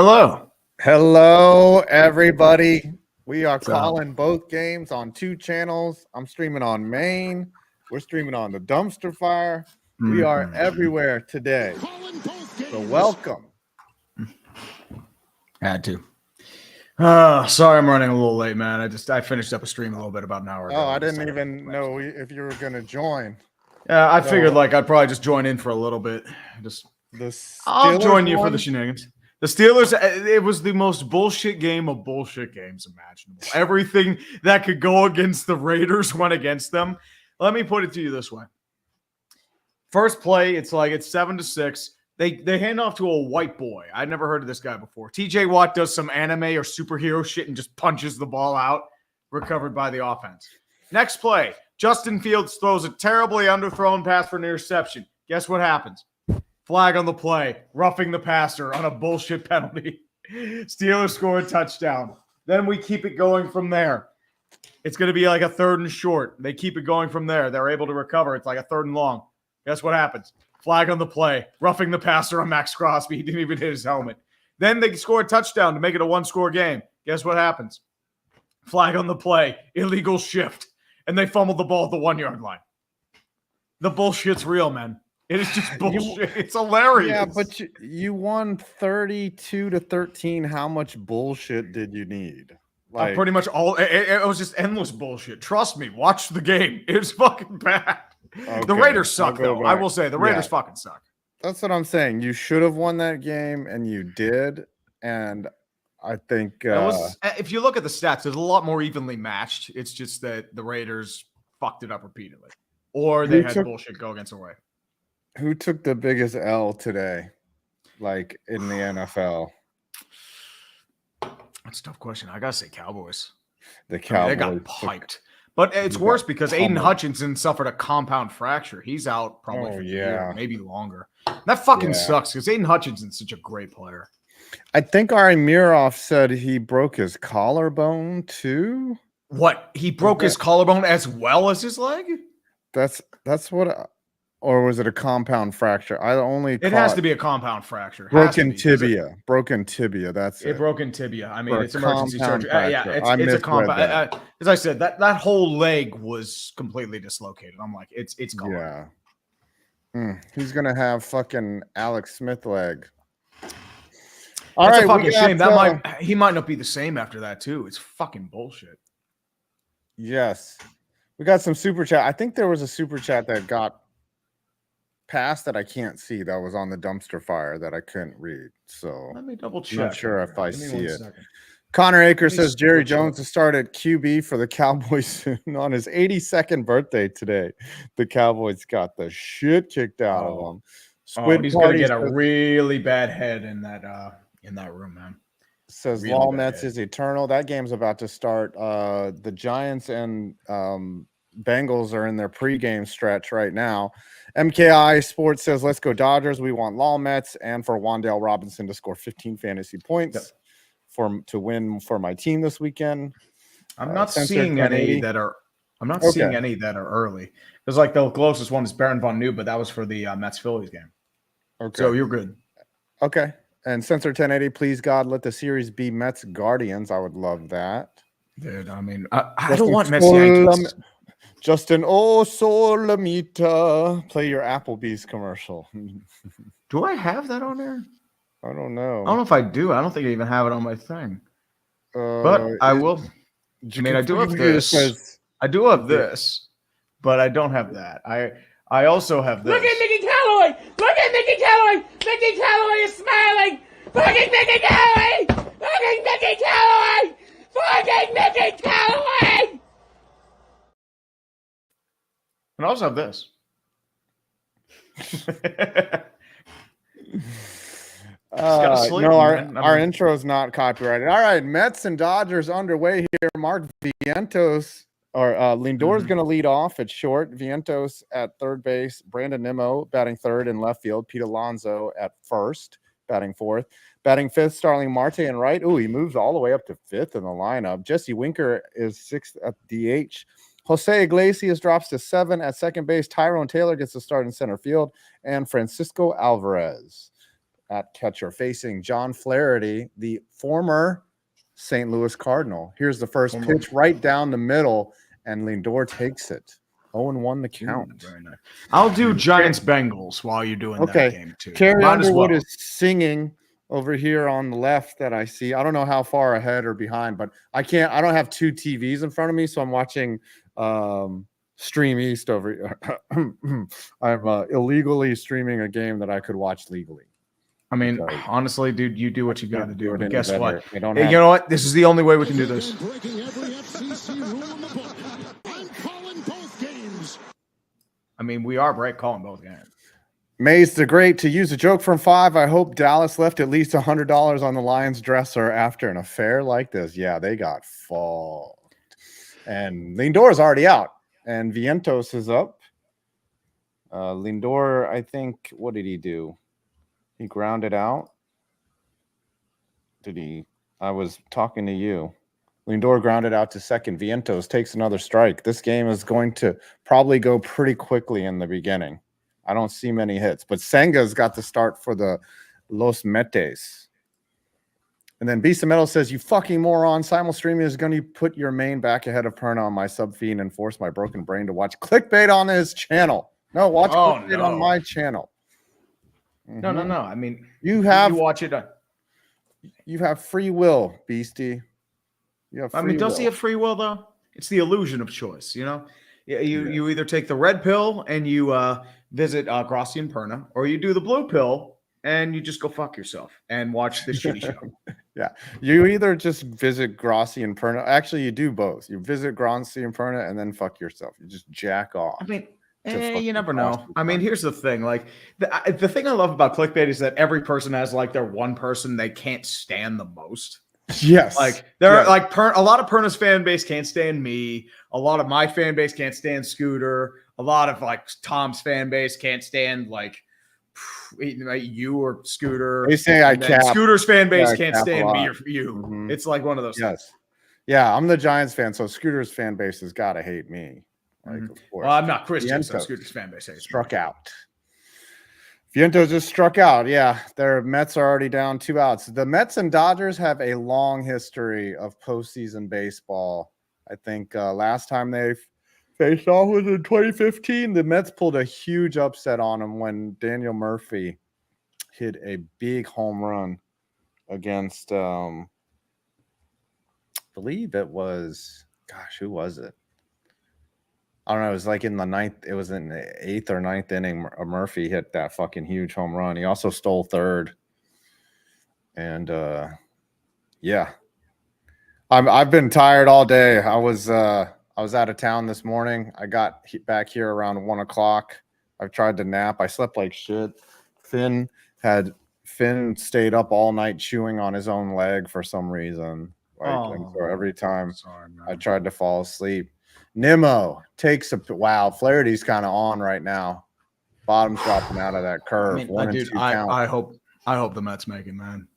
Hello. Hello, everybody. We are calling both games on 2 channels. I'm streaming on Maine. We're streaming on the Dumpster Fire. We are everywhere today. So welcome. Had to. Sorry I'm running a little late, man. I finished up a stream a little bit about an hour ago. Oh, I didn't even know if you were going to join. Yeah, I figured I'd probably just join in for a little bit. I'll join you for the shenanigans. The Steelers, it was the most bullshit game of bullshit games imaginable. Everything that could go against the Raiders went against them. Let me put it to you this way. First play, it's 7-6. They hand off to a white boy. I'd never heard of this guy before. TJ Watt does some anime or superhero shit and just punches the ball out, recovered by the offense. Next play, Justin Fields throws a terribly underthrown pass for an interception. Guess what happens? Flag on the play, roughing the passer on a bullshit penalty. Steelers score a touchdown. Then we keep it going from there. It's going to be like a 3rd and short. They keep it going from there. They're able to recover. It's like a 3rd and long. Guess what happens? Flag on the play, roughing the passer on Max Crosby. He didn't even hit his helmet. Then they score a touchdown to make it a 1-score game. Guess what happens? Flag on the play, illegal shift, and they fumbled the ball at the 1-yard line. The bullshit's real, man. It is just bullshit. It's hilarious. Yeah, but you won 32-13. How much bullshit did you need? Pretty much all. It was just endless bullshit. Trust me. Watch the game. It's fucking bad. Okay, the Raiders suck, though. I will say the Raiders fucking suck. That's what I'm saying. You should have won that game, and you did. And I think if you look at the stats, there's a lot more evenly matched. It's just that the Raiders fucked it up repeatedly, or they had bullshit go against the way. Who took the biggest L today, in the NFL? That's a tough question. I gotta say Cowboys. The Cowboys. They got piped. But it's worse because Aiden Hutchinson suffered a compound fracture. He's out probably for a year, maybe longer. That fucking sucks because Aiden Hutchinson's such a great player. I think Ari Miroff said he broke his collarbone too. What? He broke his collarbone as well as his leg? That's what. Or was it a compound fracture? It has to be a compound fracture. Broken tibia. Broken tibia. That's it. Broken tibia. I mean, it's emergency surgery. It's a compound. As I said, that whole leg was completely dislocated. I'm like, it's gone. Yeah. He's gonna have fucking Alex Smith leg. That's a fucking shame. He might not be the same after that too. It's fucking bullshit. Yes. We got some super chat. I think there was a super chat that got past that I can't see that was on the dumpster fire that I couldn't read. So let me double check. I'm not sure if I see it. Connor Akers says Jerry Jones to start at QB for the Cowboys soon on his 82nd birthday today. The Cowboys got the shit kicked out of them. He's gonna get a really bad head in that room, man. Says really METS is eternal. That game's about to start. The Giants and Bengals are in their pregame stretch right now. MKI Sports says, let's go Dodgers. We want METS and for Wan'Dale Robinson to score 15 fantasy points to win for my team this weekend. I'm not seeing any that are seeing any that are early. There's the closest one is Baron Von New, but that was for the Mets Phillies game. Okay. So you're good. Okay. And Sensor 1080, please God, let the series be Mets Guardians. I would love that. Dude, I mean, I don't want Mets Yankees. Justin, oh, Solamita, play your Applebee's commercial. Do I have that on there? I don't know. I don't know if I do. I don't think I even have it on my thing. But I will. I mean, I do have this. I do have this, but I don't have that. I also have this. Look at Mickey Callaway! Look at Mickey Callaway! Mickey Callaway is smiling! Fucking Mickey Callaway! Fucking Mickey Callaway! Fucking Mickey Callaway! And I also have this. Our intro is not copyrighted. All right, Mets and Dodgers underway here. Mark Vientos or Lindor is going to lead off at short. Vientos at third base. Brandon Nimmo batting third in left field. Pete Alonso at first, batting fourth. Batting fifth, Starling Marte in right. Ooh, he moves all the way up to fifth in the lineup. Jesse Winker is sixth at DH. Jose Iglesias drops to 7 at second base. Tyrone Taylor gets the start in center field. And Francisco Alvarez at catcher, facing John Flaherty, the former St. Louis Cardinal. Here's the first pitch right down the middle, and Lindor takes it. 0-1 the count. Ooh, very nice. I'll do Giants-Bengals while you're doing that game too. Carrie Underwood is singing over here on the left that I see. I don't know how far ahead or behind, but I don't have two TVs in front of me, so I'm watching Stream East over here. I'm illegally streaming a game that I could watch legally. I mean, honestly, dude, you do what you got to do. But guess what? Hey, you know what? This is the only way we can do this. I mean, we are calling both games. Mays the Great, to use a joke from 5, I hope Dallas left at least $100 on the Lions dresser after an affair like this. Yeah, they got fucked. And Lindor's already out. And Vientos is up. Lindor, I think, what did he do? He grounded out. Did he? I was talking to you. Lindor grounded out to second. Vientos takes another strike. This game is going to probably go pretty quickly in the beginning. I don't see many hits, but Senga's got the start for the Los METS. And then Beast of Metal says, you fucking moron. Simul streaming is going to put your main back ahead of Perna on my sub feed and force my broken brain to watch clickbait on his channel. No, watch clickbait on my channel. No. I mean, you watch it. You have free will, Beastie. Does he have free will though? It's the illusion of choice, you know. You either take the red pill and you visit Grossi and Perna, or you do the blue pill and you just go fuck yourself and watch this shitty show. Yeah, you either just visit Grossi and Perna. Actually, you do both. You visit Grossi and Perna and then fuck yourself. You just jack off. I mean, you never know. I mean, here's the thing. Like the thing I love about clickbait is that every person has like their one person they can't stand the most. Yes. Like there are like a lot of Perna's fan base can't stand me. A lot of my fan base can't stand Scooter. A lot of like Tom's fan base can't stand like you or Scooter. They say I cap. Scooter's fan base can't stand me or you. Mm-hmm. It's like one of those things. Yeah, I'm the Giants fan, so Scooter's fan base has got to hate me. Like, of course. Well, I'm not Christian, so Scooter's fan base hates struck out. Vientos just struck out. Yeah, their Mets are already down 2 outs. The Mets and Dodgers have a long history of postseason baseball. I think last time they faced off was in 2015. The Mets pulled a huge upset on them when Daniel Murphy hit a big home run against, I believe it was, who was it? I don't know. It was like in the 9th. It was in the 8th or 9th inning. Murphy hit that fucking huge home run. He also stole third. And yeah, I've been tired all day. I was out of town this morning. I got back here around 1 o'clock. I've tried to nap. I slept like shit. Finn stayed up all night chewing on his own leg for some reason. And so every time I tried to fall asleep. Nimmo takes wow. Flaherty's kind of on right now. Bottom's dropping out of that curve. I hope the Mets make it, man.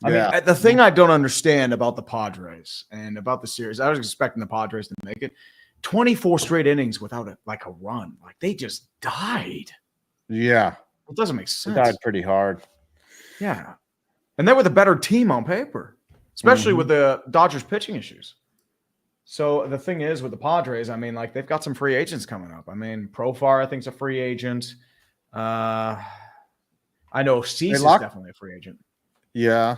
I mean, the thing I don't understand about the Padres and about the series, I was expecting the Padres to make it. 24 straight innings without a run. Like they just died. Yeah. It doesn't make sense. They died pretty hard. Yeah. And they were the better team on paper, especially with the Dodgers pitching issues. So the thing is with the Padres, I mean, like they've got some free agents coming up. I mean, Profar, I think, is a free agent. I know Cease is definitely a free agent. Yeah.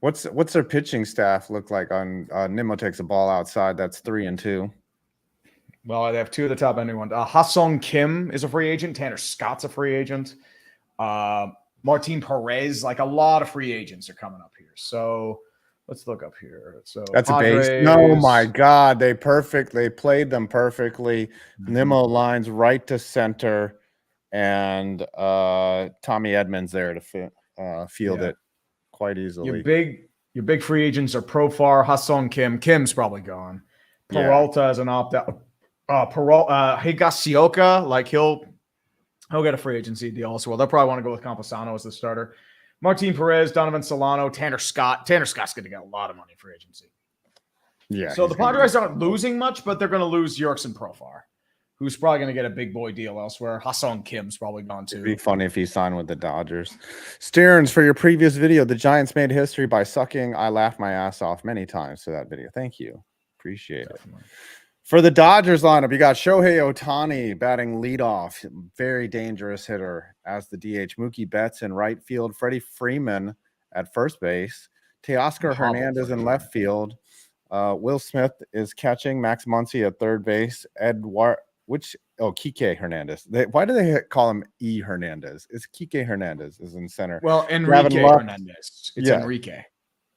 What's their pitching staff look like on Nimmo takes a ball outside? That's 3-2. Well, they have 2 of the top ending ones. Ha-Sung Kim is a free agent. Tanner Scott's a free agent. Martin Perez, like a lot of free agents are coming up here. So let's look up here. So that's Padres, a base. Oh my God, they played them perfectly. Nimmo lines right to center, and Tommy Edmonds there to field it quite easily. Your big free agents are Profar, Ha-Sung Kim. Kim's probably gone. Peralta is an opt out. Higasioka, like he'll get a free agency deal as well. They'll probably want to go with Camposano as the starter. Martin Perez, Donovan Solano, Tanner Scott. Tanner Scott's going to get a lot of money for agency. Yeah. So the Padres aren't losing much, but they're going to lose Yerkes and Profar, who's probably going to get a big boy deal elsewhere. Ha-Seong Kim's probably gone too. It'd be funny if he signed with the Dodgers. Stearns, for your previous video, the Giants made history by sucking. I laughed my ass off many times to that video. Thank you. Appreciate it. For the Dodgers lineup, you got Shohei Ohtani batting leadoff. Very dangerous hitter as the DH. Mookie Betts in right field. Freddie Freeman at first base. Teoscar Hernandez in left field. Will Smith is catching. Max Muncy at third base. Kike Hernandez. Why do they call him E. Hernandez? It's Kike Hernandez is in center. Well, Enrique Hernandez. It's Enrique.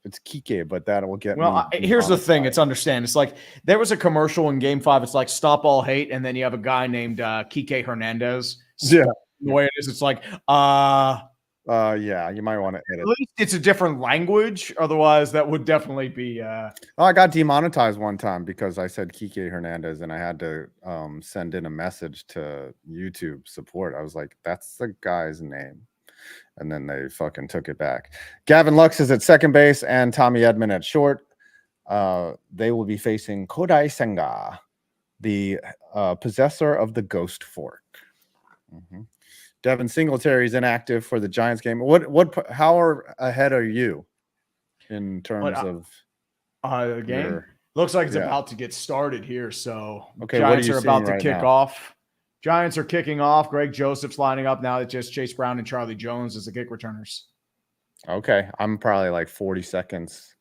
It's Kike, but that will get. Well, here's the thing. It's understand. It's like there was a commercial in Game 5. It's like stop all hate, and then you have a guy named Kike Hernandez. Yeah, the way it is, it's like yeah, you might want to edit. At least it's a different language. Otherwise, that would definitely be. I got demonetized one time because I said Kike Hernandez, and I had to send in a message to YouTube support. I was like, "That's the guy's name," and then they fucking took it back. Gavin Lux is at second base, and Tommy Edman at short. They will be facing Kodai Senga, the possessor of the Ghost Fork. Devin Singletary is inactive for the Giants game. How ahead are you in terms of the game? Looks like it's about to get started here. So okay, Giants are about to kick off. Giants are kicking off. Greg Joseph's lining up now. It's just Chase Brown and Charlie Jones as the kick returners. Okay, I'm probably like 40 seconds.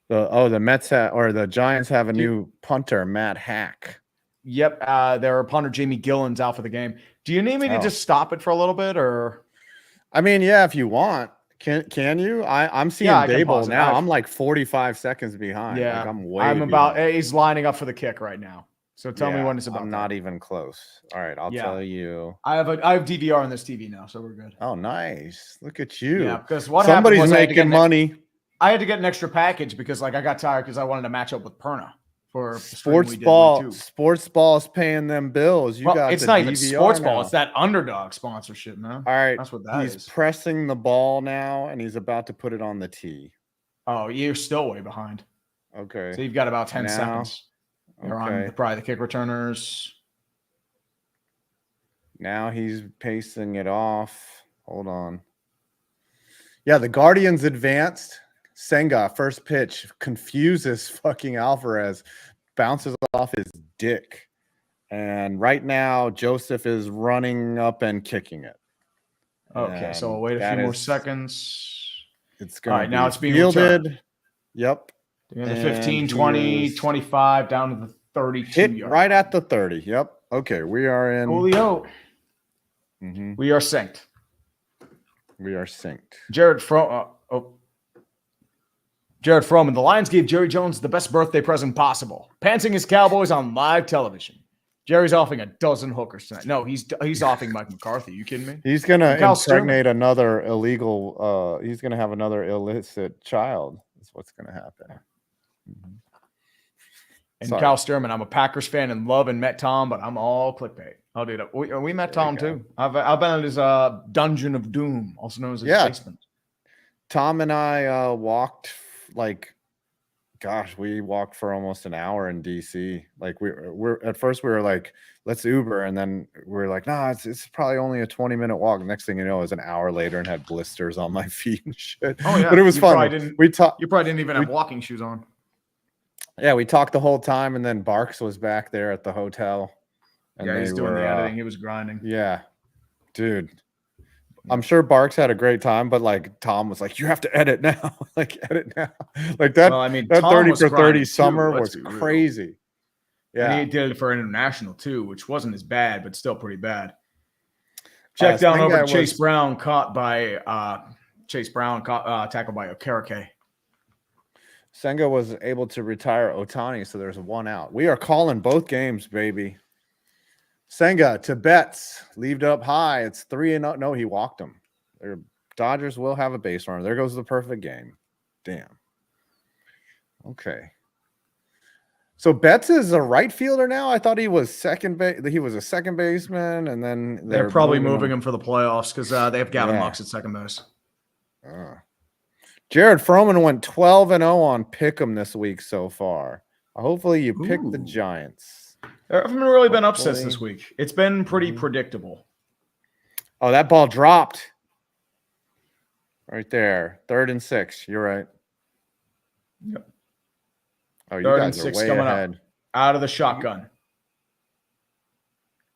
The Mets or the Giants have a new punter, Matt Hack. Yep, their punter Jamie Gillen's out for the game. Do you need me to just stop it for a little bit, or? I mean, yeah, if you want. Can you? I'm seeing Dable now. I'm like 45 seconds behind. Yeah, like I'm way. He's lining up for the kick right now. So tell me when it's about. I'm not even close. All right, I'll tell you. I have DVR on this TV now, so we're good. Oh, nice! Look at you. Yeah, because somebody's making money. I had to get an extra package because I got tired because I wanted to match up with Perna. For sports ball is paying them bills. It's not even sports ball. It's that underdog sponsorship, man. All right, that's what that is. He's pressing the ball now, and he's about to put it on the tee. Oh, you're still way behind. Okay, so you've got about 10 seconds. You're on probably the kick returners. Now he's pacing it off. Hold on. Yeah, the Guardians advanced. Senga, first pitch, confuses fucking Alvarez, bounces off his dick. And right now, Joseph is running up and kicking it. Okay, so we'll wait a few more seconds. It's going right, now it's being fielded. Returned. Yep. The 15, 20, 25, down to the 32 hit yard. Right at the 30. Yep. Okay, we are in. Julio. We are synced. We are synced. Jared Froman, the Lions gave Jerry Jones the best birthday present possible. Pantsing his Cowboys on live television. Jerry's offering a dozen hookers tonight. No, he's offering Mike McCarthy. You kidding me? He's going to impregnate another illegal he's going to have another illicit child. That's what's going to happen. And Cal Sturman, I'm a Packers fan and love and met Tom, but I'm all clickbait. I'll do that. We met Tom too. I've been in his Dungeon of Doom, also known as his basement. Tom and I walked we walked for almost an hour in DC. Like we're at first we were like, let's Uber, and then we were like, nah, it's probably only a 20-minute walk. Next thing you know, it was an hour later and had blisters on my feet and shit. Oh yeah, but it was fun. You probably didn't even have walking shoes on. Yeah, we talked the whole time, and then Barks was back there at the hotel. And he's doing the editing. He was grinding. Yeah, dude. I'm sure Barks had a great time, but like Tom was like, "You have to edit now, edit now." Like that. Well, I mean, that 30 for 30 summer was crazy. Yeah, and he did it for international too, which wasn't as bad, but still pretty bad. Check down over to Chase Brown, tackled by Okereke. Senga was able to retire Ohtani, so there's one out. We are calling both games, baby. Senga to Betts, leaved up high. It's 3-0. No, he walked him. Their Dodgers will have a base runner. There goes the perfect game. Damn. Okay. So Betts is a right fielder now. I thought he was second base. He was a second baseman, and then they're probably moving him for the playoffs because they have Gavin Lux at second base. Jared Froman went 12-0 on Pick'em this week so far. Hopefully you pick the Giants. There haven't really been upsets this week. It's been pretty predictable. Oh, that ball dropped. Right there. 3rd and 6. You're right. Yep. Oh, you 3rd guys and are 6 way coming ahead. up. Out of the shotgun.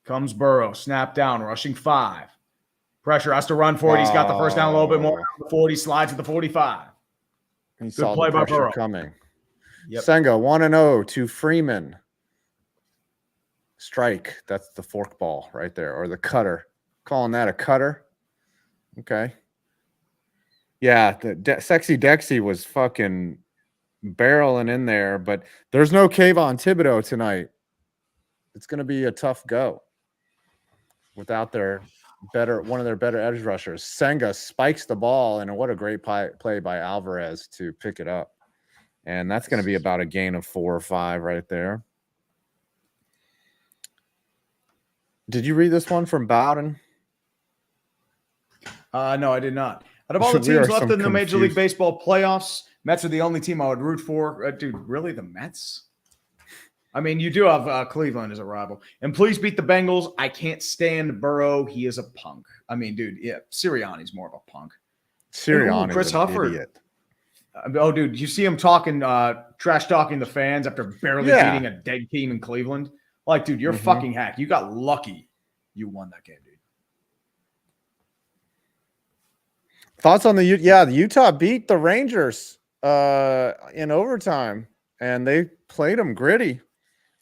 Comes Burrow. Snap down. Rushing 5. Pressure has to run for it. He's got the first down a little bit more. 40. Slides at the 45. He Good saw play the by pressure Burrow. coming. Yep. Senga 1-0 to Freeman. Strike. That's the fork ball right there, or the cutter. Calling that a cutter. Okay. Yeah, the Sexy Dexy was fucking barreling in there, but there's no Kayvon Thibodeau tonight. It's going to be a tough go without one of their better edge rushers. Senga spikes the ball, and what a great play by Alvarez to pick it up. And that's going to be about a gain of 4 or 5 right there. Did you read this one from Bowden? No, I did not. Out of all the teams left in the Major League Baseball playoffs, Mets are the only team I would root for. Dude, really, the Mets? I mean, you do have Cleveland as a rival. And please beat the Bengals. I can't stand Burrow. He is a punk. I mean, dude, yeah, Sirianni's more of a punk. Sirianni's an idiot. Oh, dude, you see him talking, trash talking the fans after barely beating a dead team in Cleveland? Like, dude, you're fucking hack. You got lucky you won that game, dude. Thoughts on the Utah beat the Rangers in overtime, and they played them gritty.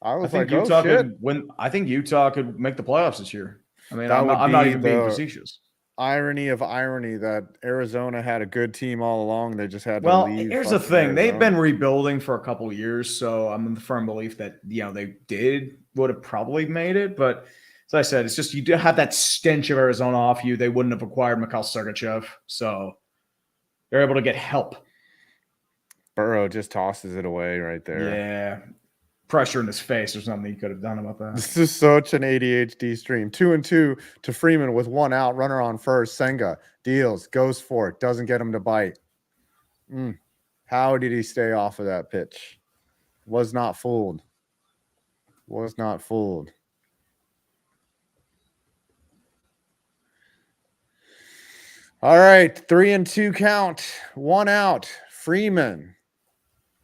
I think Utah could win. I think Utah could make the playoffs this year. I mean, I'm not even being facetious. Irony of irony that Arizona had a good team all along. They just had to leave. Here's the thing. Arizona. They've been rebuilding for a couple of years, so I'm in the firm belief that they would have probably made it. But as I said, it's just you do have that stench of Arizona off you. They wouldn't have acquired Mikhail Sergachev, so they're able to get help. Burrow just tosses it away right there. Yeah. Pressure in his face. There's nothing he could have done about that. This is such an ADHD stream. 2-2 to Freeman with 1 out. Runner on first. Senga deals, goes for it, doesn't get him to bite. How did he stay off of that pitch? Was not fooled. Was not fooled. All right, 3-2 count. 1 out. Freeman.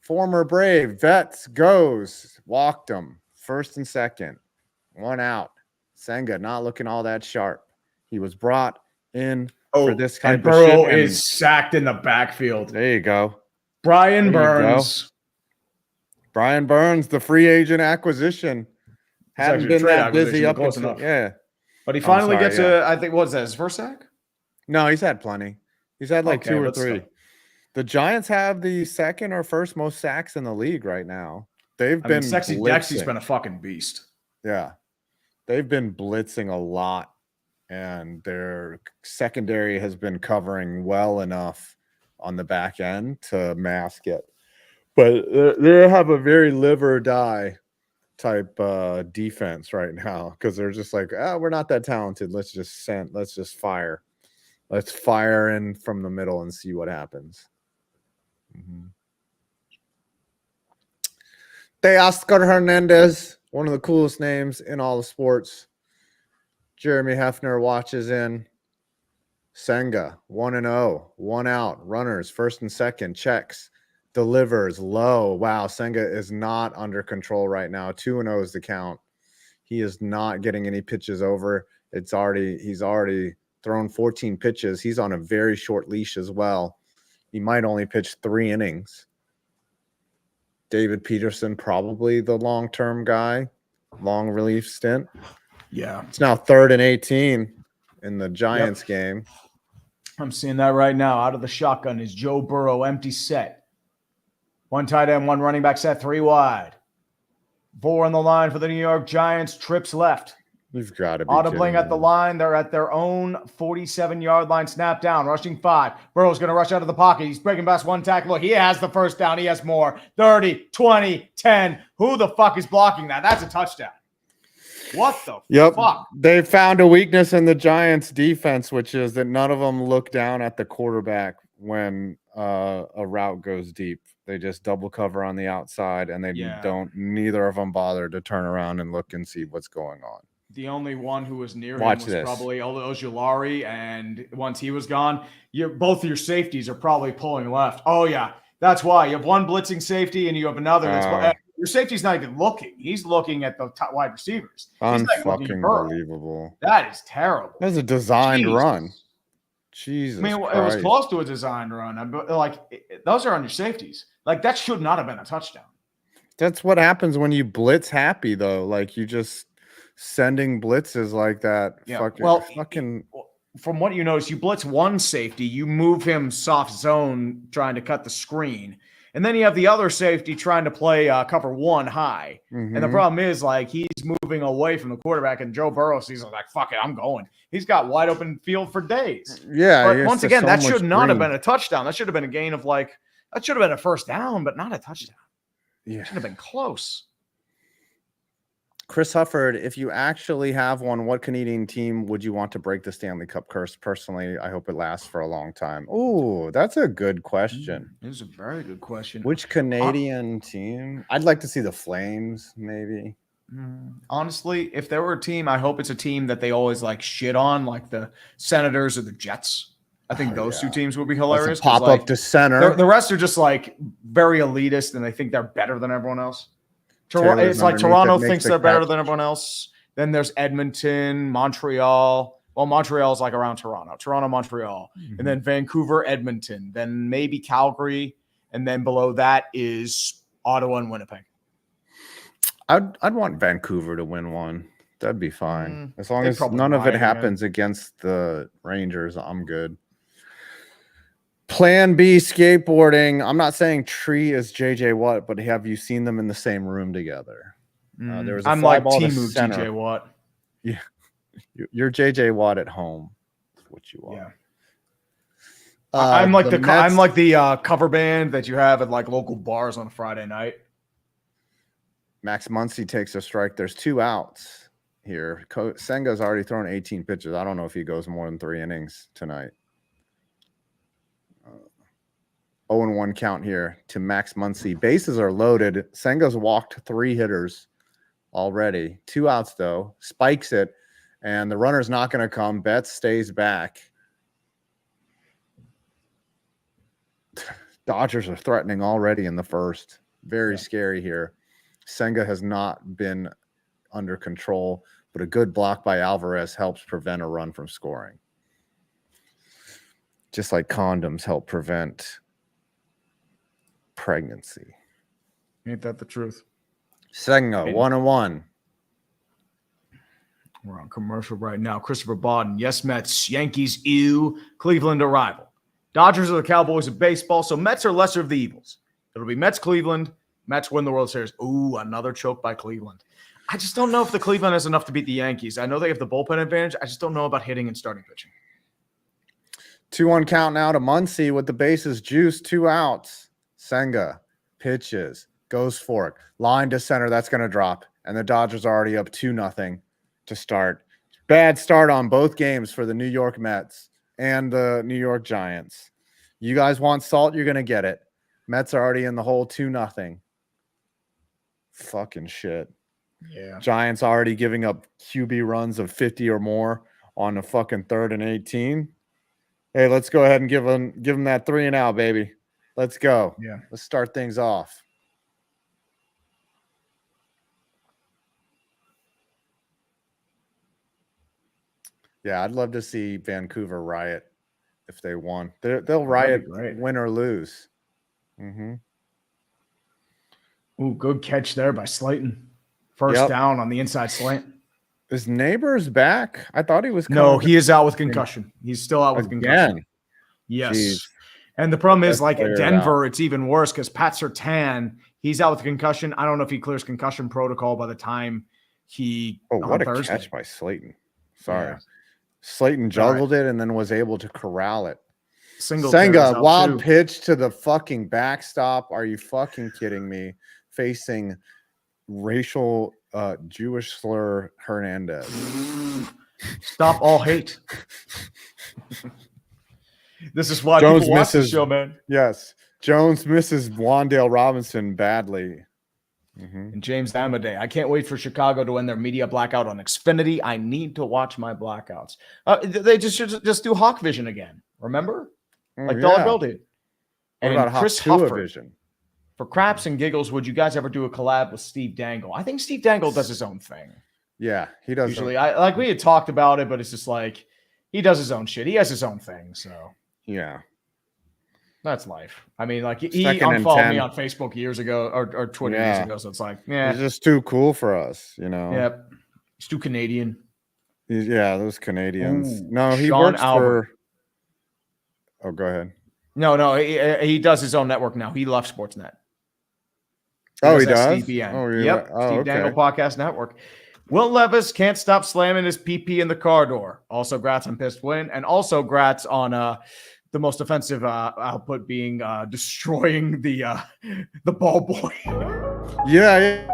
Former Brave, Vets, goes, walked him, 1st and 2nd, 1 out. Senga not looking all that sharp. He was brought in for this type of shit. Burrow is sacked in the backfield. There you go. Brian Burns. Brian Burns, the free agent acquisition. Hadn't been that busy up until, But he finally gets I think, what is that, his first sack? No, he's had plenty. He's had like 2 or 3. The Giants have the 2nd or 1st most sacks in the league right now. Sexy Dexy's been a fucking beast. Yeah. They've been blitzing a lot, and their secondary has been covering well enough on the back end to mask it. But they have a very live or die type defense right now because they're just like, we're not that talented. Let's just fire. Let's fire in from the middle and see what happens. Teoscar Hernandez, one of the coolest names in all the sports. Jeremy Hefner watches in. Senga 1-0, 1 out. Runners 1st and 2nd. Checks, delivers low. Wow, Senga is not under control right now. 2-0 is the count. He is not getting any pitches over. He's already thrown 14 pitches. He's on a very short leash as well. He might only pitch 3 innings. David Peterson, probably the long-term guy, long relief stint. Yeah. It's now 3rd and 18 in the Giants game. I'm seeing that right now. Out of the shotgun is Joe Burrow, empty set. 1 tight end, 1 running back set, 3 wide. 4 on the line for the New York Giants, trips left. You've got to be audibling at the line. They're at their own 47-yard line. Snap down. Rushing 5. Burrow's going to rush out of the pocket. He's breaking past 1 tackle. He has the first down. He has more. 30, 20, 10. Who the fuck is blocking that? That's a touchdown. What the fuck? They found a weakness in the Giants' defense, which is that none of them look down at the quarterback when a route goes deep. They just double cover on the outside, and they neither of them bother to turn around and look and see what's going on. The only one who was near him was this. probably Ojulari, and once he was gone, both of your safeties are probably pulling left. Oh, yeah. That's why. You have one blitzing safety, and you have another that's your safety's not even looking. He's looking at the top wide receivers. Unbelievable. That is terrible. That's a designed run. Jesus Christ. It was close to a designed run. Those are on your safeties. Like, that should not have been a touchdown. That's what happens when you blitz happy, though. Like, you just sending blitzes like that. Yeah. From what you notice, you blitz one safety, you move him soft zone trying to cut the screen. And then you have the other safety trying to play cover one high. Mm-hmm. And the problem is, like, he's moving away from the quarterback, and Joe Burrow sees like, fuck it, I'm going. He's got wide open field for days. Yeah. But once again, that should not have been a touchdown. That should have been a gain of that should have been a first down, but not a touchdown. Yeah. It should have been close. Chris Hufford, if you actually have one, what Canadian team would you want to break the Stanley Cup curse? Personally, I hope it lasts for a long time. Oh, that's a good question. It's a very good question. Which Canadian team? I'd like to see the Flames, maybe. Honestly, if there were a team, I hope it's a team that they always like shit on, like the Senators or the Jets. I think those two teams would be hilarious. Pop up to center. The rest are just like very elitist, and they think they're better than everyone else. It's like Toronto thinks they're better than everyone else. Then there's Edmonton, Montreal. Well, Montreal's like around Toronto, Montreal. Mm-hmm. And then Vancouver, Edmonton. Then maybe Calgary. And then below that is Ottawa and Winnipeg. I'd want Vancouver to win one. That'd be fine. As long as none of it happens against the Rangers, I'm good. Plan B skateboarding. I'm not saying Tree is JJ Watt, but have you seen them in the same room together? There was a fly ball to center. JJ Watt. Yeah, you're JJ Watt at home. That's what you are. Yeah. I'm like the cover band that you have at like local bars on a Friday night. Max Muncy takes a strike. There's 2 outs here. Senga's already thrown 18 pitches. I don't know if he goes more than 3 innings tonight. 0-1 count here to Max Muncy. Bases are loaded. Senga's walked 3 hitters already. 2 outs, though. Spikes it, and the runner's not going to come. Betts stays back. Dodgers are threatening already in the first. Very scary here. Senga has not been under control, but a good block by Alvarez helps prevent a run from scoring. Just like condoms help prevent pregnancy. Ain't that the truth? Senga, 1-1. We're on commercial right now. Christopher Bodden. Yes, Mets. Yankees, ew. Cleveland, arrival. Dodgers are the Cowboys of baseball, so Mets are lesser of the evils. It'll be Mets, Cleveland. Mets win the World Series. Ooh, another choke by Cleveland. I just don't know if the Cleveland has enough to beat the Yankees. I know they have the bullpen advantage. I just don't know about hitting and starting pitching. 2-1 count now to Muncy with the bases juiced. 2 outs. Senga pitches, goes for it. Line to center. That's going to drop. And the Dodgers are already up 2-0 to start. Bad start on both games for the New York Mets and the New York Giants. You guys want salt? You're going to get it. Mets are already in the hole 2-0. Fucking shit. Yeah. Giants already giving up QB runs of 50 or more on the fucking 3rd and 18. Hey, let's go ahead and give them that 3 and out, baby. Let's go. Yeah. Let's start things off. Yeah, I'd love to see Vancouver riot if they won. They'll riot win or lose. Mm-hmm. Ooh, good catch there by Slayton. First down on the inside slant. Is Neighbors back? I thought he was. No, he is out with concussion. He's still out with concussion. Yes. Jeez. And the problem is, like at Denver, it's even worse because Pat Surtain, he's out with concussion. I don't know if he clears concussion protocol by the time he. Oh, what a catch by Slayton. Sorry. Yeah. Slayton juggled it and then was able to corral it. Senga, wild pitch to the fucking backstop. Are you fucking kidding me? Facing racial Jewish slur Hernandez. Stop all hate. This is why Jones people watch misses the show, man. Yes. Jones misses Wandale Robinson badly. And James Amadei. I can't wait for Chicago to end their media blackout on Xfinity. I need to watch my blackouts. They just do Hawk Vision again. Remember? Dollar Bill did. What about Chris Hawk Huffer. Vision? For craps and giggles, would you guys ever do a collab with Steve Dangle? I think Steve Dangle does his own thing. Yeah, he does. Usually, we had talked about it, but it's just like he does his own shit. He has his own thing. So yeah. That's life. I mean, like he unfollowed me on Facebook years ago or Twitter years ago. So it's like, yeah, he's just too cool for us, you know. Yep, he's too Canadian. Those Canadians. Ooh, no, he Sean works Albert. for. Oh, go ahead. No, he does his own network now. He left Sportsnet. He does. SDPN. Oh, yep. Steve Dangle Podcast Network. Will Levis can't stop slamming his PP in the car door. Also, grats on pissed win, and also grats on the most offensive output being destroying the ball boy. Yeah.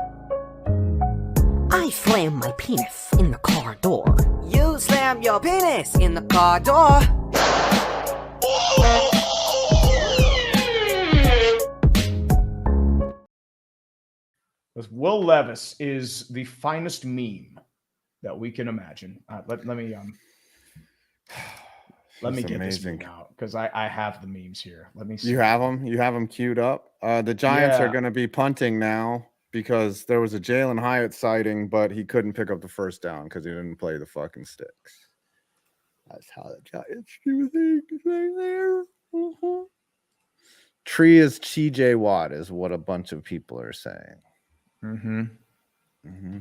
I slam my penis in the car door. You slam your penis in the car door. Will Levis is the finest meme that we can imagine. Let me get this meme out because I have the memes here. Let me see. You have them? You have them queued up? The Giants are going to be punting now because there was a Jalen Hyatt sighting, but he couldn't pick up the first down because he didn't play the fucking sticks. That's how the Giants do things right there. Mm-hmm. Tree is TJ Watt is what a bunch of people are saying. Mm-hmm. Mm-hmm.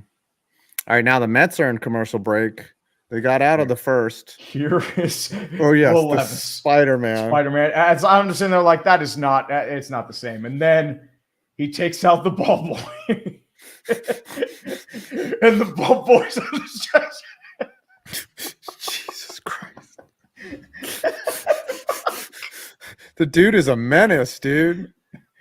All right, now the Mets are in commercial break. They got out of the first. Here is the Spider-Man. As I'm just sitting there like that is not. It's not the same. And then he takes out the ball boy, and the ball boy's on the stretcher. Jesus Christ! The dude is a menace, dude.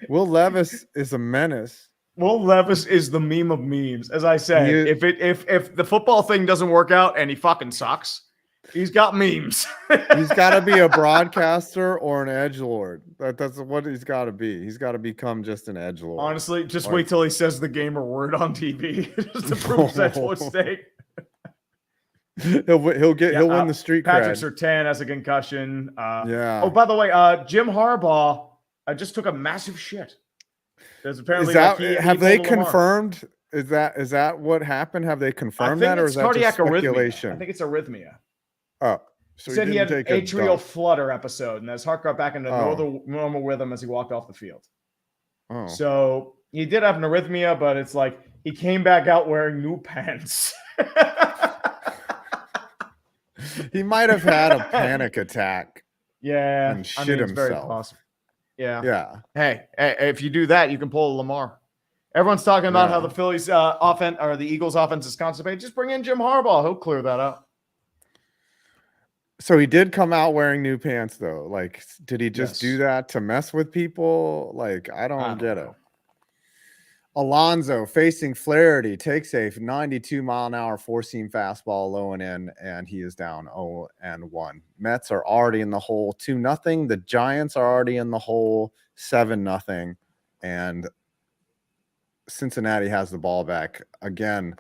Will Levis is a menace. Will Levis is the meme of memes. As I said, if the football thing doesn't work out and he fucking sucks, he's got memes. He's got to be a broadcaster or an edgelord. That's what he's got to be. He's got to become just an edgelord. Honestly, just wait till he says the gamer word on TV just to prove Central State. He'll win the street Patrick cred. Surtain has a concussion. Yeah. Oh, by the way, Jim Harbaugh just took a massive shit. There's apparently have they confirmed? Is that what happened? Have they confirmed that, or is that just speculation? Arrhythmia. I think it's arrhythmia. Oh, so he said he had an atrial flutter episode, and his heart got back into normal rhythm as he walked off the field. Oh, so he did have an arrhythmia, but it's like he came back out wearing new pants. He might have had a panic attack. Yeah, and shit himself. Very possible. Yeah. Hey, if you do that, you can pull a Lamar. Everyone's talking about how the Phillies offense or the Eagles offense is constipated. Just bring in Jim Harbaugh; he'll clear that up. So he did come out wearing new pants, though. Like, did he just do that to mess with people? Like, I don't get it. Alonso facing Flaherty takes a 92-mile-an-hour four-seam fastball low and in, and he is down 0-1. Mets are already in the hole 2-0. The Giants are already in the hole 7-0, and Cincinnati has the ball back again.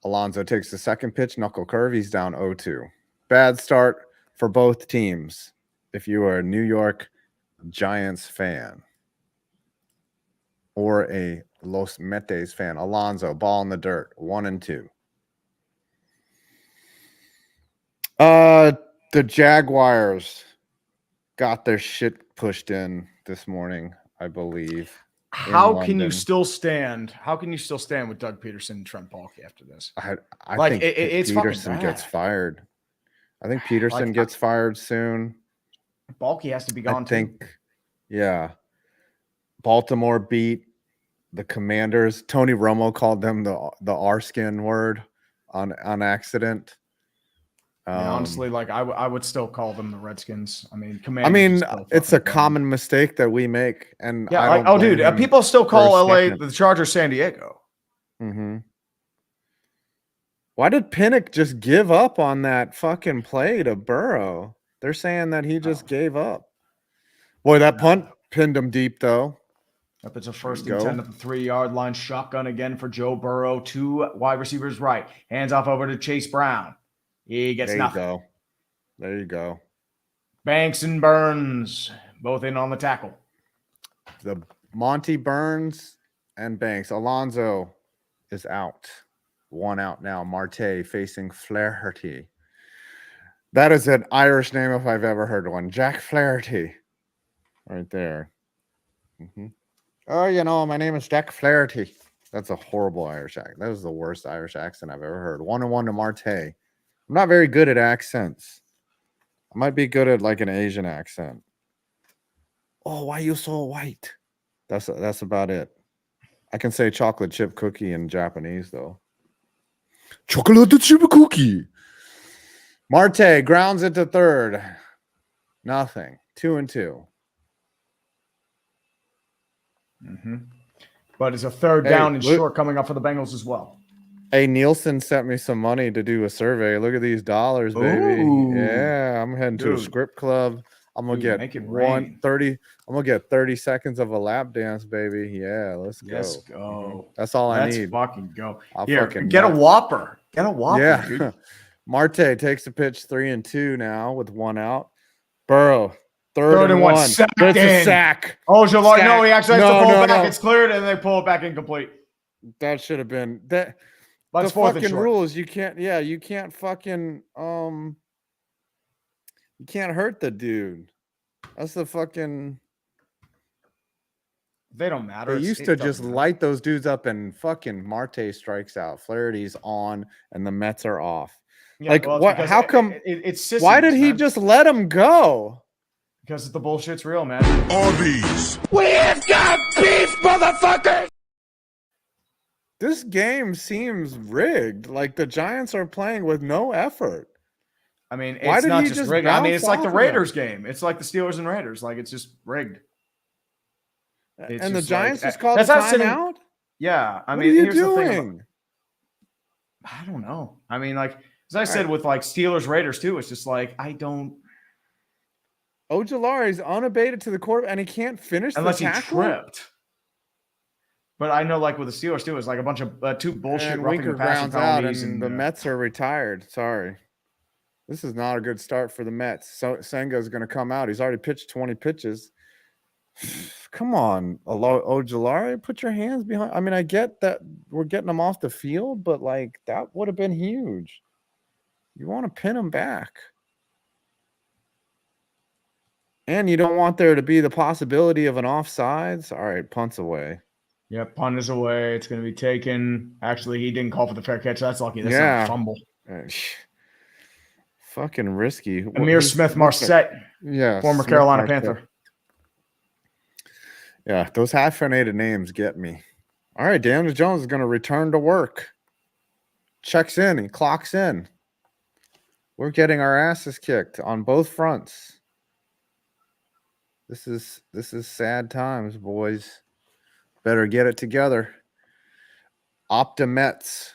Alonso takes the second pitch, knuckle curve. He's down 0-2. Bad start for both teams. If you are a New York Giants fan or a Los Metes fan. Alonso, ball in the dirt, 1-2. The Jaguars got their shit pushed in this morning, I believe. How can you still stand? How can you still stand with Doug Peterson and Trent Baalke after this? I think Peterson gets fired. I think Peterson gets fired soon. Baalke has to be gone too. Yeah. Baltimore beat the Commanders. Tony Romo called them the R-skin word on accident. Honestly, like I would still call them the Redskins. I mean, Commanders. It's a common mistake that we make, and people still call LA the Chargers San Diego. Mm-hmm. Why did Pinnock just give up on that fucking play to Burrow? They're saying that he just gave up. Boy, that punt Pinned him deep, though. Up it's a 1st and 10 at the 3-yard line. Shotgun again for Joe Burrow. 2 wide receivers right. Hands off over to Chase Brown. He gets nothing. There you go. Banks and Burns both in on the tackle. The Monty Burns and Banks. Alonzo is out. 1 out now. Marte facing Flaherty. That is an Irish name if I've ever heard one. Jack Flaherty. Right there. Oh, my name is Jack Flaherty. That's a horrible Irish accent. That was the worst Irish accent I've ever heard. 1-1 to Marte. I'm not very good at accents. I might be good at like an Asian accent. Oh, why are you so white? That's about it. I can say chocolate chip cookie in Japanese, though. Chocolate chip cookie. Marte grounds it to third. Nothing. 2-2. But it's a 3rd down and short coming up for the Bengals as well. Hey, Nielsen sent me some money to do a survey. Look at these dollars, baby. Ooh. Yeah, I'm heading to a script club. I'm gonna get make it rain. 30. I'm gonna get 30 seconds of a lap dance, baby. Yeah, let's go. Let's go. That's all I need. Let's fucking go. Here, get a Whopper. Get a Whopper. Yeah. Dude. Marte takes a pitch 3-2 now with 1 out. Burrow. Third and 1. That's a sack. Oh, Jalard. No, he actually has to pull it back. No. It's cleared, and they pull it back incomplete. That should have been that. That's the fucking rules. You can't. Yeah, you can't fucking. You can't hurt the dude. That's the fucking. They don't matter. They used to just light those dudes up, and fucking Marte strikes out. Flaherty's on, and the Mets are off. Yeah, like well, what? How come? It's why did he just let him go? Because the bullshit's real, man. Arby's. We've got beef, motherfuckers! This game seems rigged. Like the Giants are playing with no effort. I mean, it's not just rigged. I mean, it's like the Raiders game. It's like the Steelers and Raiders. Like, it's just rigged. And the Giants just called a timeout? Yeah. I what mean, are you here's doing? the thing. I don't know. I mean, like, as I said with like Steelers, Raiders too, it's just like, I don't. Ojulari's unabated to the quarterback, and he can't finish unless the tackle? He tripped. But I know, like with the Steelers too, it's like a bunch of 2 bullshit roughing the passer penalties, and the Mets are retired. Sorry, this is not a good start for the Mets. So Senga's going to come out. He's already pitched 20 pitches. Come on, Ojulari, put your hands behind. I mean, I get that we're getting him off the field, but like that would have been huge. You want to pin him back. And you don't want there to be the possibility of an offsides. All right, punts away. Yeah, punt is away. It's going to be taken. Actually, he didn't call for the fair catch. That's lucky. That's not a fumble. Fucking risky. Amir Smith-Marset. Yeah. Former Carolina Panther. Yeah, those hyphenated names get me. All right, Daniel Jones is going to return to work. Checks in. He clocks in. We're getting our asses kicked on both fronts. This is sad times, boys. Better get it together. Mets.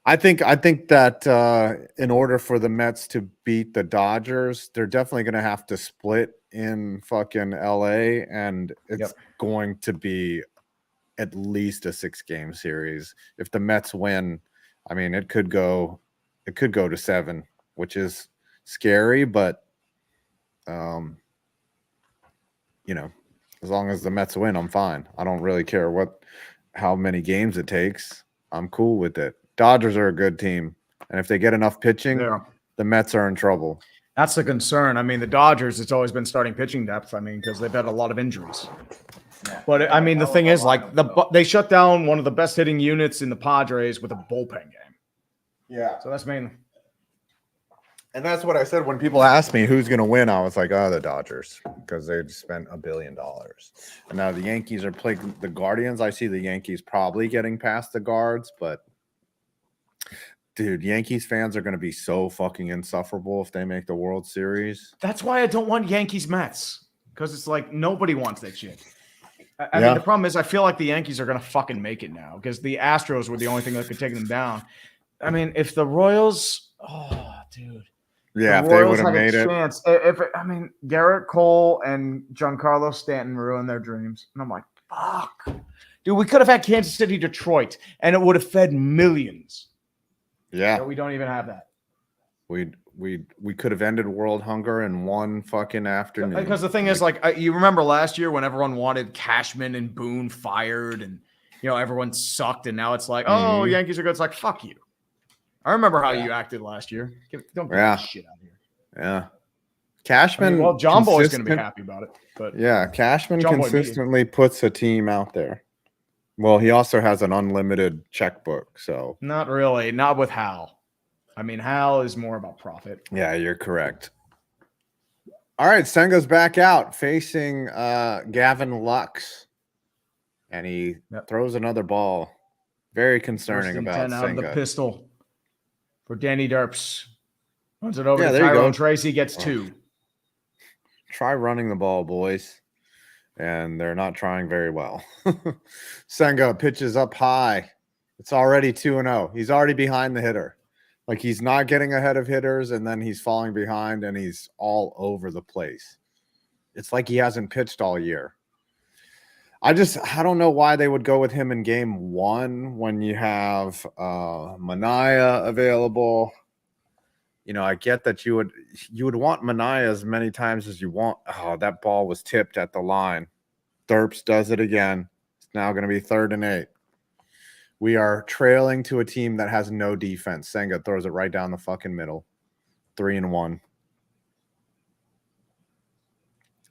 I think that in order for the Mets to beat the Dodgers, they're definitely going to have to split in fucking LA, and it's going to be at least a 6-game series. If the Mets win, I mean, it could go to 7, which is scary, but as long as the Mets win, I'm fine. I don't really care how many games it takes. I'm cool with it. Dodgers are a good team, and if they get enough pitching, the Mets are in trouble. That's the concern. I mean, the Dodgers, it's always been starting pitching depth. I mean, because they've had a lot of injuries. But I mean, the thing is, like, they shut down one of the best hitting units in the Padres with a bullpen game. Yeah. So that's mainly. And that's what I said when people asked me who's going to win. I was like, the Dodgers, because they spent $1 billion. And now the Yankees are playing the Guardians. I see the Yankees probably getting past the Guards, but dude, Yankees fans are going to be so fucking insufferable if they make the World Series. That's why I don't want Yankees Mets, because it's like nobody wants that shit. I mean, the problem is I feel like the Yankees are going to fucking make it now because the Astros were the only thing that could take them down. I mean, if the Royals, oh, dude. Yeah, the if they Royals would have had made a it. chance. Garrett Cole and Giancarlo Stanton ruined their dreams. And I'm like, fuck. Dude, we could have had Kansas City, Detroit, and it would have fed millions. Yeah. But we don't even have that. We could have ended world hunger in one fucking afternoon. Because the thing is, like, you remember last year when everyone wanted Cashman and Boone fired and, everyone sucked. And now it's like, oh, Yankees are good. It's like, fuck you. I remember how you acted last year. Don't get that shit out of here. Yeah. Cashman. John Boy's going to be happy about it. But yeah, Cashman consistently puts a team out there. Well, he also has an unlimited checkbook. So not really. Not with Hal. I mean, Hal is more about profit. Yeah, you're correct. All right, Senga's back out facing Gavin Lux. And he throws another ball. Very concerning about Senga. Out of the pistol for Danny Derps. Runs it over to there you Tyrone go. Tracy, gets 2. Try running the ball, boys. And they're not trying very well. Senga pitches up high. It's already 2-0. He's already behind the hitter. Like, he's not getting ahead of hitters, and then he's falling behind, and he's all over the place. It's like he hasn't pitched all year. I don't know why they would go with him in game 1 when you have Manaea available. I get that you would want Manaea as many times as you want. Oh, that ball was tipped at the line. Derps does it again. It's now going to be 3rd and 8. We are trailing to a team that has no defense. Senga throws it right down the fucking middle. 3-1.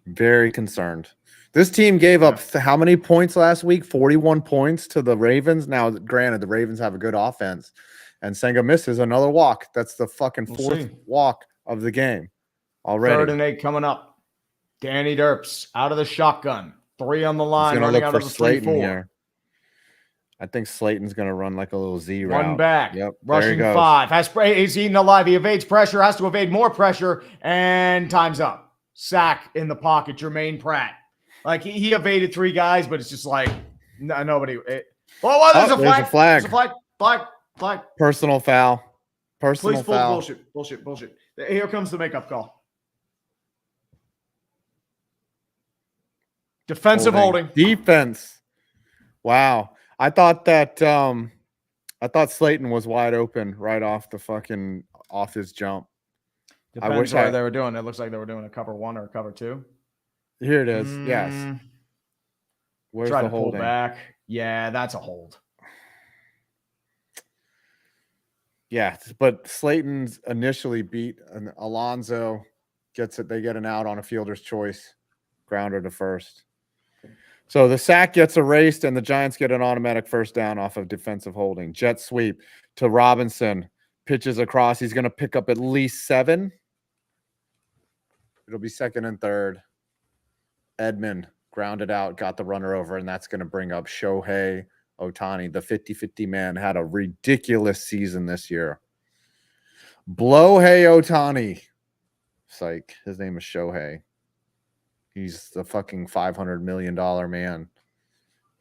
Very concerned. This team gave up how many points last week? 41 points to the Ravens. Now, granted, the Ravens have a good offense. And Senga misses another walk. That's the fucking 4th walk of the game already. 3rd and 8 coming up. Danny Derps out of the shotgun. 3 on the line. He's going to look out for of the Slayton here. I think Slayton's going to run like a little Z route. 1 back. Yep. Rushing 5. He's eaten alive. He evades pressure. Has to evade more pressure. And time's up. Sack in the pocket. Jermaine Pratt. Like, he evaded 3 guys, but it's just like nobody. There's a flag. There's a flag. Flag. Personal foul. Personal foul. Bullshit. Here comes the makeup call. Defensive holding. Defense. Wow. I thought Slayton was wide open right off his jump. Depends what they were doing. It looks like they were doing a cover 1 or a cover 2. Here it is. Yes. Where's Try the to holding? pull back. Yeah, that's a hold. Yeah, but Slayton's initially beat, and Alonso gets it. They get an out on a fielder's choice, grounder to first. So the sack gets erased, and the Giants get an automatic 1st down off of defensive holding. Jet sweep to Robinson. Pitches across. He's going to pick up at least 7. It'll be 2nd and 3rd. Edman grounded out, got the runner over, and that's going to bring up Shohei Ohtani. The 50-50 man had a ridiculous season this year. Blowhey Ohtani. Psych. His name is Shohei. He's the fucking $500 million man.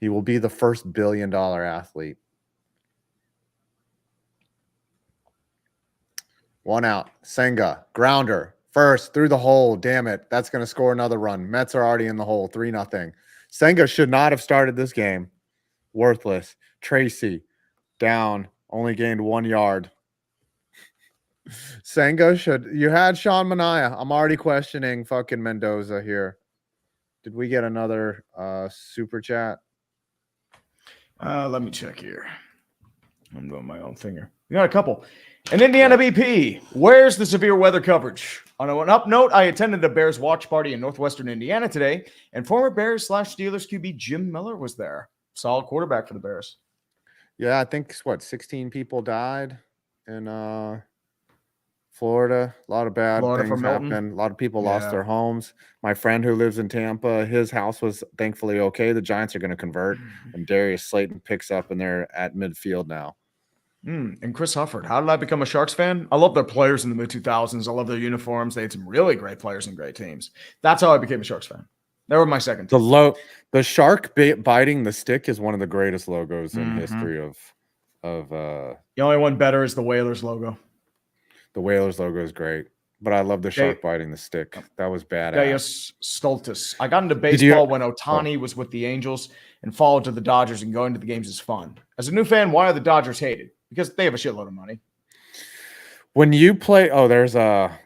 He will be the first billion-dollar athlete. 1 out. Senga. Grounder. First. Through the hole. Damn it. That's going to score another run. Mets are already in the hole. 3-0. Senga should not have started this game. Worthless. Tracy. Down. Only gained 1 yard. Senga should. You had Sean Manaea. I'm already questioning fucking Mendoza here. Did we get another super chat? Let me check here. I'm doing my own thing here. We got a couple. An Indiana BP. Where's the severe weather coverage? On an up note, I attended a Bears watch party in northwestern Indiana today, and former Bears/Steelers QB Jim Miller was there. Solid quarterback for the Bears. Yeah, I think 16 people died in Florida. A lot of bad things happened. A lot of people lost their homes. My friend who lives in Tampa, his house was thankfully okay. The Giants are going to convert, and Darius Slayton picks up, and they're at midfield now. And Chris Hufford. How did I become a Sharks fan? I love their players in the mid-2000s. I love their uniforms. They had some really great players and great teams. That's how I became a Sharks fan. They were my second team. The shark biting the stick is one of the greatest logos in history of the only one better is the Whalers logo. The Whalers logo is great. But I love the shark biting the stick. That was badass. Deus Stultus. I got into baseball when Ohtani was with the Angels and followed to the Dodgers, and going to the games is fun. As a new fan, why are the Dodgers hated? Because they have a shitload of money. When you play, there's a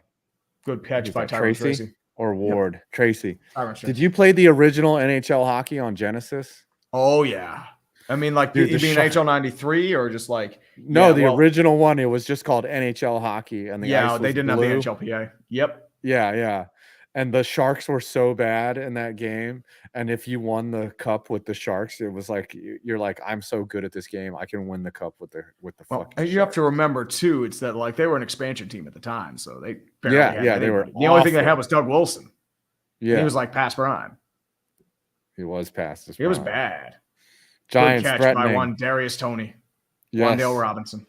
good catch by Tracy or Ward. Yep. Tracy. Did you play the original NHL hockey on Genesis? Oh yeah. I mean, like, you mean NHL 93 or just like the original one? It was just called NHL hockey, and the ice they didn't blue. have the NHLPA. Yep. Yeah. And the Sharks were so bad in that game, and if you won the cup with the Sharks, it was like you're like, I'm so good at this game, I can win the cup with the fucking. You have to remember too, it's that like they were an expansion team at the time, so they they were. The only thing they had was Doug Wilson. Yeah, he was like past prime. He was past his prime. It was bad. Giants good catch threatening. by one Darius Toney. Yes. Wandale Robinson.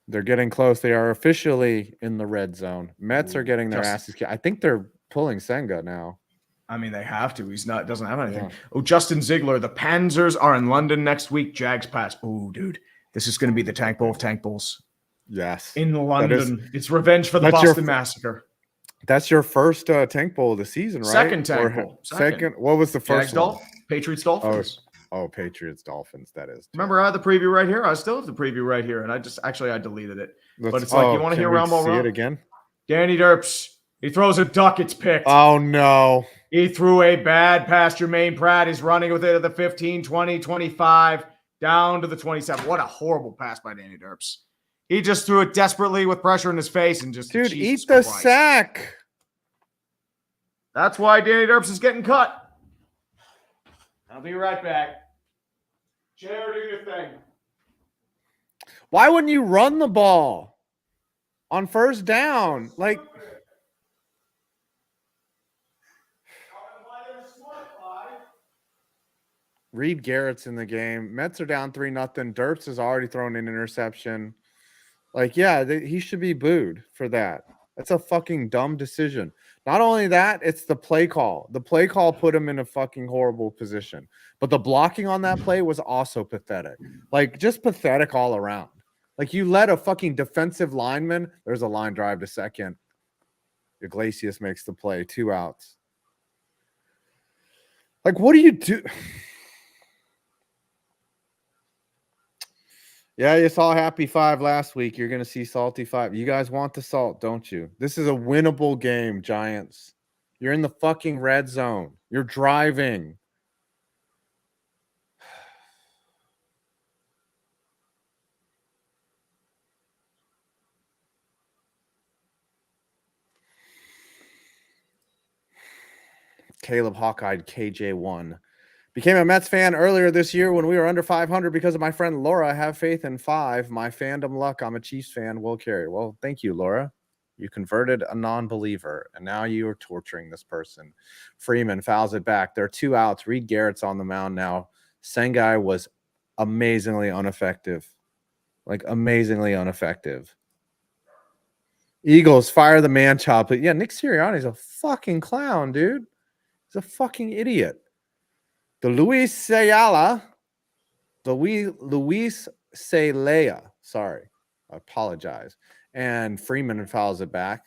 They're getting close. They are officially in the red zone. Mets are getting their asses kicked. I think they're pulling Senga now. I mean, they have to. Doesn't have anything. Yeah. Oh, Justin Ziegler. The Panzers are in London next week. Jags pass. Oh, dude. This is going to be the tank bowl of tank bowls. Yes. In London. It's revenge for the Boston Massacre. That's your first tank bowl of the season, right? Second tank bowl. Second. What was the first one? Patriots Dolphins. Oh, Patriots Dolphins. That is. Remember, I had the preview right here. I still have the preview right here, and I deleted it. But it's like, you want to hear round ball see it again? Danny Derps. He throws a duck. It's picked. Oh no! He threw a bad pass. Jermaine Pratt. He's running with it at the 15, 20, 25, down to the 27. What a horrible pass by Danny Derps. He just threw it desperately with pressure in his face and just. Dude, eat the sack. That's why Danny Derps is getting cut. I'll be right back. Chair, do your thing. Why wouldn't you run the ball on first down? Like, Reed Garrett's in the game. Mets are down 3-0. Derps has already thrown an interception. Like, yeah, he should be booed for that. That's a fucking dumb decision. Not only that, it's the play call. The play call put him in a fucking horrible position. But the blocking on that play was also pathetic. Like, just pathetic all around. Like, you let a fucking defensive lineman. There's a line drive to second. Iglesias makes the play. 2 outs. Like, what do you do? Yeah, you saw Happy 5 last week. You're going to see Salty 5. You guys want the salt, don't you? This is a winnable game, Giants. You're in the fucking red zone. You're driving. Caleb Hawkeye, KJ1. Became a Mets fan earlier this year when we were under 500 because of my friend Laura. Have faith in 5. My fandom luck. I'm a Chiefs fan. Will carry. Well, thank you, Laura. You converted a non-believer, and now you are torturing this person. Freeman fouls it back. There are 2 outs. Reed Garrett's on the mound now. Sengai was amazingly ineffective. Like, amazingly ineffective. Eagles fire the man chop. But yeah, Nick Sirianni's a fucking clown, dude. He's a fucking idiot. The Luis Sayala, sorry, I apologize. And Freeman fouls it back.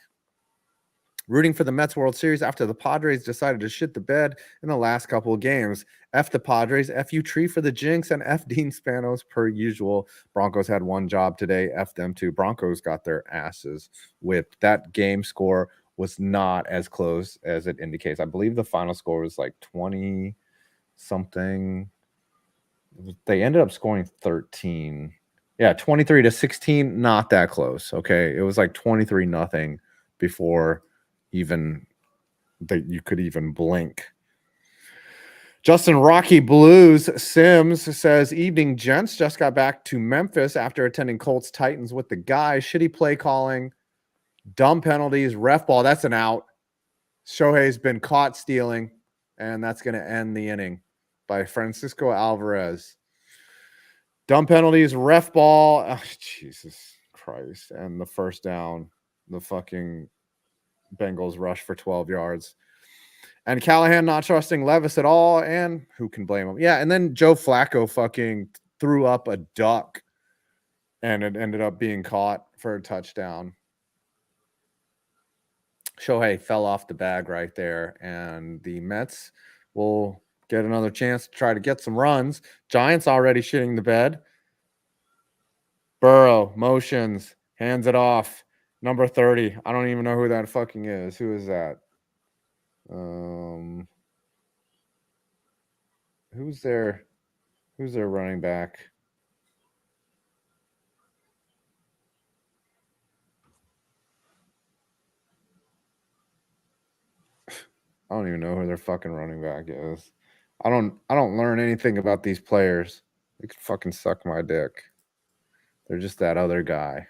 Rooting for the Mets World Series after the Padres decided to shit the bed in the last couple of games. F the Padres, F you Tree for the jinx, and F Dean Spanos per usual. Broncos had one job today. F them too. Broncos got their asses whipped. That game score was not as close as it indicates. I believe the final score was like 20- something. They ended up scoring 13. Yeah, 23-16. Not that close. Okay, it was like 23-0 before even that you could even blink. Justin Rocky Blues Sims says, evening gents, just got back to Memphis after attending Colts Titans with the guys. Shitty play calling, dumb penalties, ref ball. That's an out. Shohei's been caught stealing, and that's going to end the inning by Francisco Alvarez. Dumb penalties, ref ball. Oh, Jesus Christ. And the first down, the fucking Bengals rush for 12 yards. And Callahan not trusting Levis at all. And who can blame him? Yeah, and then Joe Flacco fucking threw up a duck, and it ended up being caught for a touchdown. Shohei fell off the bag right there, and the Mets will get another chance to try to get some runs. Giants already shitting the bed. Burrow motions, hands it off. Number 30. I don't even know who that fucking is. Who is that? Who's their running back? I don't even know who their fucking running back is. I don't learn anything about these players. They could fucking suck my dick. They're just that other guy.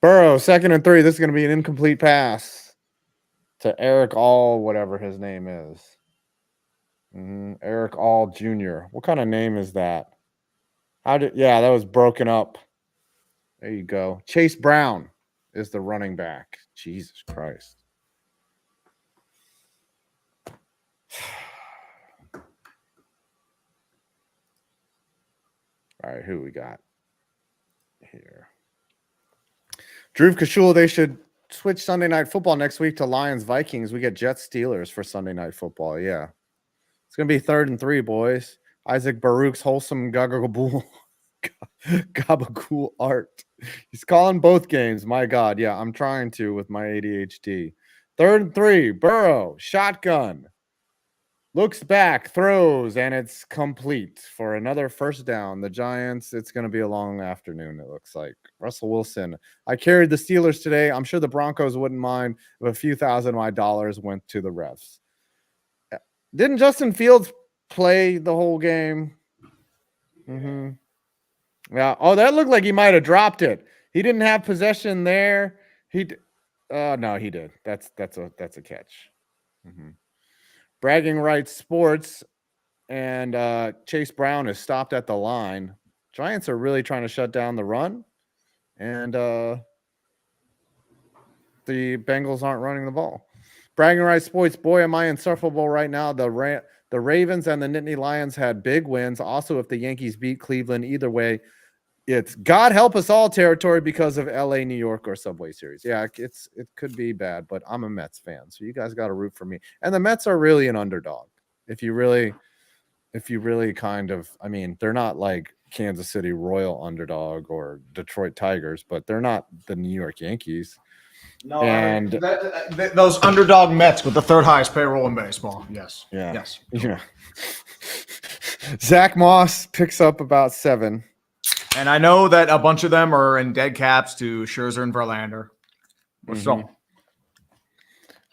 Burrow, 2nd and 3. This is going to be an incomplete pass to Eric All, whatever his name is. Eric All Jr. What kind of name is that? Yeah, that was broken up. There you go. Chase Brown is the running back. Jesus Christ. All right, who we got here? Drew Kashul, they should switch Sunday Night Football next week to Lions-Vikings. We get Jets-Steelers for Sunday Night Football. Yeah. It's going to be 3rd and 3, boys. Isaac Baruch's wholesome gabagool art. He's calling both games. My God. Yeah, I'm trying to with my ADHD. 3rd and 3. Burrow, shotgun. Looks back, throws, and it's complete for another first down. The Giants, it's going to be a long afternoon, it looks like. Russell Wilson, I carried the Steelers today. I'm sure the Broncos wouldn't mind if a few thousand of my dollars went to the refs. Didn't Justin Fields play the whole game? Yeah. Oh, that looked like he might have dropped it. He didn't have possession there. No, he did. That's a catch. Bragging Rights Sports and Chase Brown is stopped at the line. Giants are really trying to shut down the run, and the Bengals aren't running the ball. Bragging Rights Sports, boy, am I insufferable right now. The Ravens and the Nittany Lions had big wins. Also, if the Yankees beat Cleveland, either way, it's God help us all territory because of LA, New York, or Subway Series. Yeah, it could be bad, but I'm a Mets fan, so you guys got to root for me. And the Mets are really an underdog. If you really kind of, I mean, they're not like Kansas City Royal underdog or Detroit Tigers, but they're not the New York Yankees. No, and those underdog Mets with the 3rd highest payroll in baseball. Yes. Yeah. Yes. Yeah. Zach Moss picks up about 7. And I know that a bunch of them are in dead caps to Scherzer and Verlander.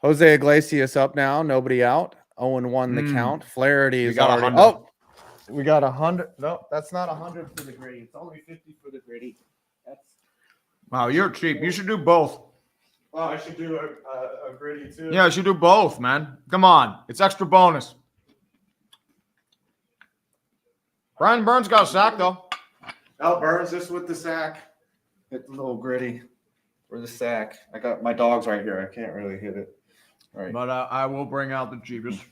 Jose Iglesias up now. Nobody out. 0-1 the count. Flaherty is already. Oh, we got 100. No, that's not 100 for the gritty. It's only 50 for the gritty. Wow, you're cheap. You should do both. Oh, I should do a gritty too. Yeah, you should do both, man. Come on. It's extra bonus. Brian Burns got a sack, though. Oh, Burns just with the sack. Hit the little gritty for the sack. I got my dogs right here. I can't really hit it. All right. But I will bring out the cheapest.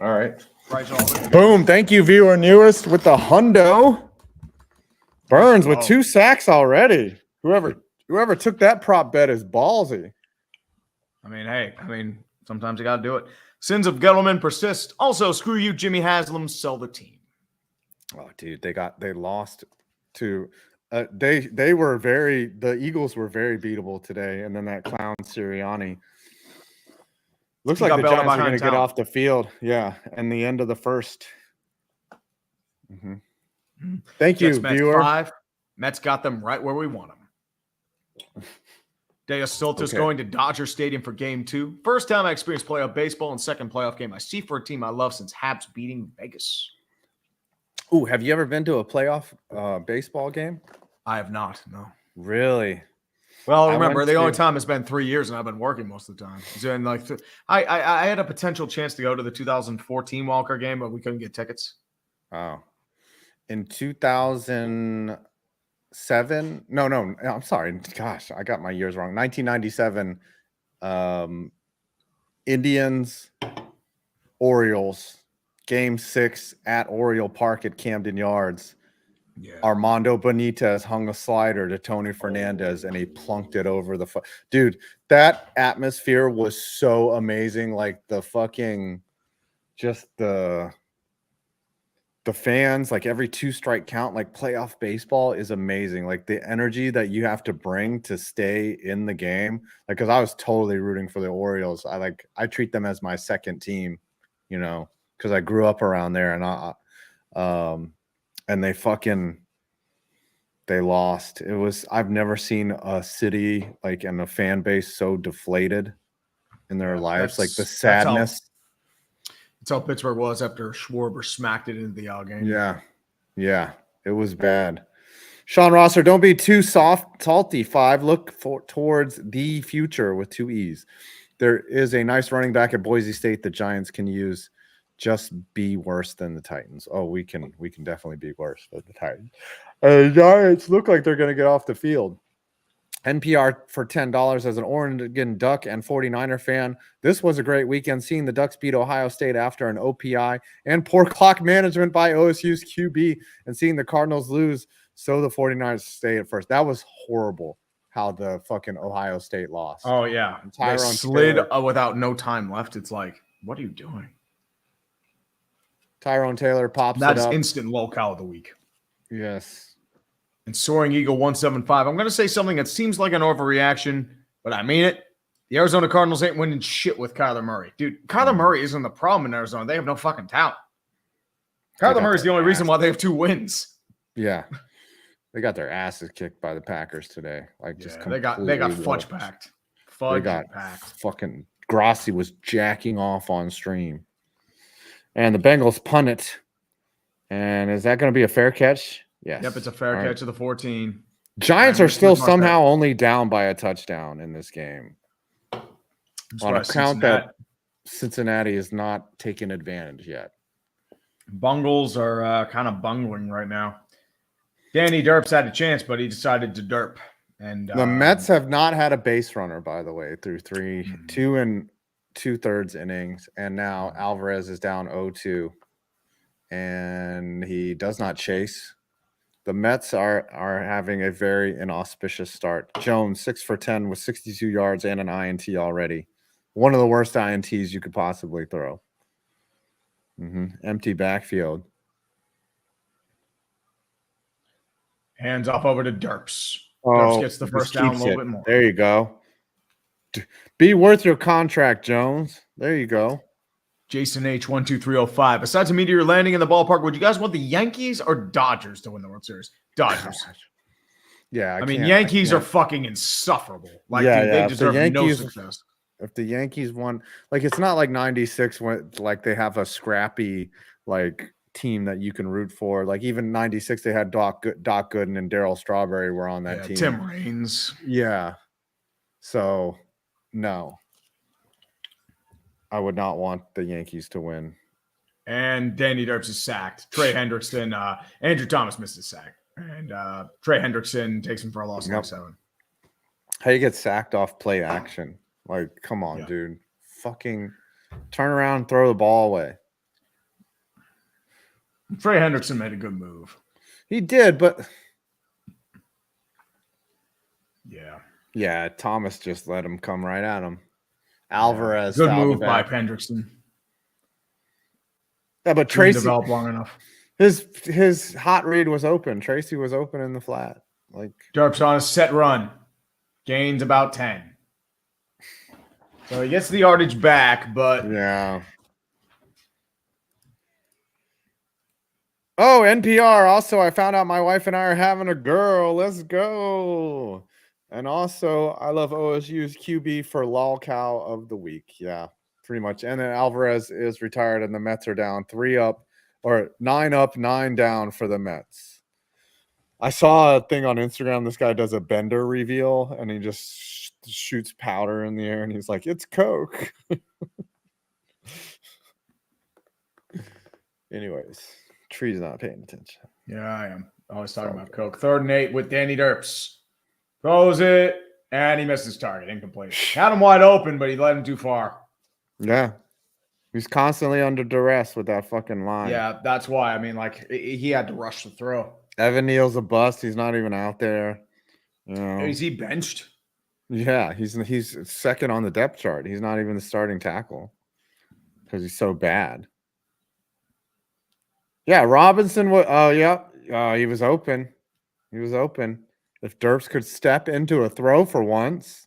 All right. Price Boom. Thank you, viewer newest with the hundo. Burns with 2 sacks already. Whoever took that prop bet is ballsy. I mean, hey, sometimes you got to do it. Sins of Gettleman persist. Also, screw you, Jimmy Haslam. Sell the team. Oh, dude, they lost to the Eagles were very beatable today, and then that clown Sirianni. Looks like the Giants are going to get off the field. Yeah, and the end of the first. Thank you, viewer. 5. Mets got them right where we want them. Deus Silta's going to Dodger Stadium for Game 2. First time I experienced playoff baseball and second playoff game I see for a team I love since Habs beating Vegas. Ooh, have you ever been to a playoff baseball game? I have not, no. Really? Well, remember, the only time it's been 3 years and I've been working most of the time. So, and I had a potential chance to go to the 2014 wildcard game, but we couldn't get tickets. Oh. In 2007? No, I'm sorry. Gosh, I got my years wrong. 1997, Indians, Orioles, Game 6 at Oriole Park at Camden Yards. Yeah. Armando Benitez hung a slider to Tony Fernandez and he plunked it over the dude. That atmosphere was so amazing. Like the fucking just the fans, like every 2-strike count, like playoff baseball is amazing. Like the energy that you have to bring to stay in the game. Like, cause I was totally rooting for the Orioles. I treat them as my second team, you know, cause I grew up around there and they lost. I've never seen a city like and a fan base so deflated in their lives. Like the sadness. That's how Pittsburgh was after Schwarber smacked it into the game. Yeah, it was bad. Sean Rosser, don't be too salty. 5. Look towards the future with 2 E's. There is a nice running back at Boise State the Giants can use. Just be worse than the Titans. Oh, we can definitely be worse than the Titans. Giants look like they're going to get off the field. NPR for $10 as an Oregon Duck and 49er fan. This was a great weekend seeing the Ducks beat Ohio State after an OPI and poor clock management by OSU's QB and seeing the Cardinals lose. So the 49ers stay at first. That was horrible how the fucking Ohio State lost. Oh, yeah. They slid without no time left. It's like, what are you doing? Tyrone Taylor pops it up. That's instant locale of the week. Yes. And Soaring Eagle 175. I'm going to say something that seems like an overreaction, but I mean it. The Arizona Cardinals ain't winning shit with Kyler Murray. Dude, Kyler Murray isn't the problem in Arizona. They have no fucking talent. Kyler Murray's the only reason why they have 2 wins. Yeah. They got their asses kicked by the Packers today. Like just they got fudge packed. Fucking Grassi was jacking off on stream. And the Bengals punt it. And is that going to be a fair catch? Yes. Yep, it's a fair catch of the 14. Giants are still somehow only down by a touchdown in this game. On account that Cincinnati is not taking advantage yet. Bungles are kind of bungling right now. Danny Derps had a chance, but he decided to derp. And the Mets have not had a base runner, by the way, through 2 2/3 innings. And now Alvarez is down 0-2. And he does not chase. The Mets are having a very inauspicious start. Jones, 6 for 10 with 62 yards and an INT already. One of the worst INTs you could possibly throw. Empty backfield. Hands off over to Derps. Derps gets the first down a little bit more. There you go. Be worth your contract, Jones. There you go. Jason H 12305. Besides a meteor landing in the ballpark, would you guys want the Yankees or Dodgers to win the World Series? Dodgers. Yeah, I mean, Yankees are fucking insufferable. Like, dude, they deserve no success. If the Yankees won, like, it's not like 96 when like they have a scrappy like team that you can root for. Like even 96, they had Doc Gooden and Darryl Strawberry were on that team. Tim Raines. Yeah. So no. I would not want the Yankees to win. And Danny Derps is sacked. Trey Hendrickson, Andrew Thomas missed his sack. And Trey Hendrickson takes him for a loss of 7. How you get sacked off play action? Like, come on, dude. Fucking turn around and throw the ball away. Trey Hendrickson made a good move. He did, but yeah, Thomas just let him come right at him. Alvarez. Good move by Hendrickson. Yeah, but Tracy developed long enough. His hot read was open. Tracy was open in the flat. Like Derps on a set run. Gains about 10. So he gets the yardage back, but yeah. Oh, NPR. Also, I found out my wife and I are having a girl. Let's go. And also, I love OSU's QB for lol cow of the week. Yeah, pretty much. And then Alvarez is retired, and the Mets are down 3 up, or 9 up, 9 down for the Mets. I saw a thing on Instagram. This guy does a bender reveal, and he just shoots powder in the air, and he's like, "It's Coke." Anyways, Tree's not paying attention. Yeah, I am. Always talking about Coke. 3rd and 8 with Danny Derps. Throws it, and he missed his target. Incomplete. Had him wide open, but he let him too far. Yeah. He's constantly under duress with that fucking line. Yeah, that's why. I mean, like, he had to rush the throw. Evan Neal's a bust. He's not even out there. You know. Is he benched? Yeah, he's second on the depth chart. He's not even the starting tackle because he's so bad. Yeah, Robinson. Oh, yeah. He was open. He was open. If Derps could step into a throw for once.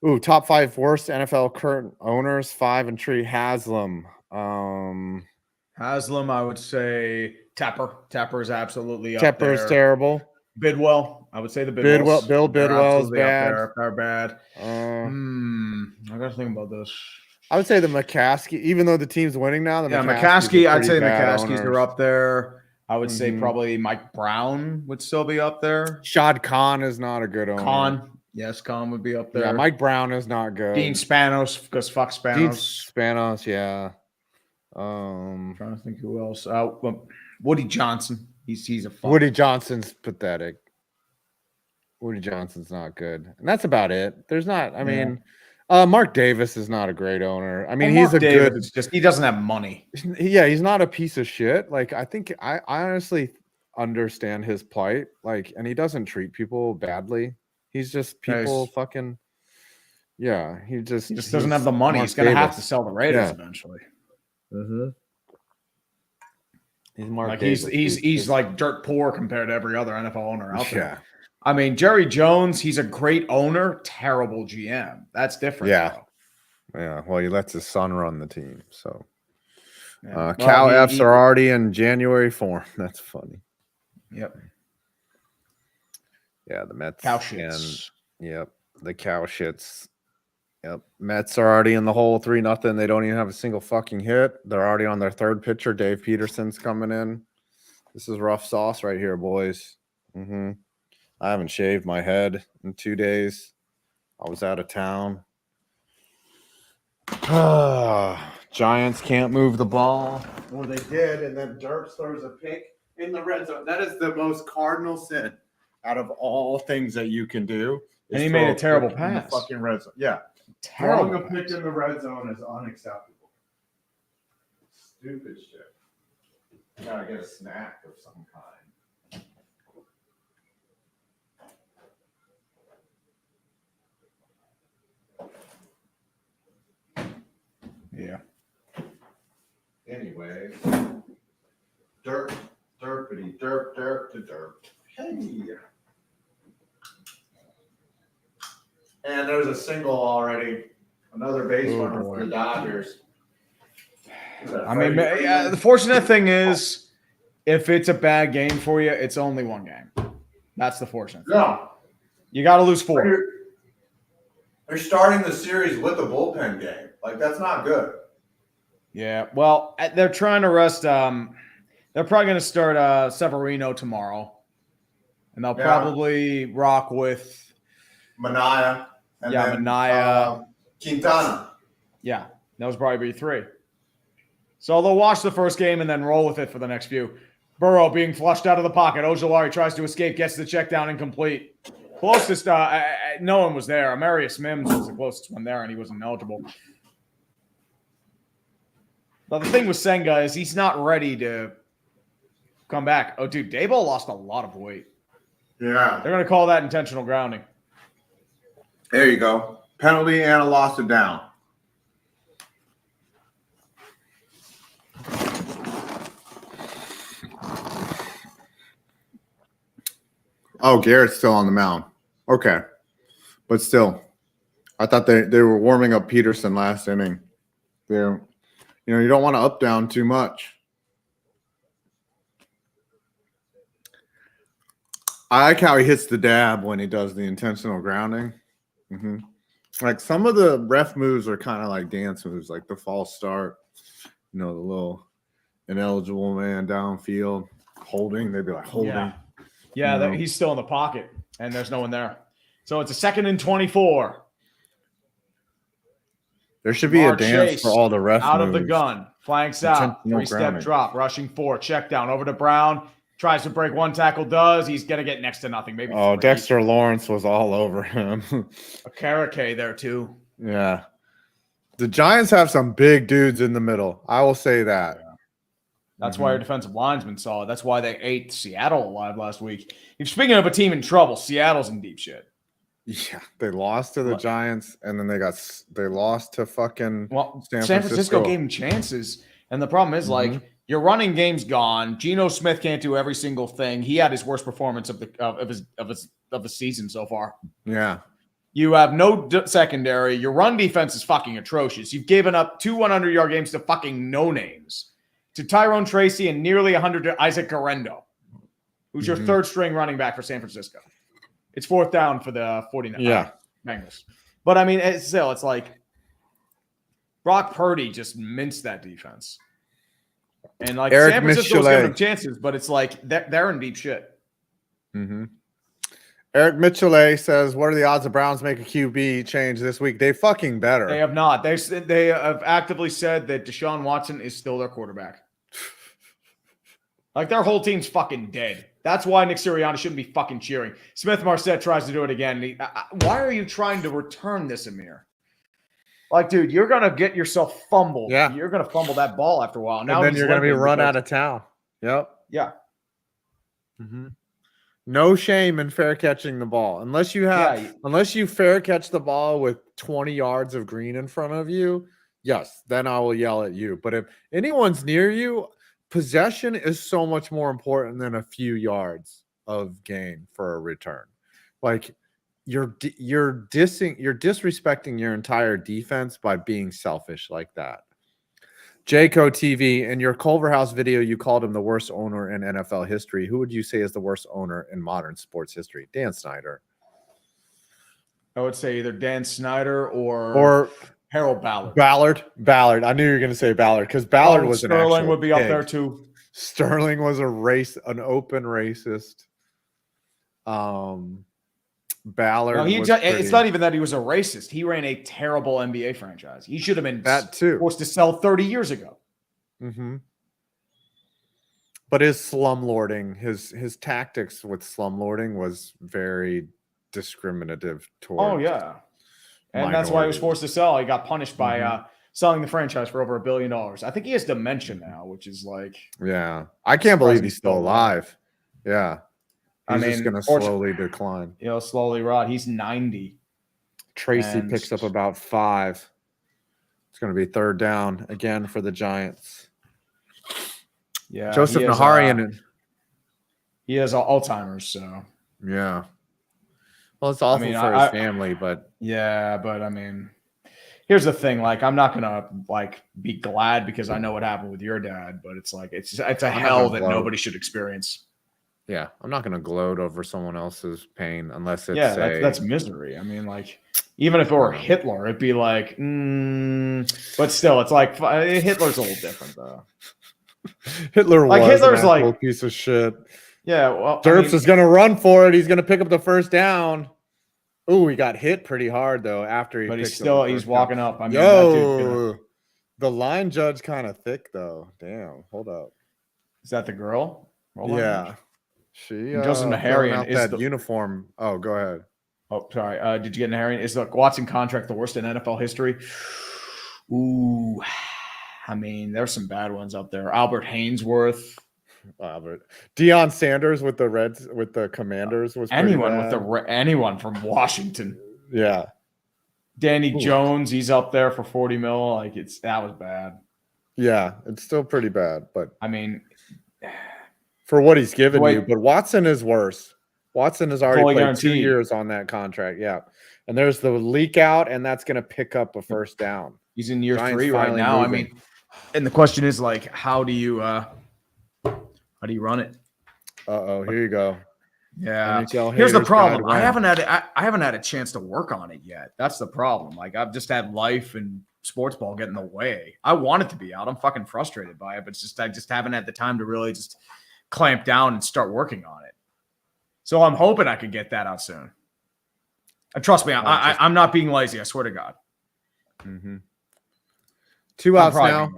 Ooh, top 5 worst NFL current owners. 5 and Tree Haslam. Haslam, I would say Tepper. Tepper is absolutely up Tepper's there. Tepper's terrible. Bidwell, I would say the Bidwells. Bill Bidwell's bad. They're bad. I gotta think about this. I would say the McCaskey, even though the team's winning now. McCaskey. I'd say McCaskey's are up there. I would say probably Mike Brown would still be up there. Shad Khan is not a good owner. Khan would be up there. Yeah, Mike Brown is not good. Dean Spanos, because fuck Spanos. Dean Spanos, yeah. Trying to think who else. Woody Johnson. He's a fuck. Woody Johnson's pathetic. Woody Johnson's not good, and that's about it. There's not. I mean, Mark Davis is not a great owner. I mean, he's good. It's just he doesn't have money. Yeah, he's not a piece of shit. Like I think I honestly understand his plight. Like, and he doesn't treat people badly. He's just people fucking. Yeah, he just doesn't have the money. He's gonna have to sell the Raiders eventually. He's Mark like Davis. he's like dirt poor compared to every other NFL owner out there. Yeah. I mean, Jerry Jones, he's a great owner, terrible GM. That's different. Yeah. Though. Yeah. Well, he lets his son run the team. So Cal Fs are already in January form. That's funny. Yep. Yeah, the Mets. Cow shits. The cow shits. Yep. Mets are already in the hole 3-0. They don't even have a single fucking hit. They're already on their third pitcher. Dave Peterson's coming in. This is rough sauce right here, boys. I haven't shaved my head in 2 days. I was out of town. Giants can't move the ball. Well, they did, and then Derps throws a pick in the red zone. That is the most cardinal sin out of all things that you can do. And he made a terrible pass. In the fucking red zone. Yeah. Terrible. Throwing a pick in the red zone is unacceptable. Stupid shit. You gotta get a snack of some kind. Yeah. Anyway, derp to derp. Hey. And there's a single already. Another base runner for the Dodgers. I mean, the fortunate thing is, if it's a bad game for you, it's only one game. That's the fortunate thing. No. You got to lose 4. They're starting the series with a bullpen game. Like, that's not good. Yeah, well, they're trying to rest. They're probably going to start Severino tomorrow. And they'll probably rock with Minaya. And Minaya. Quintana. Yeah, those probably be 3. So they'll watch the first game and then roll with it for the next few. Burrow being flushed out of the pocket. Ojulari tries to escape, gets the check down incomplete. Closest, no one was there. Amarius Mims was the closest one there, and he wasn't eligible. But the thing with Senga is he's not ready to come back. Oh, dude, Daboll lost a lot of weight. Yeah. They're going to call that intentional grounding. There you go. Penalty and a loss of down. Oh, Garrett's still on the mound. Okay. But still, I thought they were warming up Peterson last inning. You don't want to up down too much. I like how he hits the dab when he does the intentional grounding. Like some of the ref moves are kind of like dance moves, like the false start, the little ineligible man downfield holding. They'd be like holding. Yeah, he's still in the pocket, and there's no one there. So it's a 2nd and 24. There should be a dance for all the ref out moves. Of the gun, flanks out, 3-step drop, rushing 4, check down over to Brown. Tries to break one tackle, he's going to get next to nothing. Maybe 3. Dexter Lawrence was all over him. A Karake there, too. Yeah. The Giants have some big dudes in the middle. I will say that. That's why your defensive line's been solid. That's why they ate Seattle alive last week. If speaking of a team in trouble, Seattle's in deep shit. Yeah, they lost to the Giants, and then they lost to fucking San Francisco gave them chances, and the problem is like your running game's gone. Geno Smith can't do every single thing. He had his worst performance of the season so far. Yeah, you have no secondary. Your run defense is fucking atrocious. You've given up 2 100-yard games to fucking no names, to Tyrone Tracy and nearly 100 to Isaac Garendo, who's your third string running back for San Francisco. It's 4th down for the 49ers. Bengals. But I mean, it's like Brock Purdy just minced that defense. And like San Francisco's giving them chances, but it's like they're in deep shit. Eric Michelet says, what are the odds the Browns make a QB change this week? They fucking better. They have not. They have actively said that Deshaun Watson is still their quarterback. Like their whole team's fucking dead. That's why Nick Sirianni shouldn't be fucking cheering. Smith Marset tries to do it again. Why are you trying to return this, Amir? Like, dude, you're going to get yourself fumbled. Yeah. You're going to fumble that ball after a while. Now and then you're going to be run out of town. Yep. Yeah. No shame in fair catching the ball. Unless you fair catch the ball with 20 yards of green in front of you, yes, then I will yell at you. But if anyone's near you, possession is so much more important than a few yards of gain for a return. Like you're disrespecting your entire defense by being selfish like that. Jayco TV, in your Culver House video, you called him the worst owner in NFL history. Who would you say is the worst owner in modern sports history? Dan Snyder. I would say either Dan Snyder or Harold Ballard. Ballard. I knew you were going to say Ballard because Ballard was Sterling would be up there too. Sterling was an open racist. Ballard. It's not even that he was a racist. He ran a terrible NBA franchise. He should have been forced to sell 30 years ago. But his slumlording, his tactics with slumlording was very discriminative towards. And that's why he was forced to sell. He got punished by selling the franchise for over $1 billion. I think he has dementia now, which is like... Yeah. I can't believe he's still alive. Yeah. He's just going to slowly decline. Slowly rot. He's 90. Tracy picks up about 5. It's going to be 3rd down again for the Giants. Yeah. Joseph Naharian. He has Alzheimer's, so... Yeah. Well, it's awful for his family, but... Yeah, but I mean... Here's the thing, like I'm not gonna like be glad because I know what happened with your dad, but it's like it's a hell that nobody should experience. Yeah, I'm not gonna gloat over someone else's pain unless it's that's misery. I mean, like even if it were Hitler, it'd be like, but still, it's like Hitler's a little different though. Hitler's like a piece of shit. Yeah, well, Derps is gonna run for it. He's gonna pick up the 1st down. Oh, he got hit pretty hard though after he. But he's walking up. I mean, the line judge kind of thick though. Damn, hold up. Is that the girl? Yeah, she. Joseph Naharian is that uniform. Oh, go ahead. Oh, sorry. Did you get Naharian? Is the Watson contract the worst in NFL history? Ooh, I mean, there's some bad ones up there. Albert Hainsworth. Deion Sanders with the Commanders was anyone from Washington. Yeah. Danny Jones, he's up there for 40 mil. Like that was bad. Yeah, it's still pretty bad, but I mean, for what he's given you, but Watson is worse. Watson has already played 2 years on that contract. Yeah. And there's the leak out, and that's going to pick up a 1st down. He's in year 3 right now. Moving. I mean, and the question is like, how do you run it? Here you go. Yeah. Here's the problem. I haven't had a chance to work on it yet. That's the problem. Like I've just had life and sports ball get in the way. I want it to be out. I'm fucking frustrated by it, but I just haven't had the time to really just clamp down and start working on it. So I'm hoping I could get that out soon. And trust me, I'm not being lazy. I swear to God. 2 outs now.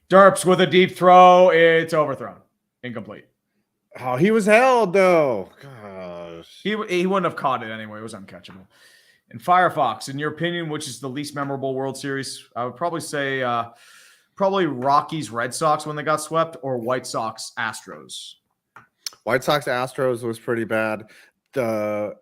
Derps with a deep throw. It's overthrown. Incomplete. Oh, he was held though. Gosh. He wouldn't have caught it anyway. It was uncatchable. And Firefox, in your opinion, which is the least memorable World Series? I would probably say probably Rockies, Red Sox when they got swept, or White Sox, Astros. White Sox Astros was pretty bad. The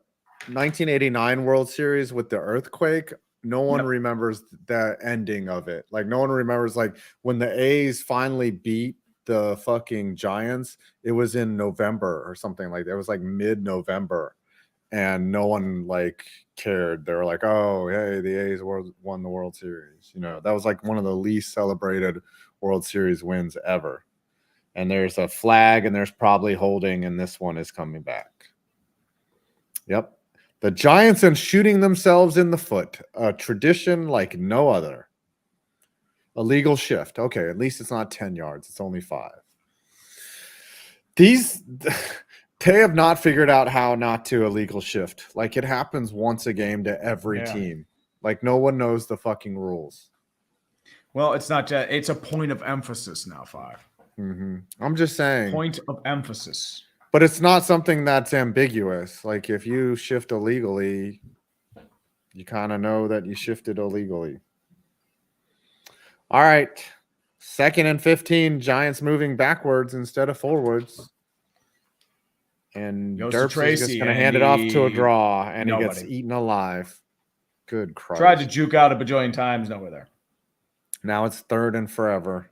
1989 World Series with the earthquake, no one remembers the ending of it. Like no one remembers like when the A's finally beat the fucking Giants, it was in November or something like that. It was like mid-November and no one like cared. They were like, oh, hey, the A's won the World Series. You know, that was like one of the least celebrated World Series wins ever. And there's a flag and there's probably holding, and this one is coming back. Yep. The Giants and shooting themselves in the foot. A tradition like no other. Illegal shift. Okay, at least it's not 10 yards. It's only 5. They have not figured out how not to illegal shift. Like it happens once a game to every team. Like no one knows the fucking rules. Well, it's not just, it's a point of emphasis now, 5. Mm-hmm. I'm just saying. Point of emphasis. But it's not something that's ambiguous. Like if you shift illegally, you kind of know that you shifted illegally. All right. 2nd and 15. Giants moving backwards instead of forwards. And Derps is just going to hand it off to a draw, and he gets eaten alive. Good Christ. Tried to juke out a bajillion times. Nowhere there. Now it's 3rd and forever.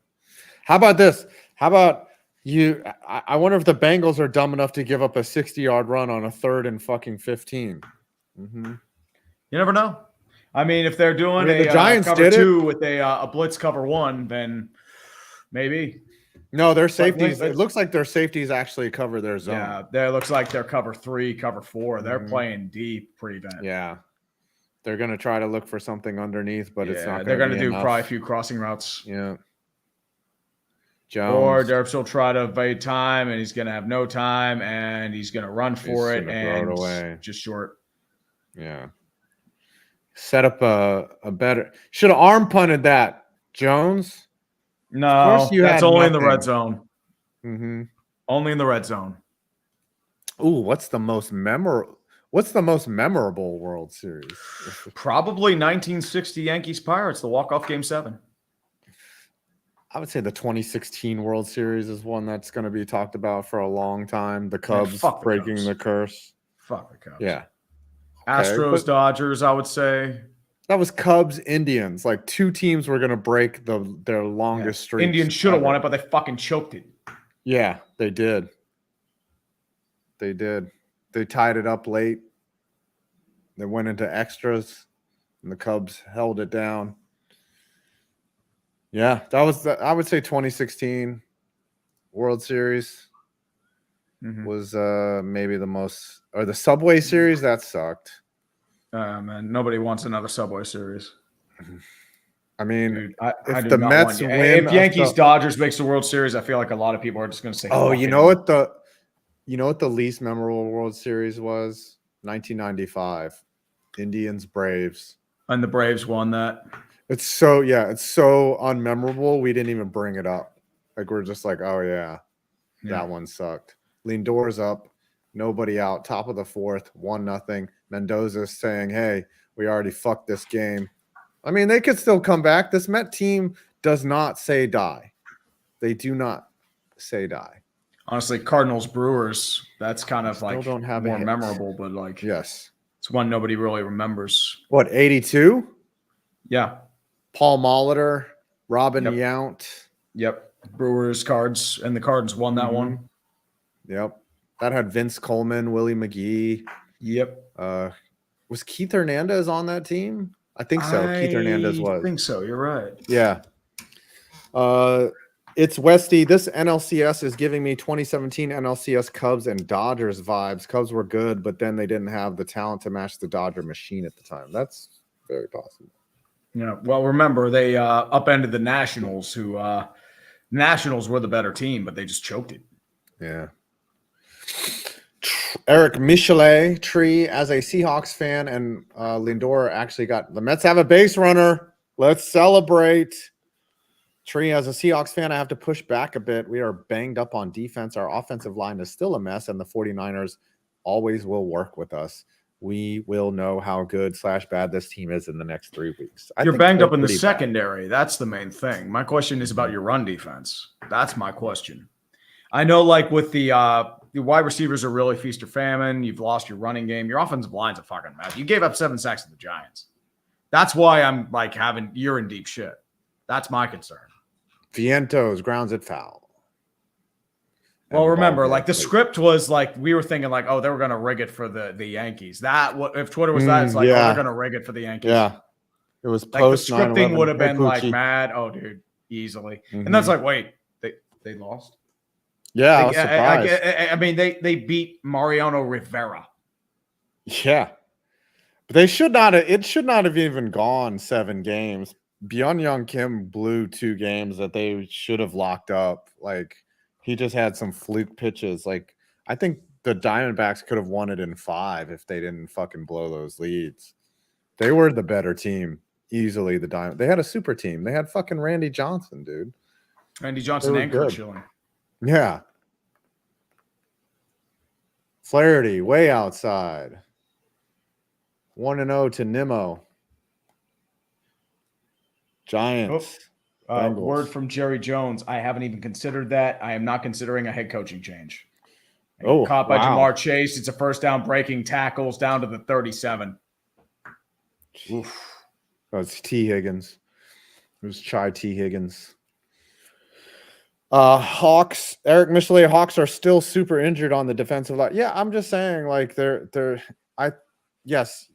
How about this? How about you? I wonder if the Bengals are dumb enough to give up a 60-yard run on a 3rd and fucking 15. Mm-hmm. You never know. I mean, if they're doing the Giants cover did 2 with a blitz cover 1, then maybe. No, their safeties. It looks like their safeties actually cover their zone. Yeah, there looks like they're cover 3, cover 4. They're playing deep prevent. Yeah, they're going to try to look for something underneath, but it's not. They're going to do probably a few crossing routes. Yeah. Jones. Or Derps will try to evade time, and he's going to have no time, and he's going to run for it and throw it away. Just short. Yeah. Set up a better. Should have arm punted that, Jones. No, that's only in the red zone. Mm-hmm. Only in the red zone. Ooh, what's the most memorable World Series? Probably 1960 Yankees Pirates, the walk-off Game 7. I would say the 2016 World Series is one that's going to be talked about for a long time. The Cubs breaking the curse. Fuck the Cubs. Yeah. Astros, Dodgers, I would say. That was Cubs, Indians. Like 2 teams were going to break their longest streak. Indians should have won it, but they fucking choked it. Yeah, they did. They did. They tied it up late. They went into extras, and the Cubs held it down. Yeah, that was I would say 2016 World Series was maybe the most, or the Subway Series that sucked. Man, nobody wants another Subway Series. I mean, dude, if the Mets win, if Yankees Dodgers makes the World Series, I feel like a lot of people are just going to say, "Oh, you know what the least memorable World Series was? 1995, Indians Braves, and the Braves won that." It's so unmemorable. We didn't even bring it up. Like we're just like, oh yeah. That one sucked. Lindor's up, nobody out, top of the 4th, 1-0. Mendoza's saying, hey, we already fucked this game. I mean, they could still come back. This Met team does not say die. They do not say die. Honestly, Cardinals Brewers, that's kind of like don't have more memorable, but like yes, it's one nobody really remembers. What, 82? Yeah. Paul Molitor, Robin Yount. Yep. Brewers, Cards, and the Cards won that one. Yep. That had Vince Coleman, Willie McGee. Yep. Was Keith Hernandez on that team? I think so. Keith Hernandez was. I think so. You're right. Yeah. It's Westy. This NLCS is giving me 2017 NLCS Cubs and Dodgers vibes. Cubs were good, but then they didn't have the talent to match the Dodger machine at the time. That's very possible. Yeah. Well, remember, they upended the Nationals, who Nationals were the better team, but they just choked it. Yeah. Eric Michelet, Tree, as a Seahawks fan, and Lindor actually got the Mets have a base runner. Let's celebrate. Tree, as a Seahawks fan, I have to push back a bit. We are banged up on defense. Our offensive line is still a mess, and the 49ers always will work with us. we will know how good / bad this team is in the next 3 weeks. You're banged up in the secondary. That's the main thing. My question is about your run defense. That's my question. I know, like with the wide receivers are really feast or famine. You've lost your running game. Your offensive line's a fucking mess. You gave up 7 sacks to the Giants. That's why I'm like you're in deep shit. That's my concern. Vientos grounds it foul. Well, remember, like the script was like we were thinking like, oh, they were gonna rig it for the Yankees. That if Twitter was that, it's like, oh, they're gonna rig it for the Yankees. Yeah, it was like post the scripting would have been Gucci. like mad. Oh, dude, easily. And that's like, wait, they lost. Yeah, I was surprised. I mean, they beat Mariano Rivera. Yeah, but they should not. It should not have even gone 7 games. Byung Kim blew 2 games that they should have locked up. Like he just had some fluke pitches. Like I think the Diamondbacks could have won it in 5 if they didn't fucking blow those leads. They were the better team easily. They had a super team. They had fucking Randy Johnson, dude. Randy Johnson and Kurt Schilling. Yeah. Flaherty way outside. 1-0 to Nimmo. Giants. Word from Jerry Jones. I haven't even considered that. I am not considering a head coaching change. Caught by Jamar Chase. It's a first down, breaking tackles down to the 37. Oof. That was T. Higgins. It was Chai T. Higgins. Hawks, Eric Michelet, Hawks are still super injured on the defensive line. Yeah, I'm just saying, like, yes,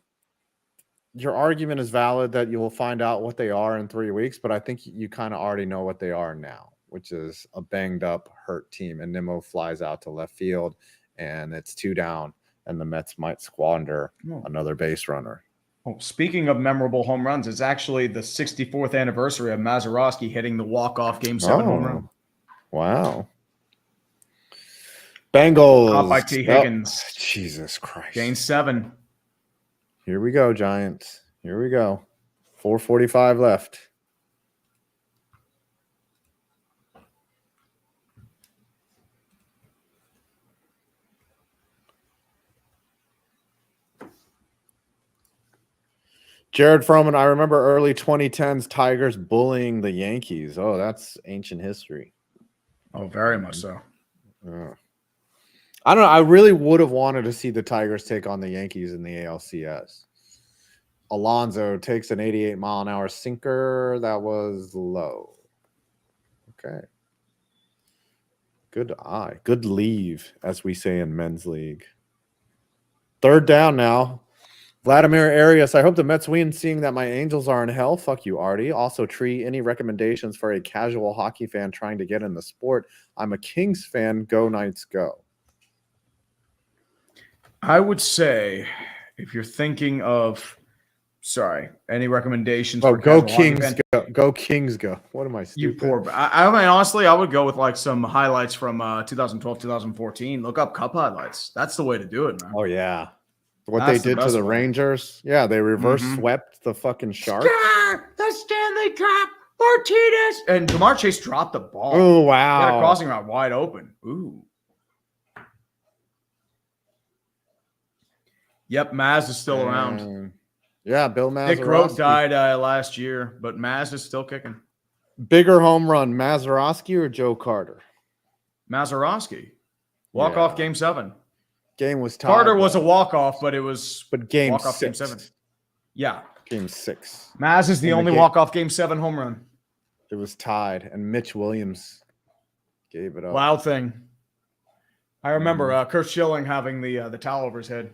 your argument is valid that you will find out what they are in 3 weeks, but I think you kind of already know what they are now, which is a banged up, hurt team. And Nimmo flies out to left field, and it's 2 down, and the Mets might squander another base runner. Oh, speaking of memorable home runs, it's actually the 64th anniversary of Mazeroski hitting the walk-off Game 7 home run. Wow. Bengals. Caught by T. Higgins. Oh, Jesus Christ. Game 7. Here we go, Giants. Here we go. 4:45 left. Jared Froman, I remember early 2010s Tigers bullying the Yankees. Oh, that's ancient history. Oh, very much so. I don't know. I really would have wanted to see the Tigers take on the Yankees in the ALCS. Alonso takes an 88-mile-an-hour sinker. That was low. Okay. Good eye. Good leave, as we say in men's league. 3rd down now. Vladimir Arias, I hope the Mets win, seeing that my Angels are in hell. Fuck you, Artie. Also, Tree, any recommendations for a casual hockey fan trying to get in the sport? I'm a Kings fan. Go Knights, go. I would say, if you're thinking of, any recommendations? Oh, go Kings, go. Go Kings, go. What am I stupid? You poor. I mean, honestly, I would go with like some highlights from 2012, 2014. Look up Cup highlights. That's the way to do it, man. Oh, yeah. What they did to the Rangers. Yeah, they reverse swept the fucking Sharks. The Stanley Cup, Martinez. And Jamar Chase dropped the ball. Oh, wow. He had a crossing route wide open. Ooh. Yep, Maz is still around. Yeah, Bill Mazeroski. Dick Rote died last year, but Maz is still kicking. Bigger home run, Mazeroski or Joe Carter? Mazeroski. Walk-off Game 7. Game was tied. Carter was a walk-off, but it was Game walk-off 6. Game 7. Yeah. Game 6. Maz is the only walk-off Game 7 home run. It was tied, and Mitch Williams gave it up. Wild thing. I remember Kurt Schilling having the towel over his head.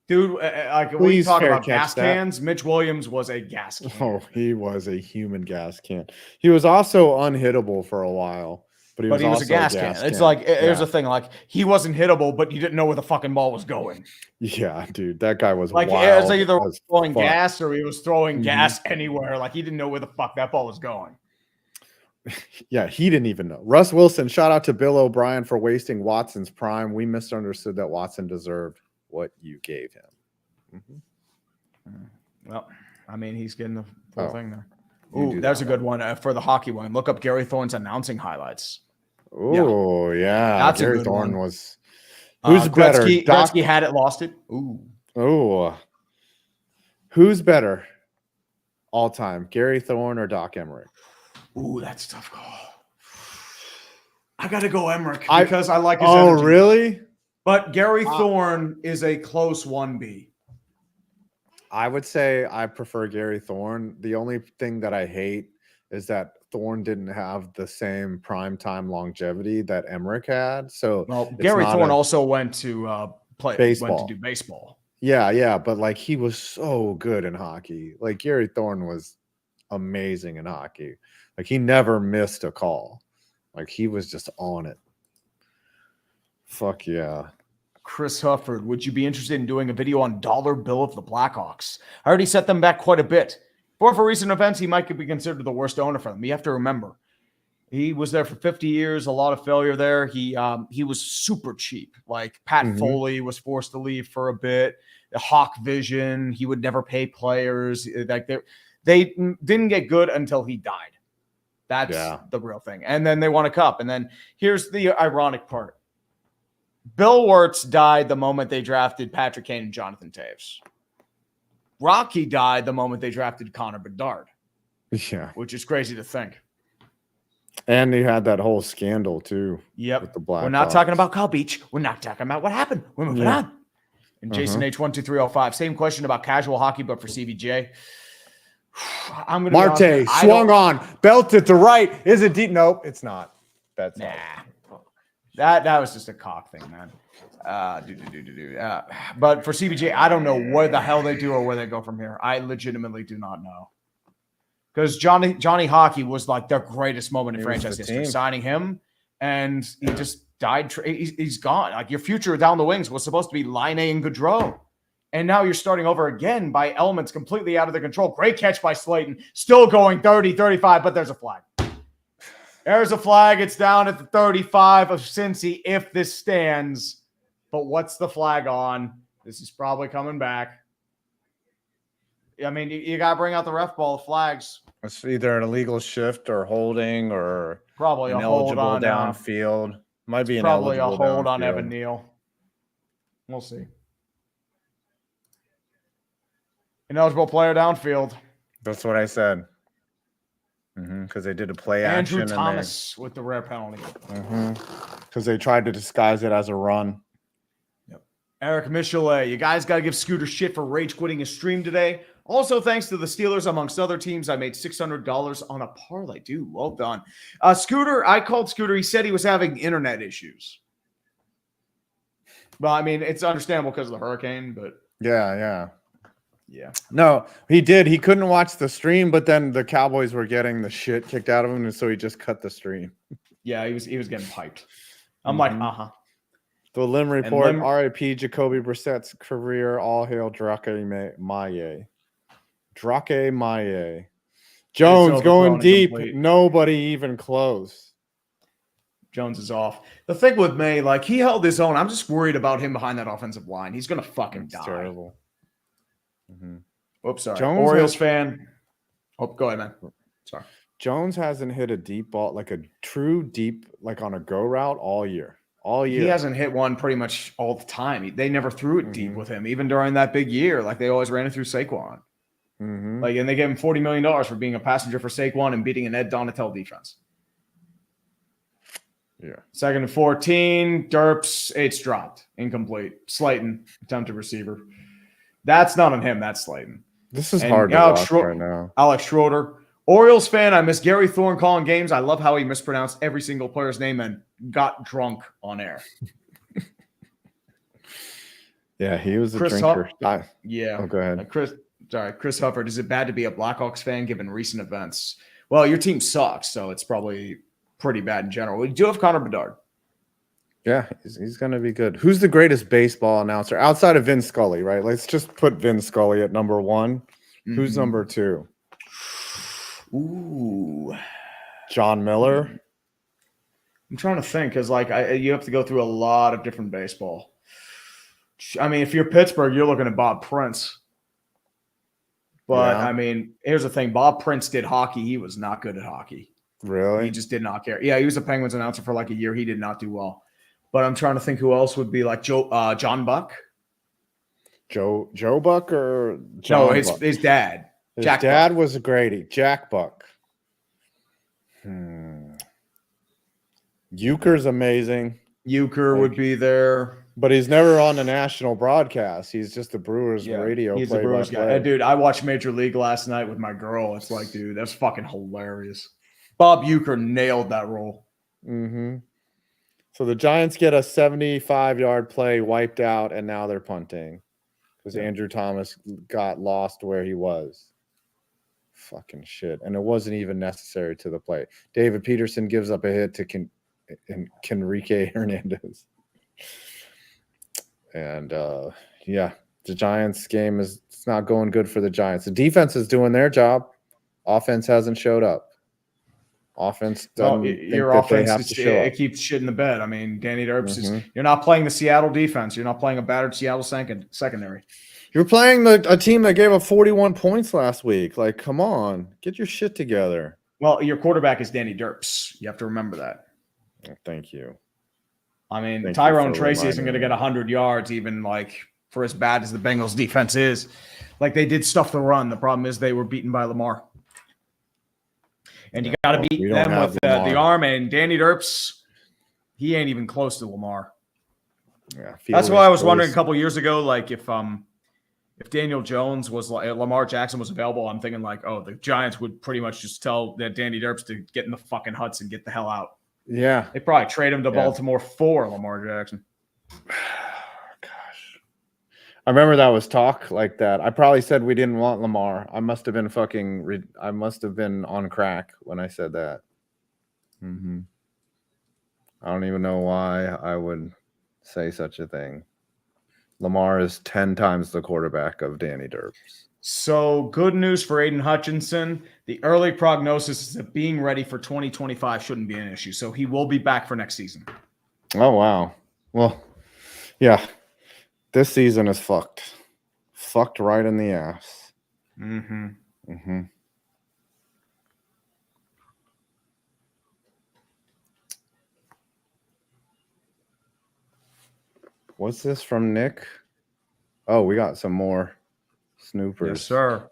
Dude, like when we talk about gas cans, Mitch Williams was a gas can. Oh, he was a human gas can. He was also unhittable for a while, but he was also a gas can. It's like, here's the thing, like he wasn't hittable, but you didn't know where the fucking ball was going. Yeah, dude, that guy was like, wild. It's either throwing gas or he was throwing gas anywhere. Like he didn't know where the fuck that ball was going. Yeah, he didn't even know. Russ Wilson, shout out to Bill O'Brien for wasting Watson's prime. We misunderstood that Watson deserved what you gave him. Well, I mean, he's getting the full thing there. Ooh, that's a good one for the hockey one. Look up Gary Thorne's announcing highlights. Oh, yeah. That's Gary a good Thorne one. was. Who's better? Gretzky had it, lost it. Ooh. Oh, who's better all time, Gary Thorne or Doc Emmerich? Ooh, that's a tough call. I got to go Emmerich because I like his energy. Oh, really? But Gary Thorne is a close 1B. I would say I prefer Gary Thorne. The only thing that I hate is that Thorne didn't have the same primetime longevity that Emmerich had. So Gary Thorne also went to play baseball. Went to do baseball. Yeah, but like he was so good in hockey. Like Gary Thorne was amazing in hockey. Like he never missed a call. Like he was just on it. Fuck yeah. Chris Hufford, would you be interested in doing a video on dollar bill of the Blackhawks? I already set them back quite a bit. For recent events, he might be considered the worst owner for them. You have to remember, he was there for 50 years, a lot of failure there. He was super cheap. Like Pat Foley was forced to leave for a bit. The Hawk Vision, he would never pay players. Like they didn't get good until he died. That's the real thing. And then they won a cup. And then here's the ironic part. Bill Wirtz died the moment they drafted Patrick Kane and Jonathan Taves. Rocky died the moment they drafted Connor Bedard. Yeah. Which is crazy to think. And he had that whole scandal too. Yep. With the Blackhawks. We're not talking about Kyle Beach. We're not talking about what happened. We're moving on. And Jason H12305. Same question about casual hockey, but for CBJ. I'm gonna Marte swung on, belted to right. Is it deep? Nope, it's not. That's That was just a cock thing, man. But for CBJ, I don't know what the hell they do or where they go from here. I legitimately do not know. Because Johnny Hockey was like their greatest moment in franchise history, signing him, and he just died. He's gone. Like your future down the wings was supposed to be Line and Gaudreau. And now you're starting over again by elements completely out of their control. Great catch by Slayton. Still going 30, 35, but there's a flag. There's a flag. It's down at the 35 of Cincy if this stands. But what's the flag on? This is probably coming back. I mean, you got to bring out the ref ball flags. It's either an illegal shift or holding or probably a hold on downfield. Might be probably a hold on Evan Neal. We'll see. Ineligible player downfield. That's what I said. Because they did a play action. Andrew Thomas with the rare penalty. Because they tried to disguise it as a run. Yep. Eric Michelet, you guys got to give Scooter shit for rage quitting his stream today. Also, thanks to the Steelers, amongst other teams, I made $600 on a parlay. Dude, well done. Scooter, I called Scooter. He said he was having internet issues. Well, I mean, it's understandable because of the hurricane, but yeah. No, he did. He couldn't watch the stream, but then the Cowboys were getting the shit kicked out of him, and so he just cut the stream. Yeah, he was getting piped. I'm like, The Lim report, RIP Jacoby Brissett's career, all hail Drake Maye. Drake Maye. Jones going deep. Nobody even close. Jones is off. The thing with May, like he held his own. I'm just worried about him behind that offensive line. He's gonna fucking die. Terrible. Oops, sorry. Orioles fan. Oh, go ahead, man. Sorry. Jones hasn't hit a deep ball, like a true deep, like on a go route all year. He hasn't hit one pretty much all the time. They never threw it deep with him, even during that big year. Like they always ran it through Saquon. Like, and they gave him $40 million for being a passenger for Saquon and beating an Ed Donatel defense. Yeah. 2nd and 14. Derps. It's dropped. Incomplete. Slayton. Attempted receiver. That's not on him. That's Slayton. This is hard to watch right now. Alex Schroeder. Orioles fan. I miss Gary Thorne calling games. I love how he mispronounced every single player's name and got drunk on air. Yeah, he was a drinker. Yeah. Oh, go ahead. Chris Hufford. Is it bad to be a Blackhawks fan given recent events? Well, your team sucks, so it's probably pretty bad in general. We do have Connor Bedard. Yeah, he's going to be good. Who's the greatest baseball announcer outside of Vin Scully, right? Let's just put Vin Scully at number 1. Who's number 2? Ooh. John Miller? I'm trying to think because, like, you have to go through a lot of different baseball. I mean, if you're Pittsburgh, you're looking at Bob Prince. But, I mean, here's the thing. Bob Prince did hockey. He was not good at hockey. Really? He just did not care. Yeah, he was a Penguins announcer for like a year. He did not do well. But I'm trying to think who else would be like John Buck. Joe Buck or John Buck? His dad. His dad was Grady. Jack Buck. Euchre's amazing. Euchre would be there. But he's never on the national broadcast. He's just the Brewers radio He's the Brewers guy. And dude, I watched Major League last night with my girl. It's like, dude, that's fucking hilarious. Bob Euchre nailed that role. Mm-hmm. So the Giants get a 75-yard play wiped out, and now they're punting because Andrew Thomas got lost where he was. Fucking shit. And it wasn't even necessary to the play. David Peterson gives up a hit to Kenrique Hernandez. And, the Giants game it's not going good for the Giants. The defense is doing their job. Offense hasn't showed up. Offense doesn't your offense it keeps shit in the bed. I mean, Danny Derps you're not playing the Seattle defense. You're not playing a battered Seattle secondary. You're playing a team that gave up 41 points last week. Like, come on, get your shit together. Well, your quarterback is Danny Derps. You have to remember that. Thank you. I mean, Tyrone Tracy isn't going to get 100 yards, even like for as bad as the Bengals defense is. Like, they did stuff the run. The problem is they were beaten by Lamar. And you got to beat them with the arm. And Danny Derps, he ain't even close to Lamar. Yeah, that's why I was wondering a couple years ago, like if Daniel Jones was like Lamar Jackson was available, I'm thinking like, oh, the Giants would pretty much just tell that Danny Derps to get in the fucking huts and get the hell out. Yeah, they probably trade him to Baltimore for Lamar Jackson. Gosh, I remember that was talk like that. I probably said we didn't want Lamar. I must have been I must have been on crack when I said that. I don't even know why I would say such a thing. Lamar is 10 times the quarterback of Danny Derps. So good news for Aiden Hutchinson. The early prognosis is that being ready for 2025 shouldn't be an issue. So he will be back for next season. Oh, wow. Well, yeah. This season is fucked. Fucked right in the ass. What's this from Nick? Oh, we got some more snoopers. Yes, sir.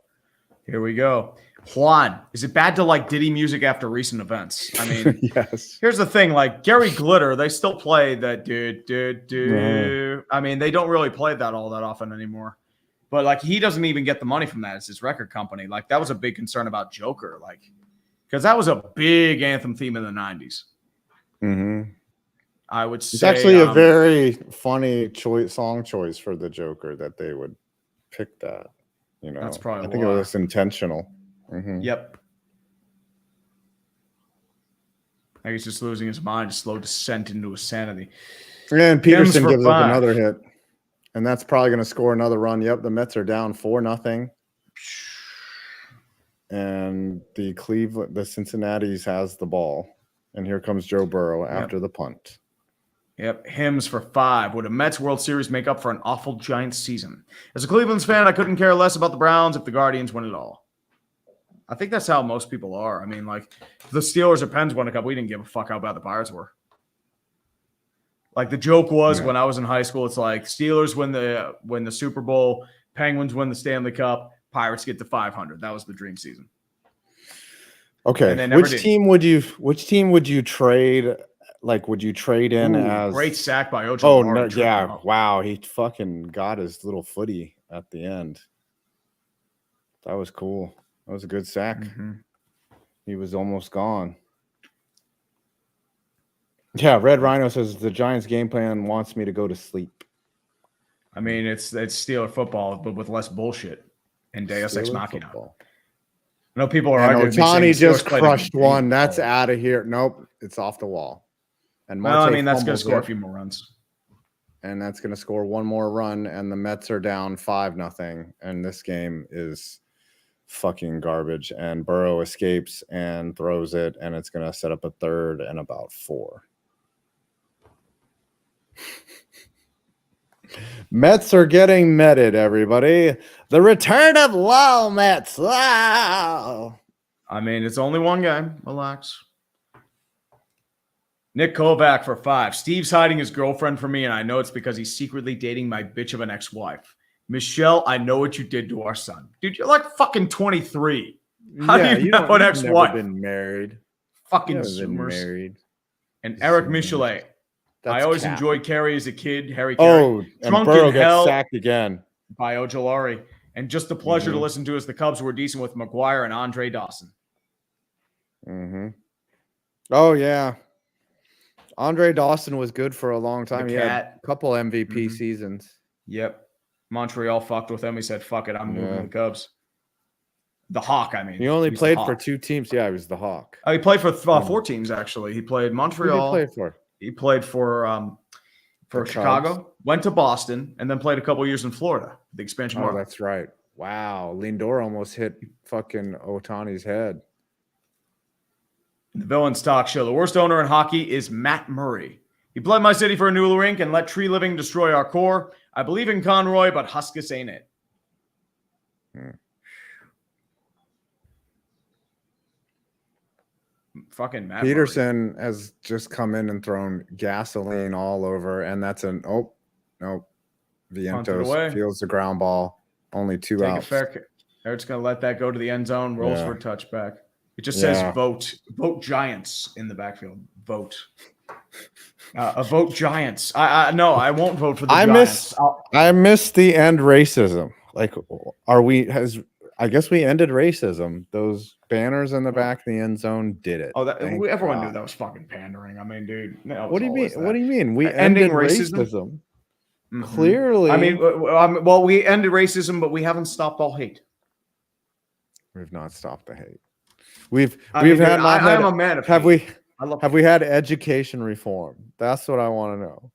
Here we go. Juan, is it bad to like Diddy music after recent events? I mean, yes. Here's the thing, like Gary Glitter, they still play that do. I mean, they don't really play that all that often anymore. But like he doesn't even get the money from that. It's his record company. Like that was a big concern about Joker, like because that was a big anthem theme in the 90s. I would say it's actually a very funny song choice for the Joker that they would pick that. You know, that's probably I think it was intentional. Yep. I think he's just losing his mind, a slow descent into insanity. And Peterson gives up another hit. And that's probably going to score another run. Yep, the Mets are down 4-0. And the Cincinnati's has the ball. And here comes Joe Burrow after the punt. Yep, hymns for 5. Would a Mets World Series make up for an awful Giants season? As a Cleveland's fan, I couldn't care less about the Browns if the Guardians win it all. I think that's how most people are. I mean, like, if the Steelers or Pens won a cup, we didn't give a fuck how bad the Pirates were. Like, the joke was when I was in high school, it's like Steelers win the Super Bowl, Penguins win the Stanley Cup, Pirates get to 500. That was the dream season. Okay, which team would you trade? Like, would you trade in as great sack by Ojo? Oh no, yeah, wow, he fucking got his little footy at the end. That was cool. That was a good sack. He was almost gone. Yeah, Red Rhino says the Giants' game plan wants me to go to sleep. I mean, it's Steeler football, but with less bullshit and Deus Ex Machina. Football. I know people are arguing. Ohtani just crushed one. That's out of here. Nope, it's off the wall. And I mean, that's going to score a few more runs. And that's going to score one more run, and the Mets are down 5-0. And this game is fucking garbage. And Burrow escapes and throws it, and it's going to set up a third and about 4. Mets are getting meted, everybody. The return of Lyle Mets. Wow. I mean, it's only one game. Relax. Nick Kovac for 5. Steve's hiding his girlfriend from me, and I know it's because he's secretly dating my bitch of an ex-wife. Michelle, I know what you did to our son. Dude, you're like fucking 23. How do you know an ex-wife? Never been married. Fucking Been Zoomers. married. And Eric Michelet. I always enjoyed Carey as a kid. Harry Carey. Oh, and Burrow gets sacked again. By Ojolari. And just a pleasure to listen to as the Cubs were decent with McGuire and Andre Dawson. Oh, yeah. Andre Dawson was good for a long time. He had a couple MVP seasons. Yep. Montreal fucked with him. He said, fuck it, I'm moving to the Cubs. The Hawk, I mean. He only played for 2 teams. Yeah, he was the Hawk. He played for 4 teams, actually. He played Montreal. Who did he play for? He played for Chicago, Cubs. Went to Boston, and then played a couple years in Florida, the expansion market. Oh, that's right. Wow. Lindor almost hit fucking Ohtani's head. The Villains Talk Show. The worst owner in hockey is Matt Murray. He bled my city for a new rink and let tree living destroy our core. I believe in Conroy, but Huskus ain't it. Fucking Matt Peterson Murray has just come in and thrown gasoline all over, and that's nope. Vientos fields the ground ball. Only 2 outs. Eric's going to let that go to the end zone. Rolls for a touchback. It just says vote Giants in the backfield. Vote. Vote Giants. I won't vote for the Giants. I miss the end racism. Like, I guess we ended racism. Those banners in the back of the end zone did it. Oh, everyone knew that was fucking pandering. I mean, dude. What do you mean? What do you mean? We ended racism. Clearly. I mean, well, we ended racism, but we haven't stopped all hate. We've not stopped the hate. I'm a man of hate. Have we had education reform? That's what I want to know.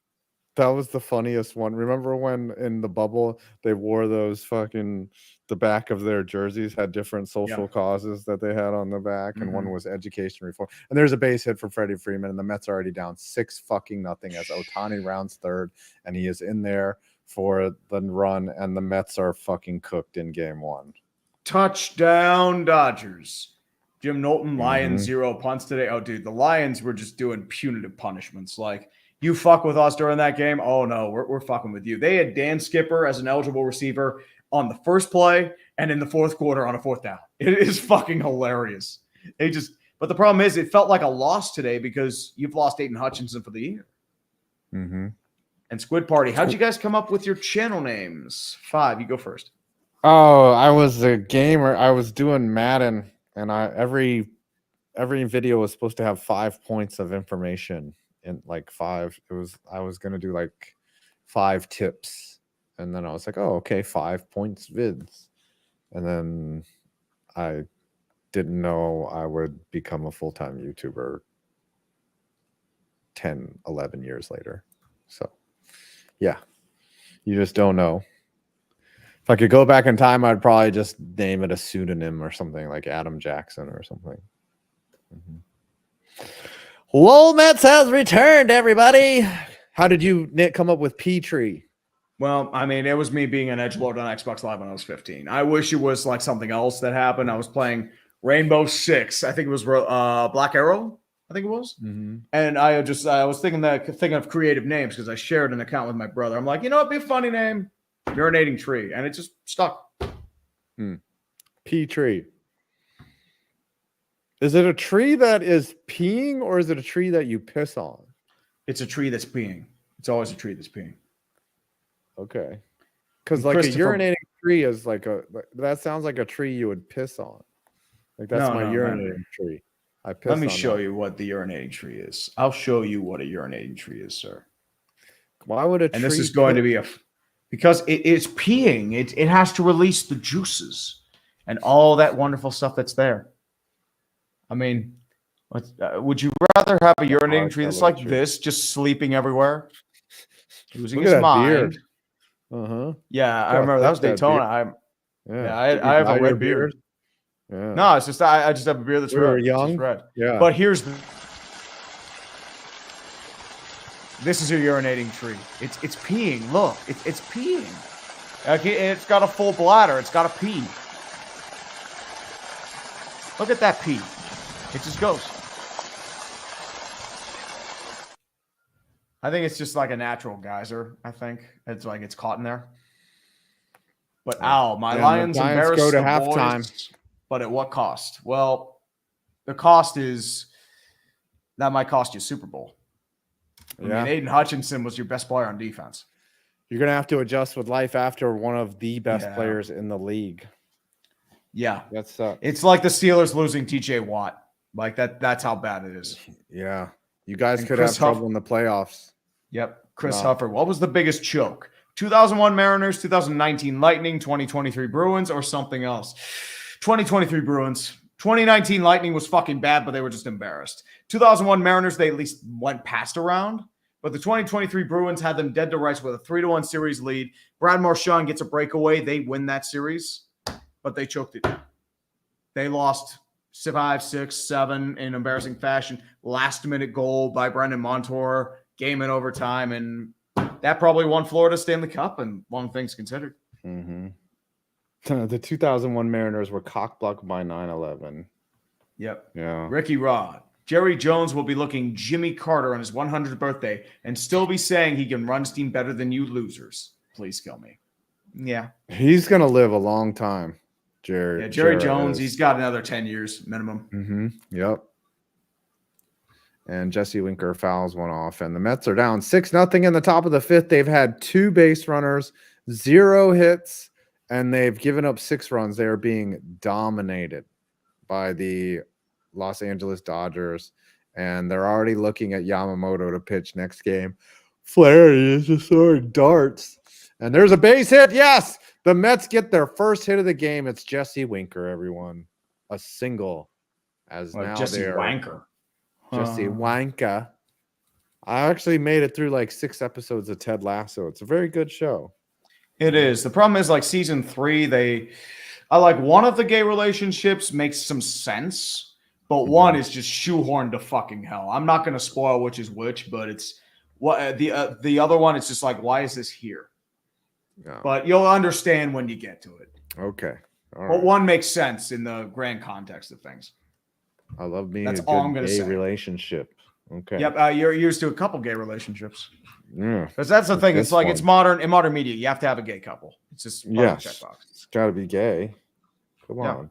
That was the funniest one. Remember when in the bubble they wore those the back of their jerseys had different social causes that they had on the back, and one was education reform. And there's a base hit for Freddie Freeman, and the Mets are already down 6-0 as Ohtani rounds third, and he is in there for the run, and the Mets are fucking cooked in game 1. Touchdown Dodgers. Jim Knowlton, Lions 0 punts today. Oh, dude, the Lions were just doing punitive punishments. Like, you fuck with us during that game? Oh, no, we're fucking with you. They had Dan Skipper as an eligible receiver on the first play and in the fourth quarter on a 4th down. It is fucking hilarious. But the problem is it felt like a loss today because you've lost Aiden Hutchinson for the year. And Squid Party, how'd you guys come up with your channel names? 5, you go first. Oh, I was a gamer. I was doing Madden. And every video was supposed to have 5 points of information in like 5. I was gonna do like 5 tips, and then I was like, oh, okay, 5 points vids, and then I didn't know I would become a full-time YouTuber 10-11 years later. So yeah, you just don't know. If I could go back in time, I'd probably just name it a pseudonym or something like Adam Jackson or something. Lol Mets has returned, everybody. How did you, Nick, come up with Petrie? Well, I mean, it was me being an edgelord on Xbox Live when I was 15. I wish it was like something else that happened. I was playing Rainbow Six. I think it was Black Arrow. I think it was. And I was thinking of creative names because I shared an account with my brother. I'm like, it'd be a funny name. Urinating tree, and it just stuck. Petrie. Is it a tree that is peeing, or is it a tree that you piss on? It's a tree that's peeing. It's always a tree that's peeing. Okay. Because like a urinating tree is that sounds like a tree you would piss on. Like that's my urinating tree. I piss on. Let me show you what the urinating tree is. I'll show you what a urinating tree is, sir. Why would a tree? And this is going to be because it's peeing. It has to release the juices and all that wonderful stuff that's there. I mean, would you rather have a urinating tree that's like this, just sleeping everywhere, losing his mind? Yeah, I remember that was Daytona. I have a red beard. Yeah. No, it's just I just have a beard that's red. Young. It's red. Yeah. But this is a urinating tree. It's peeing. Look, it's peeing. It's got a full bladder. It's got to pee. Look at that pee. It just goes. I think it's just like a natural geyser. I think it's like it's caught in there. But my And Lions the Giants embarrassed go to the halftime. boys, but at what cost? Well, the cost is that might cost you a Super Bowl. I mean, Aiden Hutchinson was your best player on defense. You're going to have to adjust with life after one of the best players in the league. Yeah. That sucks. It's like the Steelers losing TJ Watt. Like that's how bad it is. Yeah. You guys could Chris have trouble in the playoffs. Yep. Chris Huffer. What was the biggest choke? 2001 Mariners, 2019 Lightning, 2023 Bruins, or something else? 2023 Bruins. 2019 Lightning was fucking bad, but they were just embarrassed. 2001 Mariners, they at least went past a round. But the 2023 Bruins had them dead to rights with a 3-1 series lead. Brad Marchand gets a breakaway. They win that series, but they choked it down. They lost 5, 6, 7 in embarrassing fashion. Last-minute goal by Brendan Montour. Game in overtime, and that probably won Florida Stanley Cup, and one thing's considered. Mm-hmm. The 2001 Mariners were cock-blocked by 9/11. Yep. Yeah. Ricky Rod. Jerry Jones will be looking Jimmy Carter on his 100th birthday and still be saying he can run his team better than you losers. Please kill me. Yeah. He's going to live a long time, Jerry. Yeah, Jerry Jones, he's got another 10 years minimum. Mm-hmm. Yep. And Jesse Winker fouls one off, and the Mets are down 6-0 in the top of the 5th. They've had 2 base runners, 0 hits, and they've given up 6 runs. They are being dominated by the Los Angeles Dodgers, and they're already looking at Yamamoto to pitch next game. Flaherty is just throwing darts, and there's a base hit. Yes, the Mets get their first hit of the game. It's Jesse Winker, everyone. A single, as now Jesse they're Wanker. Jesse Wanka. I actually made it through like 6 episodes of Ted Lasso. It's a very good show. It is. The problem is, like, season 3, I like one of the gay relationships makes some sense, but one is just shoehorned to fucking hell. I'm not going to spoil which is which, but it's what the other one. It's just like, why is this here? Yeah. But you'll understand when you get to it. Okay. All right. But one makes sense in the grand context of things. I love being That's a all I'm good gonna gay say. Relationship. Okay. Yep. You're used to a couple gay relationships. Yeah. Because that's the thing. It's like it's modern in modern media. You have to have a gay couple. It's just checkbox. It's got to be gay. Come on.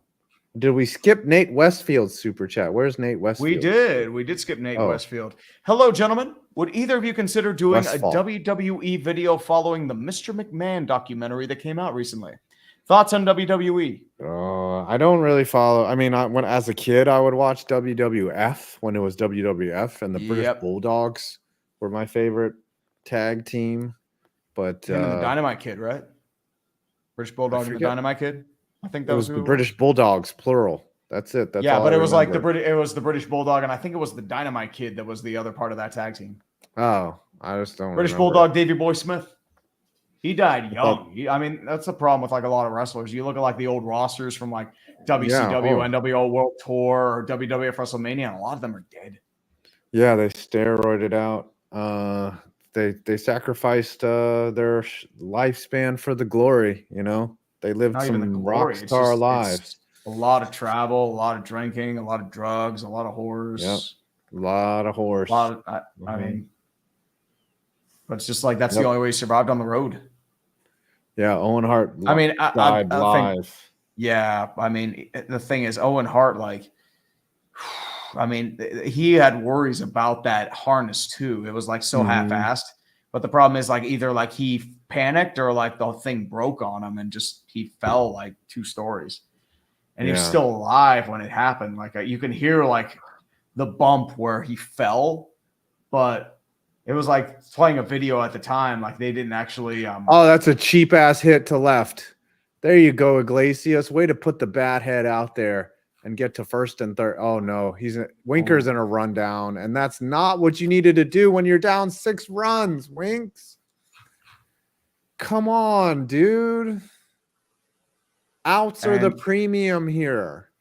Did we skip Nate Westfield's super chat? Where's Nate Westfield? We did. We did skip Nate Westfield. Hello, gentlemen. Would either of you consider doing a WWE video following the Mr. McMahon documentary that came out recently? Thoughts on WWE? I don't really follow. I mean, when as a kid, I would watch WWF when it was WWF, and the British Bulldogs were my favorite tag team. But Him and the Dynamite Kid, right? British Bulldog and the Dynamite Kid. I think that was the British Bulldogs, plural. That's it. That's but it was like it was the British Bulldog, and I think it was the Dynamite Kid that was the other part of that tag team. Oh, I just don't. British Bulldog, Davey Boy Smith. He died young. I mean, that's the problem with like a lot of wrestlers. You look at like the old rosters from like WCW, NWO World Tour, or WWF WrestleMania, and a lot of them are dead. Yeah, they steroided out. They sacrificed their lifespan for the glory. You know, they lived some rock star lives. A lot of travel, a lot of drinking, a lot of drugs, a lot of whores. Yep. A lot of horse. I mean, but it's just like that's the only way he survived on the road. Yeah, Owen Hart. I mean, died live. I mean, the thing is, Owen Hart, like, I mean, he had worries about that harness too. It was like so half-assed. But the problem is, like, either like he panicked or like the thing broke on him and just he fell like 2 stories. And he was still alive when it happened. Like you can hear like the bump where he fell, but it was like playing a video at the time. Like they didn't actually. That's a cheap ass hit to left. There you go, Iglesias. Way to put the bat head out there and get to first and third. Oh no, Winker's in a rundown, and that's not what you needed to do when you're down 6 runs. Winks, come on, dude. Outs are the premium here.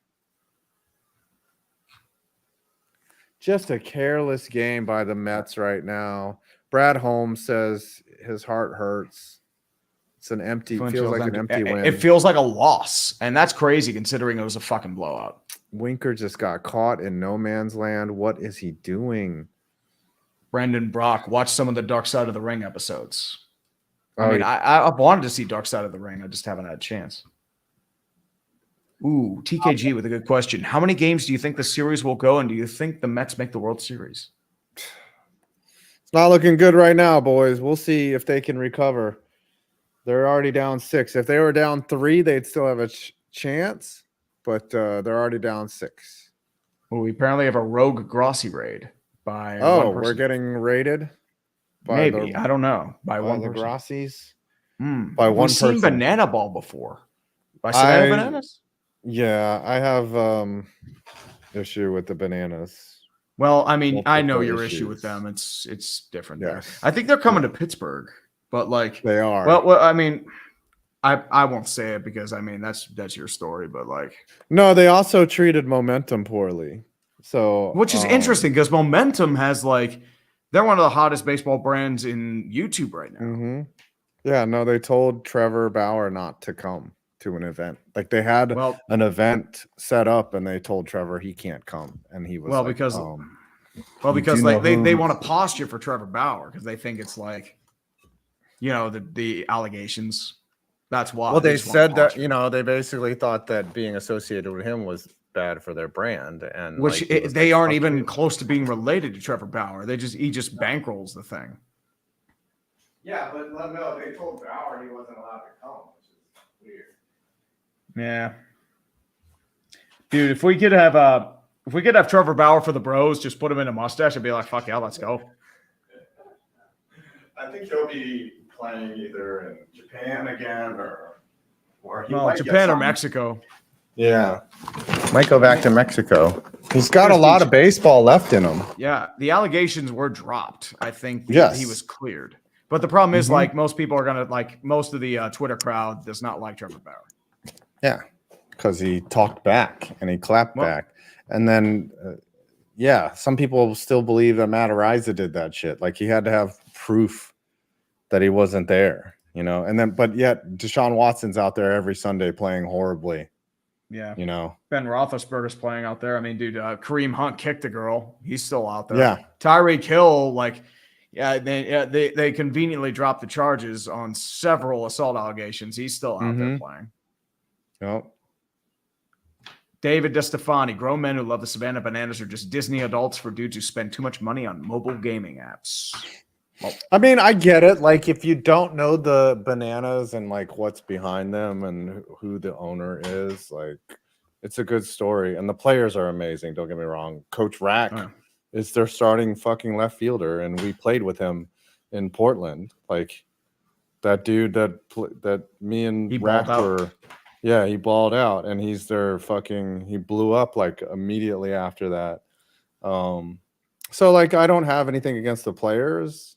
Just a careless game by the Mets right now. Brad Holmes says his heart hurts. It's an empty, feels like an empty win. It feels like a loss, and that's crazy considering it was a fucking blowout. Winker just got caught in no man's land. What is he doing? Brandon Brock, watch some of the Dark Side of the Ring episodes. I mean, I've wanted to see Dark Side of the Ring. I just haven't had a chance. Ooh, TKG with a good question. How many games do you think the series will go, and do you think the Mets make the World Series? It's not looking good right now, boys. We'll see if they can recover. They're already down 6. If they were down 3, they'd still have a chance, but they're already down 6. Well, we apparently have a rogue Grossi raid by Oh, one person. we're getting raided? Maybe. I don't know. By one the person. Grossies? By one person. We've seen Banana Ball before. By Savannah Bananas? Yeah, I have issue with the bananas. Well, I mean, I know your issue with them. It's different there. I think they're coming to Pittsburgh, but like they are. Well, I mean, I won't say it because I mean that's your story, but like no, they also treated Momentum poorly. So which is interesting because Momentum has like they're one of the hottest baseball brands in YouTube right now. Mm-hmm. Yeah, no, they told Trevor Bauer not to come to an event. Like they had an event set up and they told Trevor he can't come. And he was because like they want to posture for Trevor Bauer because they think it's like, you know, the allegations. That's why. Well, they said that, you know, they basically thought that being associated with him was bad for their brand. And which they aren't even close to being related to Trevor Bauer. He just bankrolls the thing. Yeah, but no, they told Bauer he wasn't allowed to come, which is weird. Yeah, dude. If we could have Trevor Bauer for the Bros, just put him in a mustache and be like, "Fuck yeah, let's go." I think he'll be playing either in Japan again or Japan or Mexico. Yeah, might go back to Mexico. He's got a lot of baseball left in him. Yeah, the allegations were dropped. I think yes. He was cleared. But the problem is, like, most people are gonna like most of the Twitter crowd does not like Trevor Bauer. Yeah, because he talked back and he clapped back, and then some people still believe that Matt Ariza did that shit. Like he had to have proof that he wasn't there, you know. And then, but yet Deshaun Watson's out there every Sunday playing horribly. Yeah, you know. Ben Roethlisberger's playing out there. I mean, dude, Kareem Hunt kicked a girl. He's still out there. Yeah, Tyreek Hill, like. Yeah, they conveniently dropped the charges on several assault allegations. He's still out there playing. Yep. David DeStefani, grown men who love the Savannah Bananas are just Disney adults for dudes who spend too much money on mobile gaming apps. Well, I mean, I get it. Like, if you don't know the bananas and like what's behind them and who the owner is, like, it's a good story. And the players are amazing. Don't get me wrong. Coach Rack. Is their starting fucking left fielder, and we played with him in Portland. Like that dude that me and Rack were, he balled out, and he's their fucking. He blew up like immediately after that. So like I don't have anything against the players.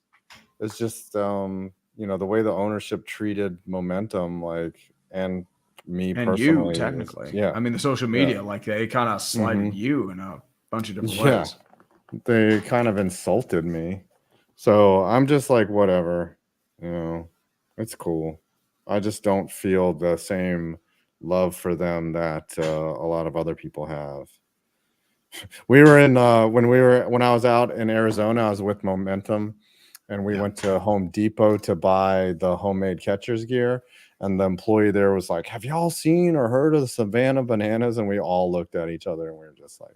It's just you know the way the ownership treated Momentum, like and me and personally, you technically, yeah. I mean the social media, like they kind of slighted you in a bunch of different ways. They kind of insulted me. So I'm just like, whatever, you know, it's cool. I just don't feel the same love for them that a lot of other people have. We were in when I was out in Arizona, I was with Momentum and we went to Home Depot to buy the homemade catcher's gear. And the employee there was like, have y'all seen or heard of the Savannah Bananas? And we all looked at each other and we were just like,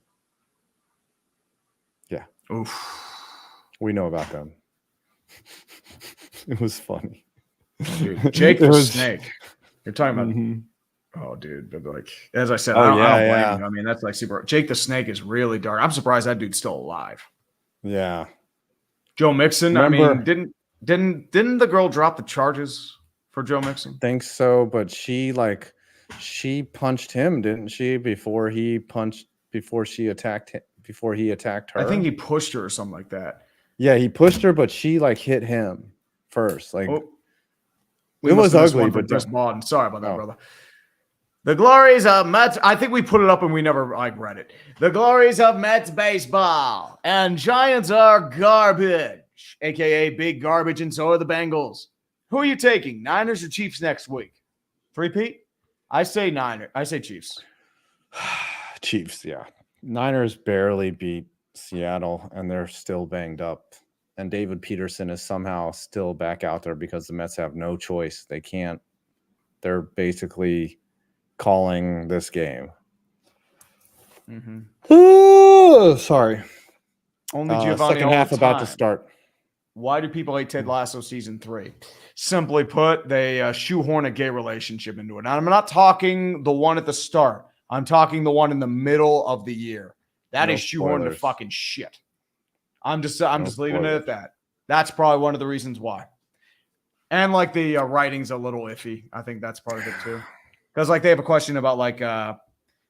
yeah. Oof. We know about them. It was funny. Dude, Jake the Snake. You're talking about oh dude, but like as I said, I don't blame you. I mean, that's like super. Jake the Snake is really dark. I'm surprised that dude's still alive. Yeah. Joe Mixon, I mean, didn't the girl drop the charges for Joe Mixon? Think so, but she punched him, didn't she, before he attacked her? I think he pushed her or something like that. Yeah, he pushed her, but she like hit him first. Like it was ugly, but Chris Bawden. Sorry about that, brother. The glories of Mets. I think we put it up and we never like read it. The glories of Mets baseball and Giants are garbage, aka big garbage, and so are the Bengals. Who are you taking, Niners or Chiefs next week? 3-Pete? I say Niners. I say Chiefs. Chiefs, yeah. Niners barely beat Seattle, and they're still banged up. and David Peterson is somehow still back out there because the Mets have no choice. They can't. They're basically calling this game. Sorry. Only Giovanni second half about to start. Why do people hate Ted Lasso season 3? Simply put, they shoehorn a gay relationship into it. Now, I'm not talking the one at the start. I'm talking the one in the middle of the year. That is shoehorned to fucking shit. I'm just leaving it at that. That's probably one of the reasons why. And like the writing's a little iffy. I think that's part of it too. Because like they have a question about like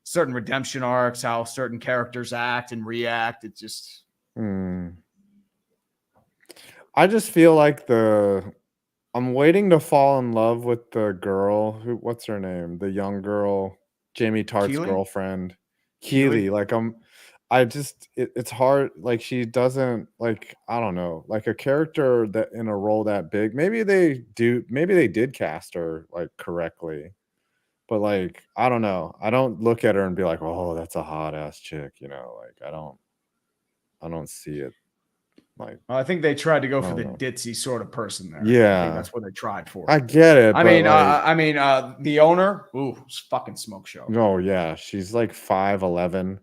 certain redemption arcs, how certain characters act and react. It just. I just feel like I'm waiting to fall in love with the girl what's her name? The young girl, Jamie Tartt's girlfriend, Keely. Like it's hard. Like she doesn't like, I don't know, like a character that in a role that big. Maybe they did cast her like correctly, but like, I don't know. I don't look at her and be like, oh, that's a hot ass chick. You know, like I don't see it. Like, I think they tried to go for the ditzy sort of person there. Yeah, I think that's what they tried for. I get it. I mean, the owner, fucking smoke show. Oh yeah, she's like 5'11",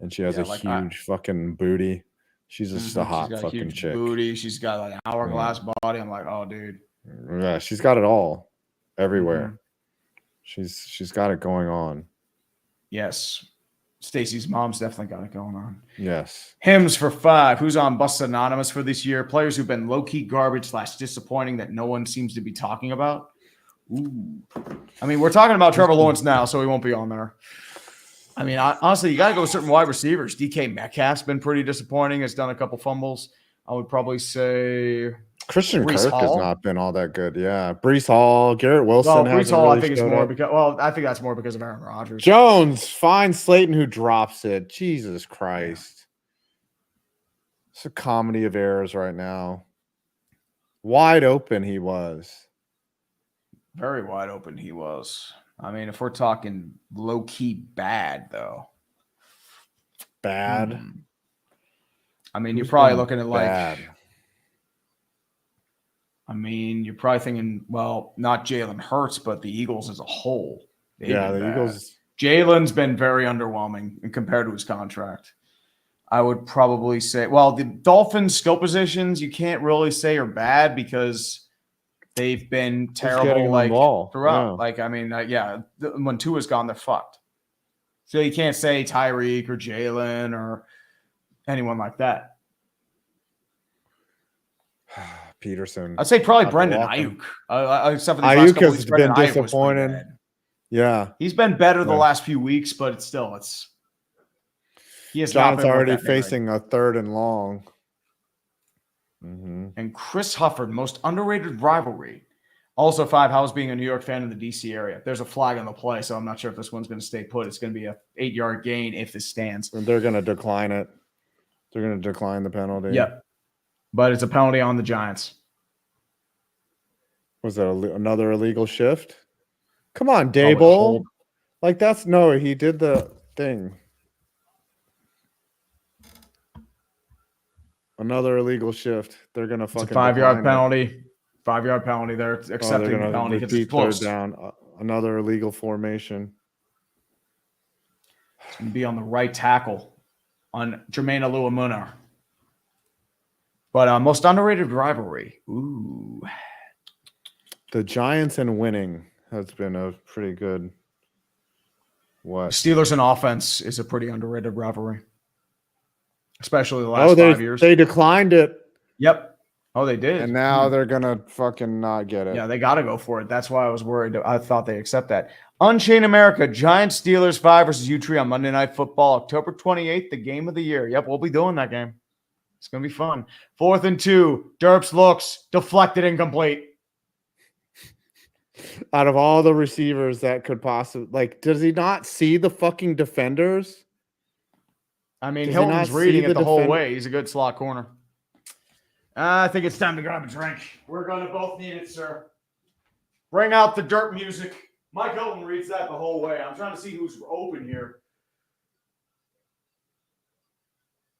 and she has a huge fucking booty. She's just a hot fucking chick. Booty. She's got like an hourglass body. I'm like, oh, dude. Yeah, she's got it all, everywhere. She's got it going on. Yes. Stacey's mom's definitely got it going on. Yes. Hymns for 5. Who's on Bust Anonymous for this year? Players who've been low-key garbage / disappointing that no one seems to be talking about. Ooh. I mean, we're talking about Trevor Lawrence now, so he won't be on there. I mean, honestly, you got to go with certain wide receivers. DK Metcalf's been pretty disappointing. Has done a couple fumbles. I would probably say Christian Kirk has not been all that good. Yeah, Breece Hall, Garrett Wilson. Well, Breece Hall, I think it's more because. Well, I think that's more because of Aaron Rodgers. Jones, find Slayton who drops it. Jesus Christ, it's a comedy of errors right now. Wide open, he was. Very wide open, he was. I mean, if we're talking low key bad, though. Bad. I mean, you're probably looking at like. Bad? I mean, you're probably thinking, well, not Jalen Hurts, but the Eagles as a whole. The Eagles. Jalen's been very underwhelming compared to his contract. I would probably say, well, the Dolphins' skill positions, you can't really say are bad because they've been terrible like throughout. Yeah. Like, I mean, when Tua's gone, they're fucked. So you can't say Tyreek or Jalen or anyone like that. Peterson. I'd say probably Brendan Ayuk. Except for these Ayuk has been disappointing. Yeah, he's been better the last few weeks, but it's he has John's already facing a 3rd and long. And Chris Hufford, most underrated rivalry. Also 5. How's being a New York fan in the DC area? There's a flag on the play, so I'm not sure if this one's going to stay put. It's going to be a 8-yard gain if this stands. They're going to decline it. They're going to decline the penalty. Yep. But it's a penalty on the Giants. Was that another illegal shift? Come on, Dable. Like he did the thing. Another illegal shift. They're going to fucking. It's a 5-yard penalty. 5-yard penalty. They're accepting the penalty because it's close. Down. Another illegal formation. It's going to be on the right tackle on Jermaine Aluamuna. But most underrated rivalry. Ooh. The Giants and winning has been a pretty good. What? Steelers and offense is a pretty underrated rivalry. Especially the last 5 years. They declined it. Yep. Oh, they did. And now they're going to fucking not get it. Yeah, they got to go for it. That's why I was worried. I thought they accept that. Unchained America, Giants, Steelers 5 versus U-Tree on Monday Night Football, October 28th, the game of the year. Yep, we'll be doing that game. It's going to be fun. 4th and 2. Derps looks deflected, incomplete. Out of all the receivers that could possibly, does he not see the fucking defenders? I mean, Hilton's reading it the whole way. He's a good slot corner. I think it's time to grab a drink. We're going to both need it, sir. Bring out the derp music. Mike Hilton reads that the whole way. I'm trying to see who's open here.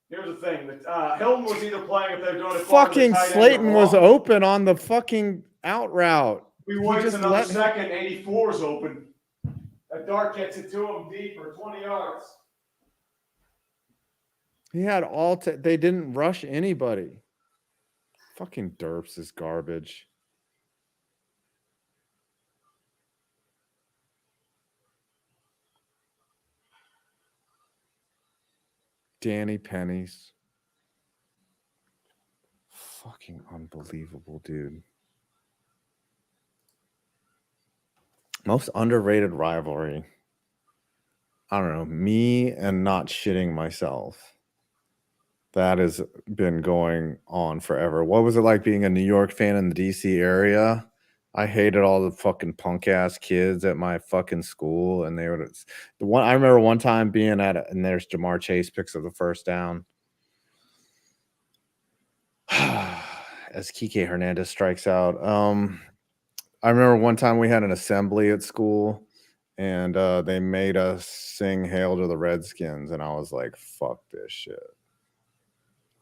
Here's the thing: that Hilton was either playing if they're doing it. Fucking Slayton was open on the fucking out route. We waits another second. 84 is open. A dart gets it to him deep for 20 yards. He had all. They didn't rush anybody. Fucking derps is garbage. Danny Pennies. Fucking unbelievable, dude. Most underrated rivalry. I don't know. Me and not shitting myself. That has been going on forever. What was it like being a New York fan in the DC area? I hated all the fucking punk ass kids at my fucking school, and they would. I remember one time being at it, and there's Jamar Chase picks up the first down. As Kike Hernandez strikes out. I remember one time we had an assembly at school, and they made us sing "Hail to the Redskins," and I was like, "Fuck this shit."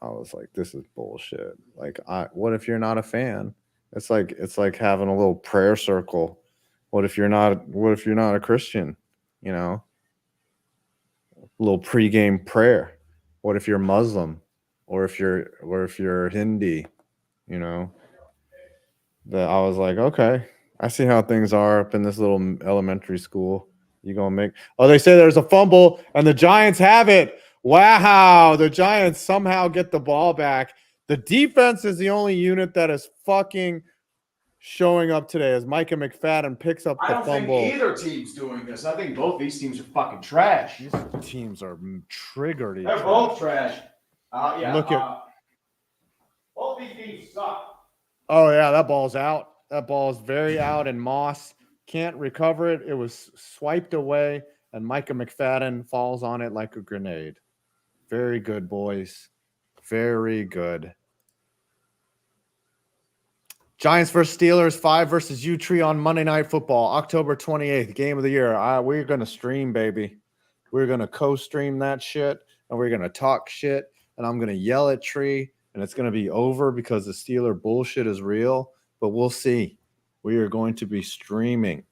I was like, "This is bullshit." Like, what if you're not a fan? It's like having a little prayer circle. What if you're not a Christian? You know, a little pregame prayer. What if you're Muslim, or if you're Hindi? You know, that I was like, okay, I see how things are up in this little elementary school. You gonna make? Oh, they say there's a fumble and the Giants have it. Wow, the Giants somehow get the ball back. The defense is the only unit that is fucking showing up today as Micah McFadden picks up the fumble. I don't think either team's doing this. I think both these teams are fucking trash. These teams are triggered. They're both trash. Yeah. Look at both these teams suck. Oh yeah, that ball's out. That ball is very out, and Moss can't recover it. It was swiped away, and Micah McFadden falls on it like a grenade. Very good, boys. Very good. Giants versus Steelers, 5 versus U-Tree on Monday Night Football, October 28th, game of the year. We're going to stream, baby. We're going to co-stream that shit, and we're going to talk shit, and I'm going to yell at Tree, and it's going to be over because the Steeler bullshit is real, but we'll see. We are going to be streaming.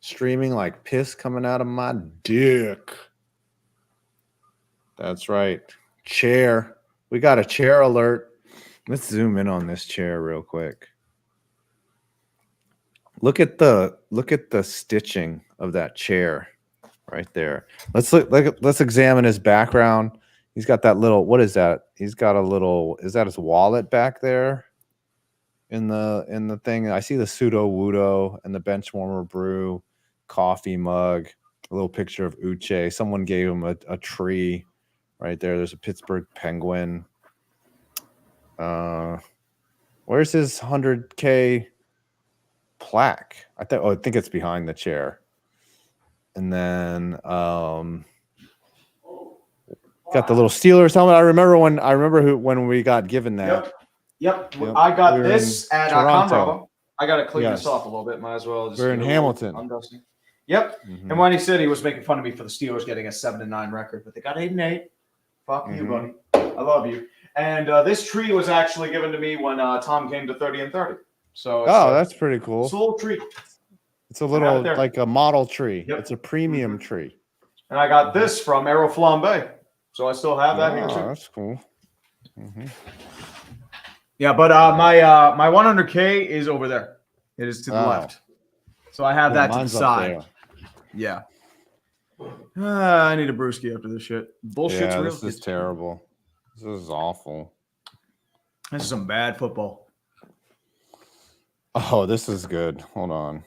Streaming like piss coming out of my dick. That's right. Chair. We got a chair alert. Let's zoom in on this chair real quick. Look at the stitching of that chair right there. Let's examine his background. He's got that little, what is that? He's got a little, is that his wallet back there in the thing? I see the pseudo Wudo and the bench warmer brew coffee mug, a little picture of Uche. Someone gave him a tree right there. There's a Pittsburgh Penguin. Where's his 100K plaque? I think it's behind the chair. And then got the little Steelers helmet. I remember when we got given that. Yep. I got this at Toronto. I got to clean this off a little bit. Might as well. Just we're in Hamilton. Undusting. Yep. And when he said he was making fun of me for the Steelers getting a 7-9 record, but they got 8-8. Fuck you, buddy. I love you. And this tree was actually given to me when Tom came to 30 and 30. So that's pretty cool. It's a little tree. It's a little like a model tree. Yep. It's a premium tree. And I got this from Aero Flambe. So I still have that here too. That's cool. Yeah, but my 100K is over there. It is to the left. So I have that to the side. Yeah. I need a brewski after this shit. Bullshit's real. This is terrible. This is awful. This is some bad football. Oh, this is good. Hold on.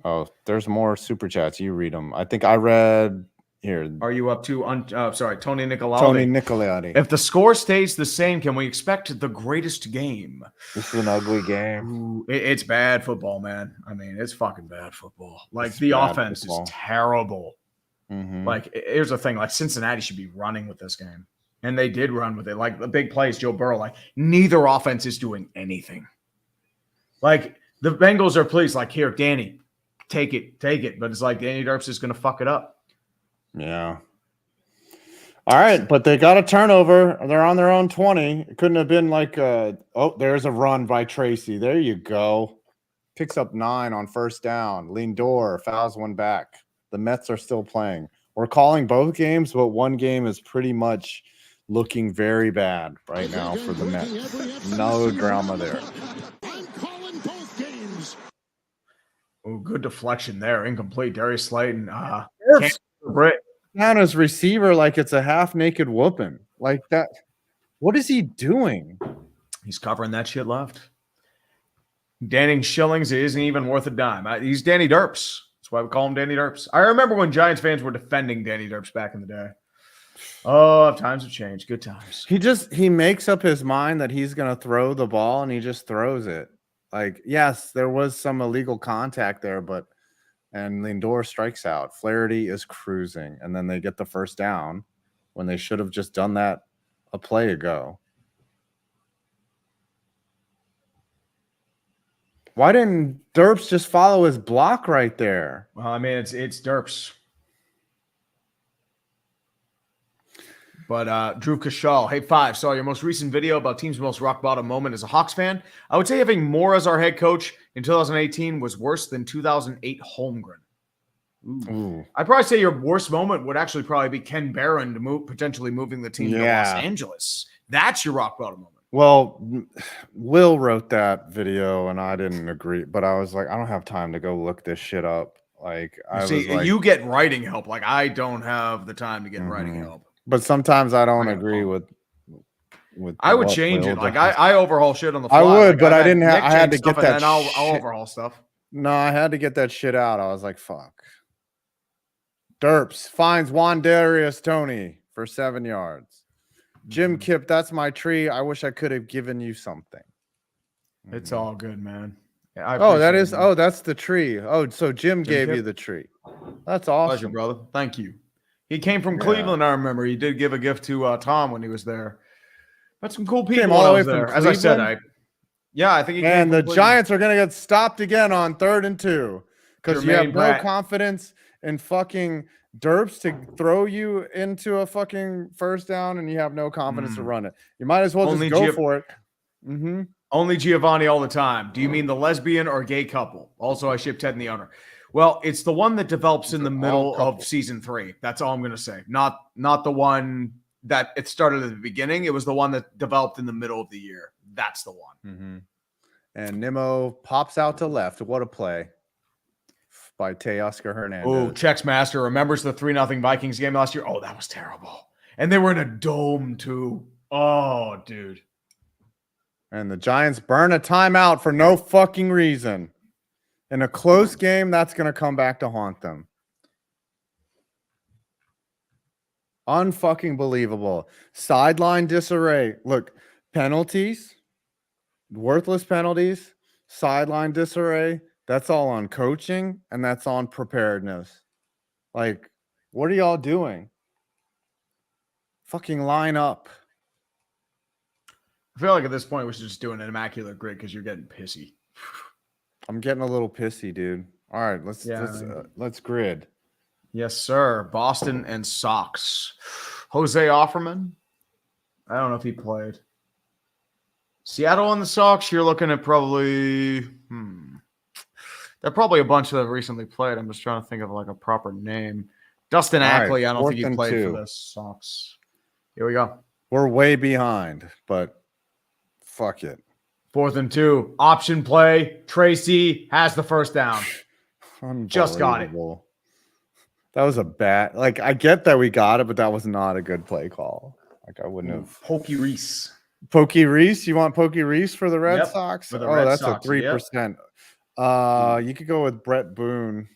Oh, there's more super chats. You read them. I think I read here. Are you up to Tony Nicolati? Tony Nicolati. If the score stays the same, can we expect the greatest game? This is an ugly game. It's bad football, man. I mean, it's fucking bad football. Like the offense is terrible. Like here's the thing. Like Cincinnati should be running with this game. And they did run with it. Like the big plays, Joe Burrow, like neither offense is doing anything. Like the Bengals are pleased, like, here, Danny, take it. But it's like Danny Derps is going to fuck it up. Yeah. All right, but they got a turnover. They're on their own 20. It couldn't have been like there's a run by Tracy. There you go. Picks up 9 on first down. Lindor fouls one back. The Mets are still playing. We're calling both games, but one game is pretty much looking very bad right now for the Mets. No drama there. I'm calling both games. Oh, good deflection there. Incomplete. Darius Slayton. Down his receiver like it's a half-naked whooping. Like that. What is he doing? He's covering that shit left. Danny Shillings isn't even worth a dime. He's Danny Derps. That's why we call him Danny Derps. I remember when Giants fans were defending Danny Derps back in the day. Oh, times have changed. Good times. He makes up his mind that he's going to throw the ball, and he just throws it. Like, yes, there was some illegal contact there, and Lindor strikes out. Flaherty is cruising, and then they get the first down when they should have just done that a play ago. Why didn't Derps just follow his block right there? Well, I mean, it's Derps. But Drew Kashal, hey, 5, saw your most recent video about team's most rock bottom moment as a Hawks fan. I would say having Moore as our head coach in 2018 was worse than 2008 Holmgren. Ooh. I'd probably say your worst moment would actually probably be Ken Barron to potentially moving the team to Los Angeles. That's your rock bottom moment. Well, Will wrote that video, and I didn't agree. But I was like, I don't have time to go look this shit up. Like, you get writing help. Like, I don't have the time to get writing help. But sometimes I don't agree with. I would change it. Like I overhaul shit on the fly. I would, like, but I didn't have. I had to get that. And I'll overhaul stuff. No, I had to get that shit out. I was like, "Fuck." Derps finds Juan Darius Tony for 7 yards. Jim Kip, that's my tree. I wish I could have given you something. It's all good, man. That's the tree. Oh, so Jim gave you the tree. That's awesome. Pleasure, brother. Thank you. He came from Cleveland, I remember. He did give a gift to Tom when he was there. But some cool people all the way there. From As I said, I think he and the Giants are going to get stopped again on 3rd and 2 because you have no confidence in fucking Derps to throw you into a fucking first down, and you have no confidence to run it. You might as well just go for it. Only Giovanni all the time. Do you mean the lesbian or gay couple? Also, I ship Ted and the owner. Well, it's the one that develops in the middle of season 3. That's all I'm going to say. Not the one that it started at the beginning. It was the one that developed in the middle of the year. That's the one. And Nimmo pops out to left. What a play by Teoscar Hernandez. Oh, Chex Master remembers the 3-0 Vikings game last year. Oh, that was terrible. And they were in a dome too. Oh, dude. And the Giants burn a timeout for no fucking reason. In a close game, that's going to come back to haunt them. Unfucking believable. Sideline disarray. Look, penalties, worthless penalties, sideline disarray. That's all on coaching, and that's on preparedness. Like, what are y'all doing? Fucking line up. I feel like at this point we should just do an immaculate grid because you're getting pissy. I'm getting a little pissy, dude. All right, let's grid. Yes, sir. Boston and Sox. Jose Offerman. I don't know if he played. Seattle and the Sox. You're looking at probably. They're probably a bunch that have recently played. I'm just trying to think of like a proper name. Dustin Ackley. I don't think he played for the Sox. Here we go. We're way behind, but fuck it. 4th and 2. Option play. Tracy has the first down. Just got it. That was a bad. Like, I get that we got it, but that was not a good play call. Like, I wouldn't have. Pokey Reese. Pokey Reese? You want Pokey Reese for the Red Sox? For the Red Sox, a 3%. You could go with Brett Boone.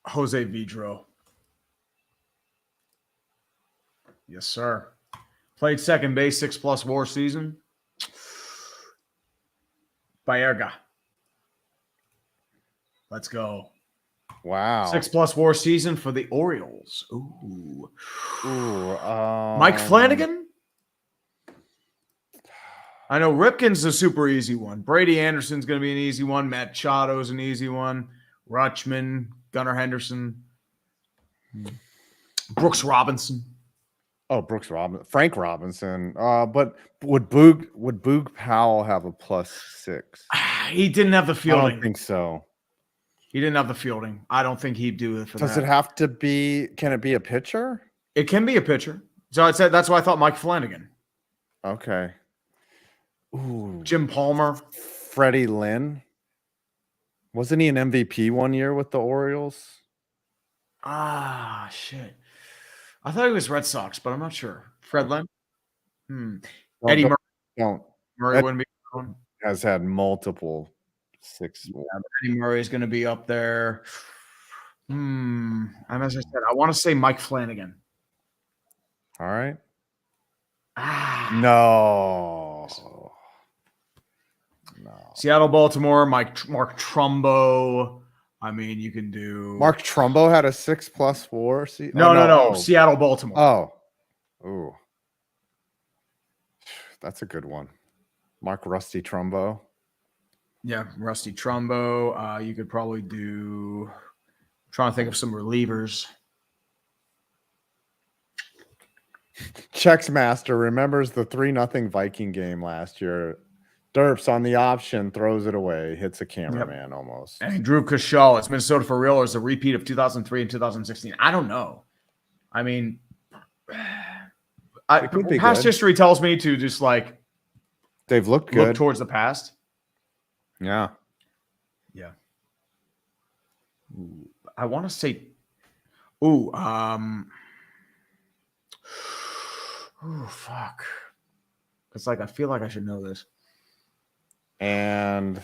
Jose Vidro. Yes, sir. Played second base 6+ WAR season. Baerga. Let's go. Wow. 6+ WAR season for the Orioles. Ooh. Mike Flanagan? I know Ripken's a super easy one. Brady Anderson's going to be an easy one. Matt Chado's an easy one. Rutschman, Gunnar Henderson, Brooks Robinson. Oh, Frank Robinson. But would Boog Powell have a +6? He didn't have the fielding. I don't think so. He didn't have the fielding. I don't think he'd do it for that. Does it have to be? Can it be a pitcher? It can be a pitcher. So I said that's why I thought Mike Flanagan. Okay. Ooh. Jim Palmer. Freddie Lynn. Wasn't he an MVP one year with the Orioles? Ah, shit. I thought he was Red Sox, but I'm not sure. Fred Lynn? Eddie Murray. Murray wouldn't be one. Has had multiple 6. Yeah, Eddie Murray is going to be up there. And as I said, I want to say Mike Flanagan. All right. No. Seattle, Baltimore, Mark Trumbo. I mean, you can do. Mark Trumbo had a 6+4. No. Seattle, Baltimore. Ooh. That's a good one. Mark Rusty Trumbo. Yeah, Rusty Trumbo. You could probably do. I'm trying to think of some relievers. Checksmaster remembers the 3-0 Viking game last year. Derps on the option, throws it away, hits a cameraman almost. And Drew Cashall, it's Minnesota for real, or is a repeat of 2003 and 2016? I don't know. I mean, past history tells me to just they've looked good. Look towards the past. Yeah. Yeah. I want to say, fuck. It's I feel like I should know this. And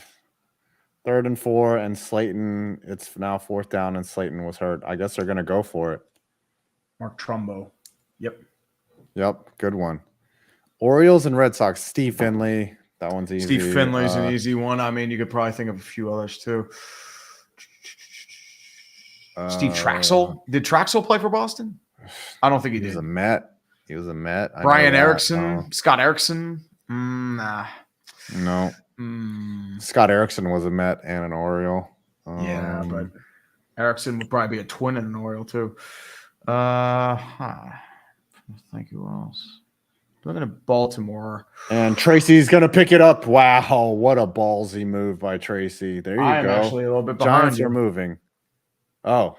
3rd and 4, and Slayton, it's now 4th down, and Slayton was hurt. I guess they're going to go for it. Mark Trumbo. Yep. Good one. Orioles and Red Sox, Steve Finley. That one's easy. Steve Finley's an easy one. I mean, you could probably think of a few others too. Steve Traxel. Did Traxel play for Boston? I don't think he did. He was a Met. Brian Erickson. Scott Erickson. Nah. No. Scott Erickson was a Met and an Oriole. Yeah, but Erickson would probably be a Twin and an Oriole too. Thank you. Who else? Looking at Baltimore. And Tracy's going to pick it up. Wow, what a ballsy move by Tracy. There you go. I'm actually a little bit behind. Giants are moving. Oh,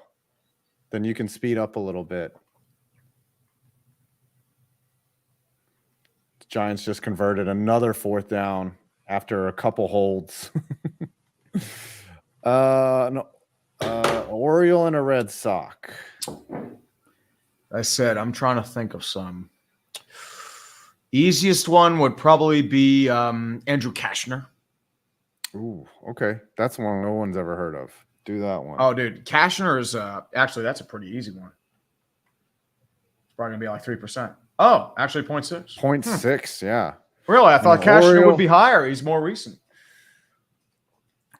then you can speed up a little bit. The Giants just converted another 4th down after a couple holds. Oriole and a Red Sox. I said I'm trying to think of some. Easiest one would probably be Andrew Kashner. Ooh, okay. That's one no one's ever heard of. Do that one. Oh, dude. Kashner is actually, that's a pretty easy one. It's probably going to be 3%. Oh, actually 0.6. 0.6, yeah. Really? I thought Kashner would be higher. He's more recent.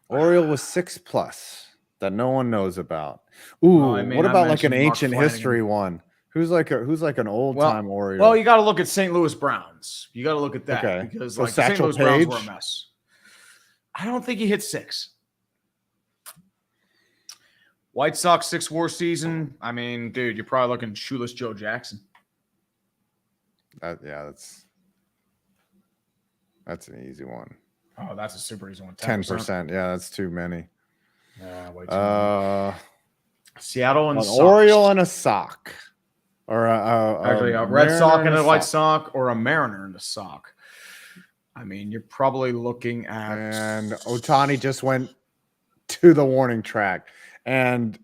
Oriole was 6+ that no one knows about. Ooh, what about an ancient history one? Who's an old time Oriole? Well, you got to look at St. Louis Browns. You got to look at that because the St. Louis Browns were a mess. I don't think he hit 6. White Sox 6 WAR season. I mean, dude, you're probably looking shoeless Joe Jackson. That's an easy one. Oh, that's a super easy one. 10%. Yeah, that's too many. Yeah, way too many. Seattle and an Oriole and a sock. Or a Red Sox and a White Sox, or a Mariner and a sock. I mean, you're probably looking at. And Ohtani just went to the warning track, and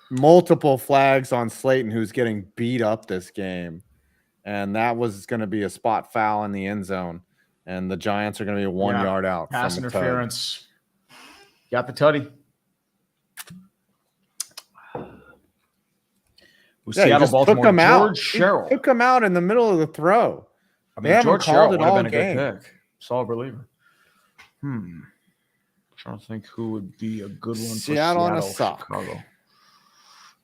multiple flags on Slayton, who's getting beat up this game, and that was going to be a spot foul in the end zone, and the Giants are going to be 1 yard out. Pass interference. Got the tutty. Seattle, Baltimore, took him out. Sherrill took him out in the middle of the throw. I mean, George Sherrill would have been a good pick. Solid reliever. Trying to think who would be a good one for Seattle and a sock. Chicago.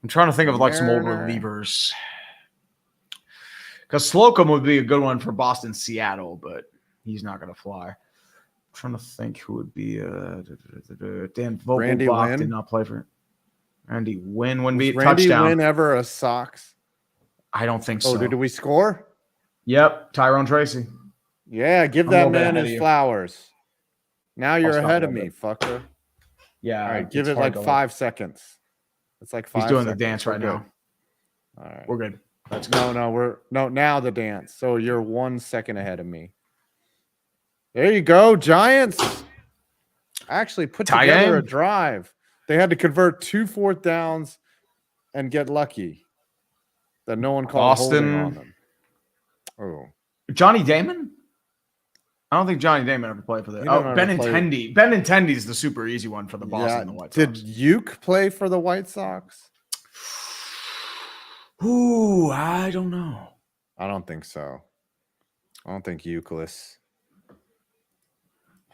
I'm trying to think of some old relievers. Because Slocum would be a good one for Boston, Seattle, but he's not going to fly. I'm trying to think who would be. Dan Vogelbach did not play for it. Randy Wynn wouldn't be a touchdown. Randy Wynn ever a Sox? I don't think so. Oh, did we score? Yep, Tyrone Tracy. Yeah, give that man his flowers. Now you're ahead of me, fucker. Yeah. All right, give it like 5 seconds. It's like 5 seconds. He's doing the dance right now. All right. We're good. Let's go. Now the dance. So you're 1 second ahead of me. There you go. Giants actually put together a drive. They had to convert 2 4th downs and get lucky that no one called holding on them. Oh. Johnny Damon? I don't think Johnny Damon ever played for the. Oh, Benintendi. Benintendi is the super easy one for the Boston and the White Sox. Did Uke play for the White Sox? Ooh, I don't know. I don't think so. I don't think Euclid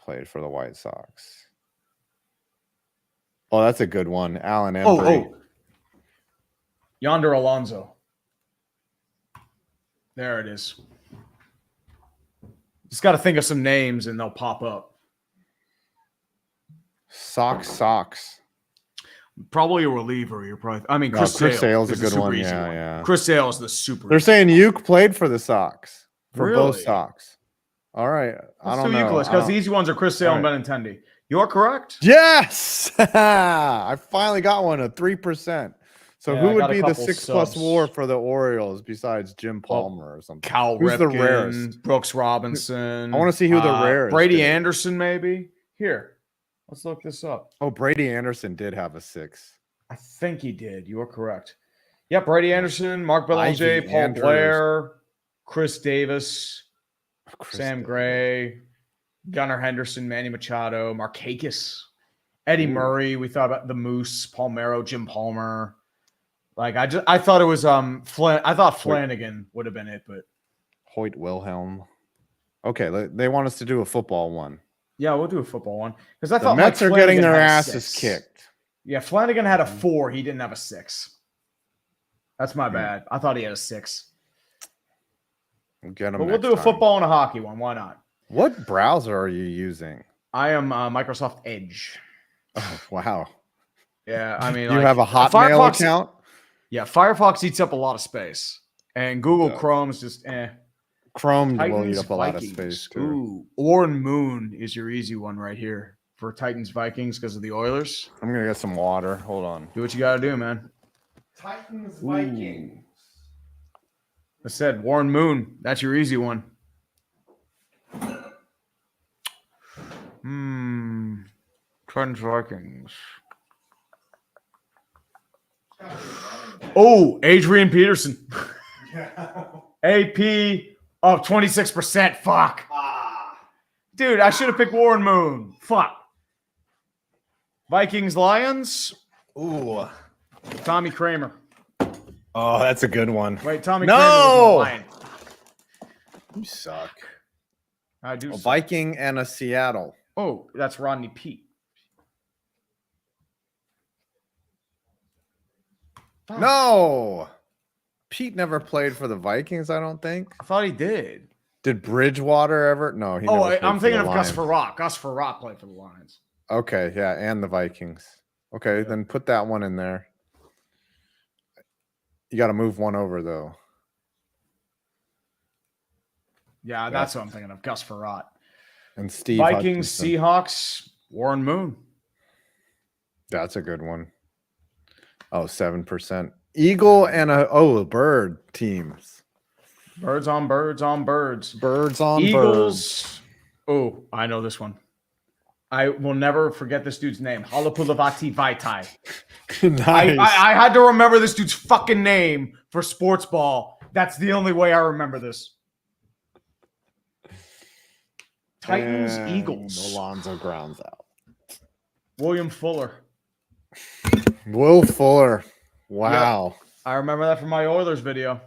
played for the White Sox. Oh, that's a good one. Alan Embry. Oh. Yonder Alonso. There it is. Just got to think of some names and they'll pop up. Sox. Probably a reliever. You're probably. I mean, Chris Sale's a good one. Yeah. Chris Sale's the super. They're saying Uke played for the Sox. For really? Both Sox. All right. I don't know. Because the easy ones are Chris Sale and Benintendi. You're correct. Yes. I finally got one at 3%. So who would be the 6+ WAR for the Orioles besides Jim Palmer or something? Cal Who's Ripken, the rarest? Brooks Robinson. I want to see who the rarest. Brady Anderson, maybe. Here, let's look this up. Oh, Brady Anderson did have a 6. I think he did. You are correct. Yeah, Brady Anderson, Mark Belanger, Paul Blair, Chris Davis, Sam Gray, Gunnar Henderson, Manny Machado, Markakis, Eddie Murray. We thought about the Moose, Palmeiro, Jim Palmer. Like I thought it was I thought Flanagan would have been it, but Hoyt Wilhelm. Okay, they want us to do a football one. Yeah, we'll do a football one because I thought the Mets are getting their asses kicked. Yeah, Flanagan had a 4. He didn't have a 6. That's my bad. I thought he had a 6. We'll get him. But we'll do a football and a hockey one. Why not? What browser are you using? I am Microsoft Edge. Oh, wow. Yeah, I mean, you have a Hotmail account. Yeah, Firefox eats up a lot of space, and Google Chrome's just Chrome will eat up a lot of space too. Ooh, Warren Moon is your easy one right here for Titans Vikings because of the Oilers. I'm gonna get some water. Hold on. Do what you gotta do, man. Titans Vikings. I said Warren Moon. That's your easy one. Titans Vikings. Oh, Adrian Peterson. AP of 26%. Fuck. Dude, I should have picked Warren Moon. Fuck. Vikings Lions. Ooh. Tommy Kramer. Oh, that's a good one. Wait, Tommy Kramer was a Lion. You suck. I do. A Viking and a Seattle. Oh, that's Rodney Peete. No. Pete never played for the Vikings, I don't think. I thought he did. Did Bridgewater ever? No, he never played I'm thinking of Lions. Gus Farrat. Gus Farrat played for the Lions. Okay, yeah, and the Vikings. Okay, then put that one in there. You got to move one over, though. Yeah, that's what I'm thinking of. Gus Farrat. And Steve Vikings, Hutchinson. Seahawks, Warren Moon. That's a good one. Oh, 7%. Eagle and a bird teams. Birds on birds on birds. Birds on Eagles. birds. Oh, I know this one. I will never forget this dude's name. Halapulavati Vaitai. Nice. I had to remember this dude's fucking name for sports ball. That's the only way I remember this. Titans, and Eagles. Alonzo grounds out. William Fuller. Will Fuller. Wow. Yep. I remember that from my Oilers video.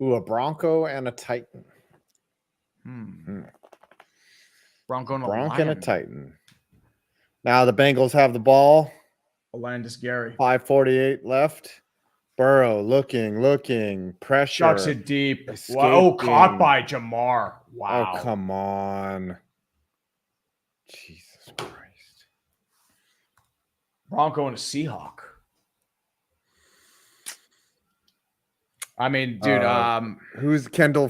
Ooh, a Bronco and a Titan. Bronco and a Bronco Lion. and a Titan. Now the Bengals have the ball. Alandis Gary. 5:48 left. Burrow looking, pressure. Shuts it deep. Escaping. Wow, caught by Jamar. Wow. Oh, come on. Jesus Christ. Bronco and a Seahawk. I mean, dude. Who's Kendall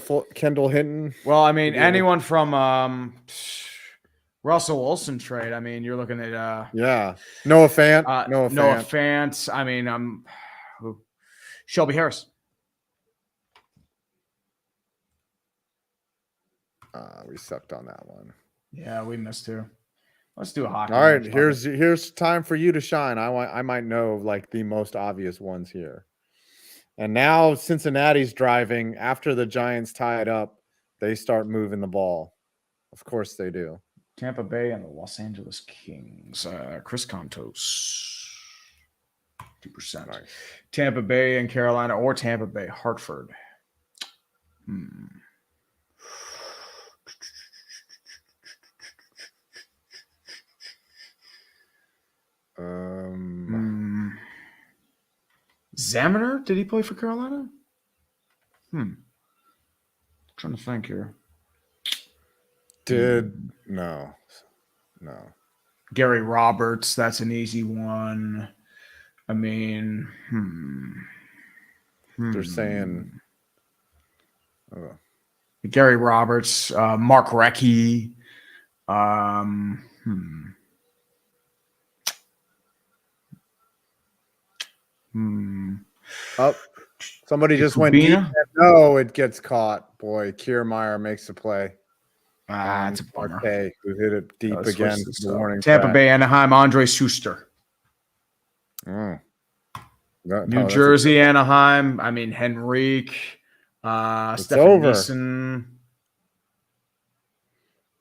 Hinton? Well, I mean, anyone from Russell Wilson trade. I mean, you're looking at Noah Fant. Noah Fant. I mean, Shelby Harris. We sucked on that one. Yeah, we missed too. Let's do a hockey. All right, here's time for you to shine. I might know like the most obvious ones here. And now Cincinnati's driving. After the Giants tie it up, they start moving the ball. Of course they do. Tampa Bay and the Los Angeles Kings. Chris Contos. 2%. Nice. Tampa Bay and Carolina, or Tampa Bay, Hartford. Zaminer, did he play for Carolina? Trying to think here. No. Gary Roberts, that's an easy one. I mean, they're saying Gary Roberts, Mark Recchi. Somebody just went deep. No, it gets caught. Boy, Kiermaier makes the play. That's a bummer. Okay, who hit it deep again. Tampa Bay, Anaheim, Andre Schuster. New Jersey, Anaheim. I mean, Henrique. Stefan Neeson.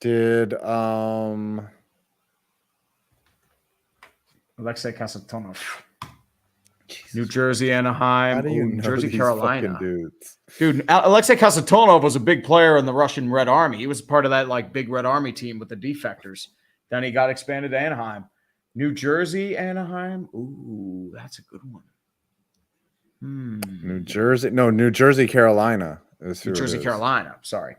Did Alexei Kasatonov. New Jersey, Anaheim. New Jersey, Carolina. Dude, Alexei Kasatonov was a big player in the Russian Red Army. He was part of that like big Red Army team with the defectors. Then he got expanded to Anaheim. New Jersey, Anaheim. Ooh, that's a good one. New Jersey, Carolina. New Jersey, Carolina. Sorry.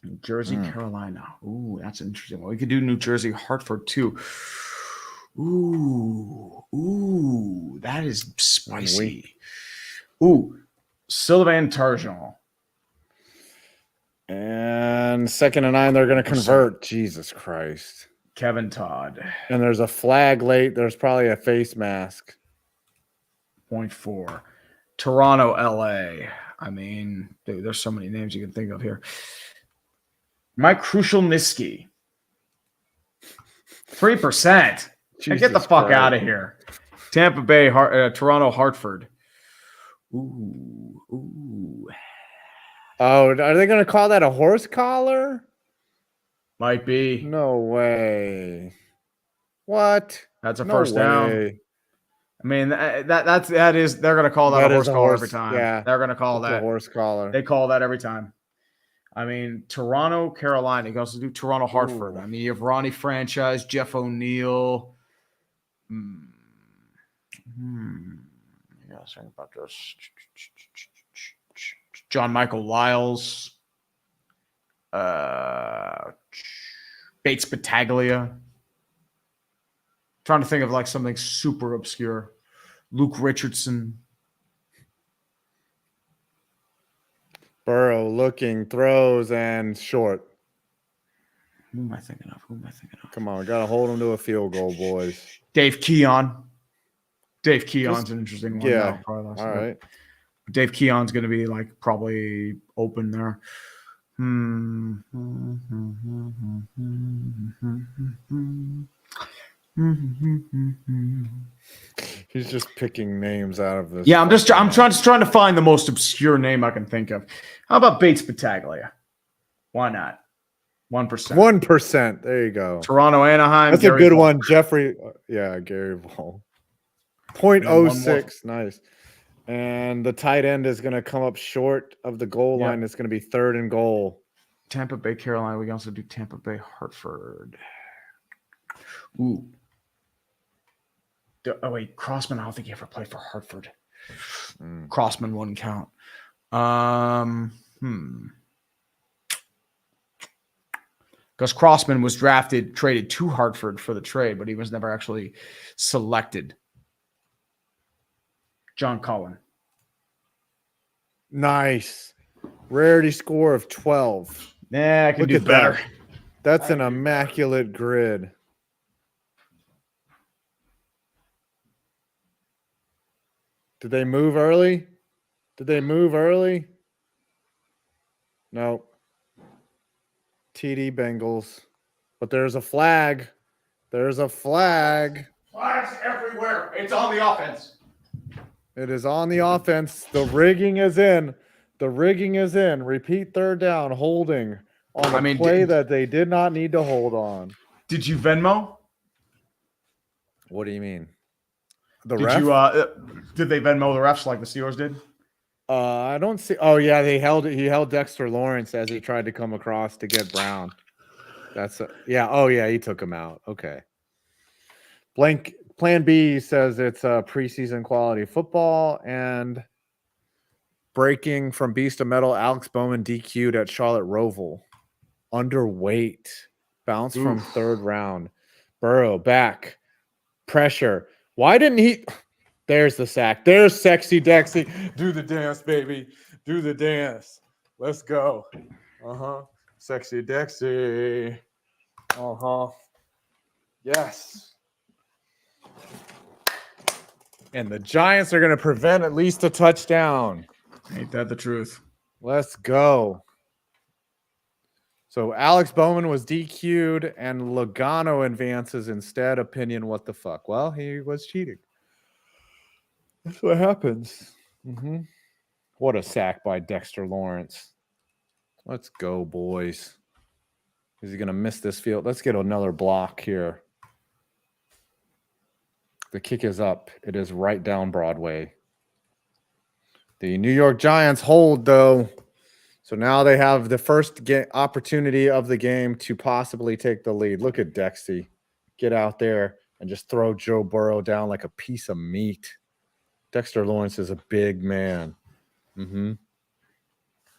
New Jersey, Carolina. Ooh, that's an interesting one. We could do New Jersey, Hartford too. Ooh, that is spicy. Ooh, Sylvain Targeon. And 2nd and 9, they're going to convert. Jesus Christ. Kevin Todd. And there's a flag late. There's probably a face mask. 0.4. Toronto, LA. I mean, dude, there's so many names you can think of here. Mike Krushelnyski. 3%. Get the fuck out of here. Tampa Bay, Toronto, Hartford. Ooh. Oh, are they going to call that a horse collar? Might be. No way. What? That's a first down. I mean, that is they're going to call that a horse collar every time. Yeah, they're going to call that a horse collar. They call that every time. I mean, Toronto, Carolina. You can also do Toronto, Hartford. I mean, you have Ronnie Franchise, Jeff O'Neill. Yeah, think about this. John Michael Lyles. Bates Battaglia. Trying to think of like something super obscure. Luke Richardson. Burrow looking, throws, and short. Who am I thinking of? Come on, we got to hold him to a field goal, boys. Dave Keon. Dave Keon's an interesting one. Yeah. All right. Dave Keon's going to be like probably open there. He's just picking names out of this. Yeah, I'm trying to find the most obscure name I can think of. How about Bates Battaglia? Why not? 1%. 1%. There you go. Toronto, Anaheim. That's Gary a good Ball. One. Jeffrey. Yeah, Gary Ball. 0.06. Nice. And the tight end is going to come up short of the goal line. It's going to be 3rd and goal. Tampa Bay, Carolina. We can also do Tampa Bay, Hartford. Ooh. Oh, wait. Crossman, I don't think he ever played for Hartford. Crossman wouldn't count. Because Crossman was traded to Hartford for the trade, but he was never actually selected. John Cullen. Nice. Rarity score of 12. Yeah, I can Look do at better. that. That's an immaculate grid. Did they move early? No. TD Bengals. But there's a flag. Flags everywhere. It's on the offense. It is on the offense. The rigging is in. Repeat third down. Holding on a play that they did not need to hold on. Did you Venmo? What do you mean? Did they Venmo the refs like the Steelers did? I don't see. Oh yeah, he held Dexter Lawrence as he tried to come across to get Brown. He took him out. Okay. Plan B says it's preseason quality football and breaking from Beast of Metal. Alex Bowman DQ'd at Charlotte Roval. Underweight. Bounce from third round. Burrow back. Pressure. Why didn't he? There's the sack. There's Sexy Dexy. Do the dance, baby. Do the dance. Let's go. Sexy Dexy. Yes. And the Giants are going to prevent at least a touchdown. Ain't that the truth? Let's go. So Alex Bowman was DQ'd and Logano advances instead. Opinion, what the fuck? Well, he was cheating. That's what happens. What a sack by Dexter Lawrence. Let's go, boys. Is he going to miss this field? Let's get another block here. The kick is up. It is right down Broadway. The New York Giants hold, though. So now they have the first opportunity of the game to possibly take the lead. Look at Dexy. Get out there and just throw Joe Burrow down like a piece of meat. Dexter Lawrence is a big man. Do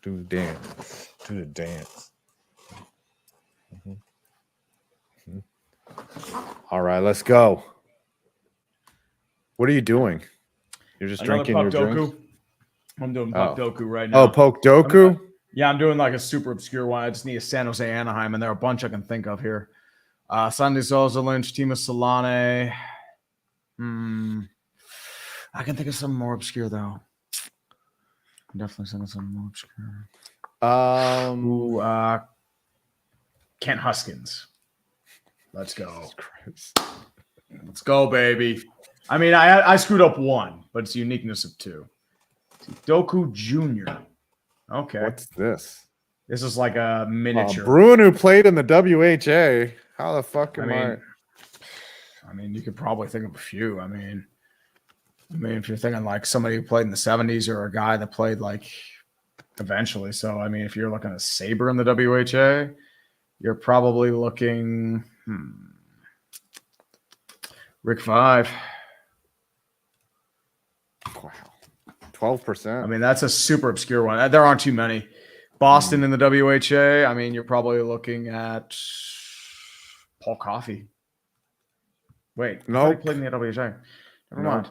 the dance. All right, let's go. What are you doing? You're just drinking your drink? I'm doing Puck Doku right now. Oh, Poke Doku? Yeah, I'm doing like a super obscure one. I just need a San Jose Anaheim, and there are a bunch I can think of here. Sandy Souza Lynch, Timo Solane. I can think of something more obscure, though. I'm definitely thinking of something more obscure. Kent Huskins. Let's go. Let's go, baby. I mean, I screwed up one, but it's the uniqueness of two. Doku Jr. Okay. What's this? This is like a miniature. Bruin who played in the WHA. How the fuck am I? I mean, you could probably think of a few. I mean, if you're thinking like somebody who played in the 70s or a guy that played like eventually. So, I mean, if you're looking at Saber in the WHA, you're probably looking Rick 5. Wow. 12%. I mean, that's a super obscure one. There aren't too many. Boston in the WHA, I mean, you're probably looking at Paul Coffey. Wait, no, he played in the WHA. Never mind.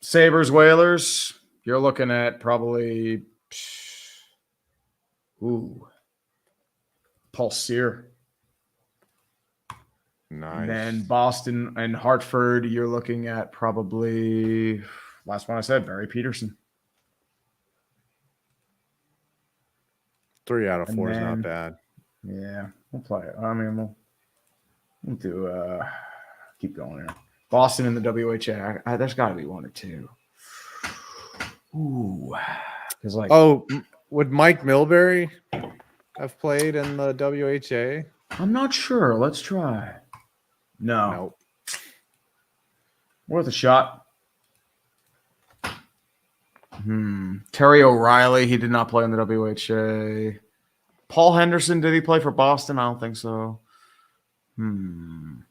Sabres, Whalers, you're looking at probably Paul Sear. Nice. And then Boston and Hartford, you're looking at probably last one I said, Barry Peterson. 3 out of 4 is not bad. Yeah, we'll play it. I mean, we'll do keep going here. Boston in the WHA. There's got to be one or two. Ooh, would Mike Milbury have played in the WHA? I'm not sure. Let's try. No. Nope. Worth a shot. Terry O'Reilly, he did not play in the WHA. Paul Henderson, did he play for Boston? I don't think so. I'm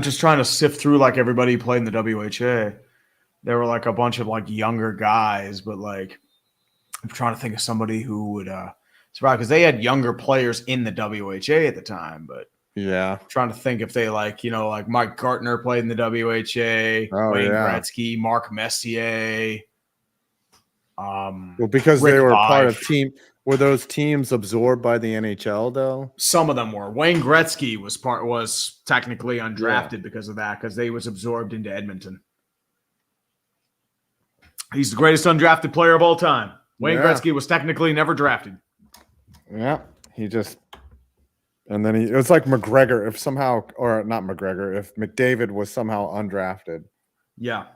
just trying to sift through like everybody who played in the WHA. There were like a bunch of like younger guys, but like I'm trying to think of somebody who would survive because they had younger players in the WHA at the time, but Yeah. Trying to think if they like Mike Gartner played in the WHA, Wayne Gretzky, Mark Messier. Well, because Rick they were part Vaive. of team. Were those teams absorbed by the NHL though? Some of them were. Wayne Gretzky was technically undrafted because of that, because they was absorbed into Edmonton. He's the greatest undrafted player of all time. Wayne Gretzky was technically never drafted. Yeah, and then it was like McGregor, if McDavid was somehow undrafted. Yeah,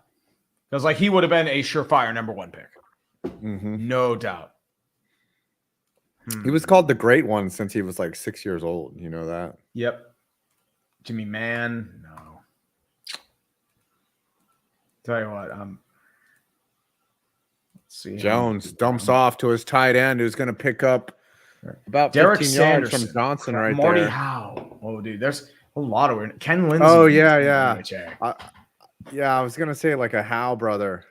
because he would have been a surefire number 1 pick, no doubt. He was called the Great One since he was 6 years old. You know that? Yep. Jimmy Mann, no. Tell you what, let's see. Jones dumps off to his tight end, who's going to pick up about Derek 15 Sanders yards from Johnson right Marty there. Howe. Oh, dude, there's a lot of weird. Ken Lindsay. Oh, yeah. I was going to say a Howe brother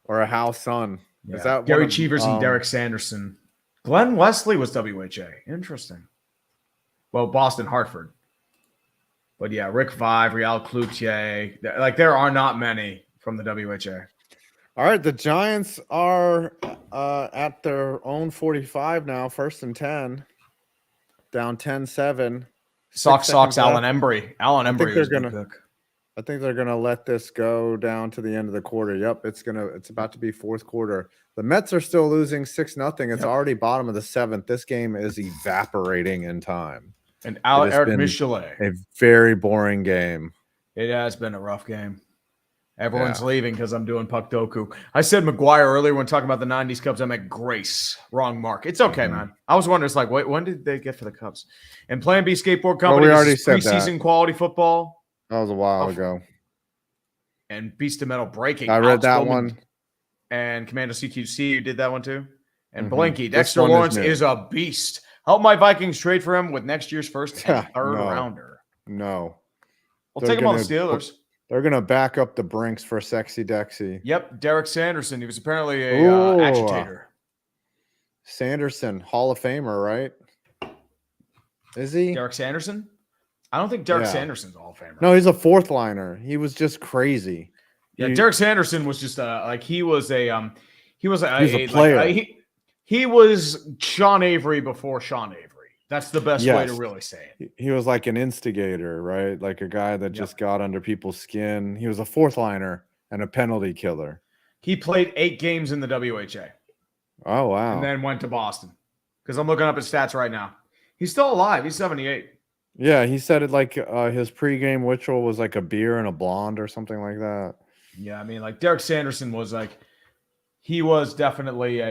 or a Howe son. Yeah. Is that Gary Cheevers and Derek Sanderson? Glenn Wesley was WHA. Interesting. Well, Boston, Hartford. But yeah, Rick Vaive, Real Cloutier. There are not many from the WHA. All right, the Giants are at their own 45 now, 1st and 10, down 10-7. Sox, Alan Embry. Alan Embry was a good pick. I think they're gonna let this go down to the end of the quarter. Yep, it's about to be 4th quarter. The Mets are still losing 6-0. It's already bottom of the 7th. This game is evaporating in time. And Eric Michelet. A very boring game. It has been a rough game. Everyone's leaving because I'm doing Puck Doku. I said McGuire earlier when talking about the 90s Cubs. I meant Grace. Wrong mark. It's okay, man. I was wondering, wait, when did they get for the Cubs? And Plan B Skateboard Company, we already said preseason quality football. That was a while ago. And Beast of Metal Breaking. I read that one. And Commando CQC, you did that one too. And Blinky. Dexter Lawrence is a beast. Help my Vikings trade for him with next year's 1st and 3rd rounder. No. We'll take him on the Steelers. They're going to back up the Brinks for Sexy Dexy. Yep, Derek Sanderson. He was apparently a agitator. Sanderson, Hall of Famer, right? Is he? Derek Sanderson? I don't think Derek Sanderson's a Hall of Famer. No, he's a 4th liner. He was just crazy. Yeah, Derek Sanderson was just he was a player. He was Sean Avery before Sean Avery. That's the best way to really say it. He was like an instigator, right? Like a guy that just got under people's skin. He was a 4th liner and a penalty killer. He played 8 games in the WHA. Oh, wow. And then went to Boston. Because I'm looking up his stats right now. He's still alive. He's 78. Yeah, he said it his pregame ritual was like a beer and a blonde or something like that. Yeah, I mean, Derek Sanderson was he was definitely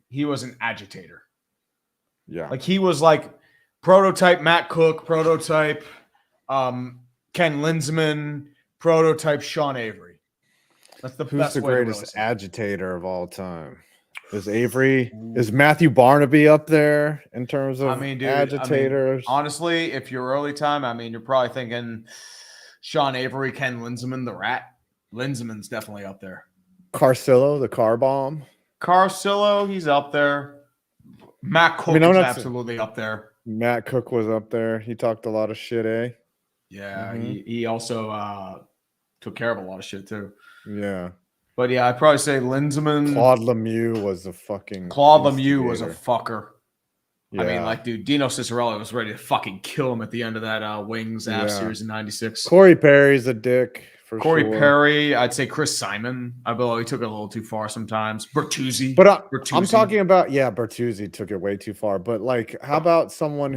he was an agitator. Yeah. He was prototype Matt Cook, prototype Ken Linsman, prototype Sean Avery. That's the Who's best the way greatest to really agitator of all time? Is Avery? Is Matthew Barnaby up there in terms of agitators? Honestly, if you're early time, you're probably thinking Sean Avery, Ken Linsman, the Rat. Linsman's definitely up there. Carcillo, the car bomb. Carcillo, he's up there. Matt Cook is absolutely up there. Matt Cook was up there. He talked a lot of shit, eh? Yeah, he also took care of a lot of shit too. Yeah. But yeah, I'd probably say Linsman. Claude Lemieux was a fucking Lemieux was a fucker. Yeah. Dude, Dino Cicerelli was ready to fucking kill him at the end of that Wings series in '96. Corey Perry's a dick. Corey Perry, I'd say Chris Simon. I believe he took it a little too far sometimes. Bertuzzi. But Bertuzzi. I'm talking about, Bertuzzi took it way too far. But how about someone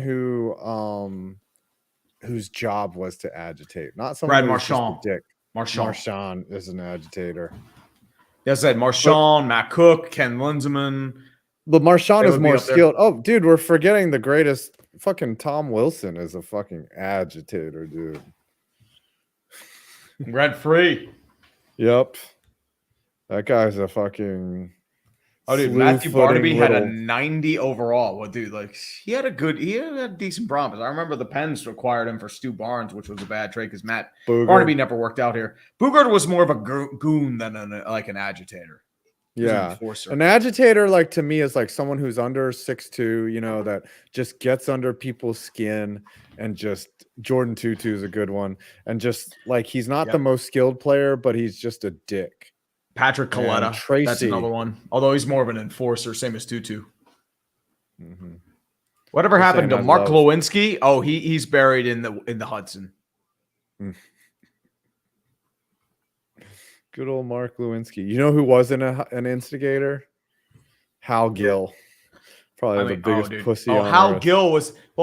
whose job was to agitate? Not someone Brad who's Marchand. just a dick. Marchand is an agitator. Yes, I said Marchand, Matt Cook, Ken Linsman. But Marchand is more skilled. Oh, dude, we're forgetting the greatest. Fucking Tom Wilson is a fucking agitator, dude. Red free. Yep. That guy's a fucking. Oh, dude, Matthew Barnaby had a 90 overall. Well, dude, he had a decent promise. I remember the Pens acquired him for Stu Barnes, which was a bad trade because Barnaby never worked out here. Boogaard was more of a goon than an agitator. Yeah. An agitator, like, to me, is like someone who's under 6'2", that just gets under people's skin, and just Jordan Tutu is a good one. And just like, he's not the most skilled player, but he's just a dick. Patrick Coletta. Tracy. That's another one. Although he's more of an enforcer, same as Tutu. Mm-hmm. Whatever happened to Mark Lewinsky? Oh, he's buried in the Hudson. Good old Mark Lewinsky. You know who wasn't an instigator? Hal Gill. Probably the biggest pussy on Hal earth. Gill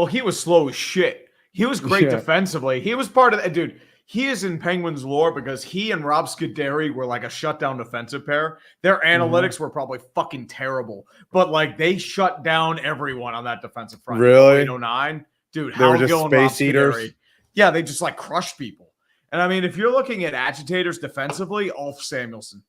he was slow as shit. He was great defensively. He was part of that, dude. He is in Penguins lore because he and Rob Scuderi were like a shutdown defensive pair. Their analytics were probably fucking terrible, but like they shut down everyone on that defensive front. Really? 09, dude. They were just Gill and space Rob eaters. Scuderi. Yeah, they just like crushed people. And I mean, if you're looking at agitators defensively, Ulf Samuelsson.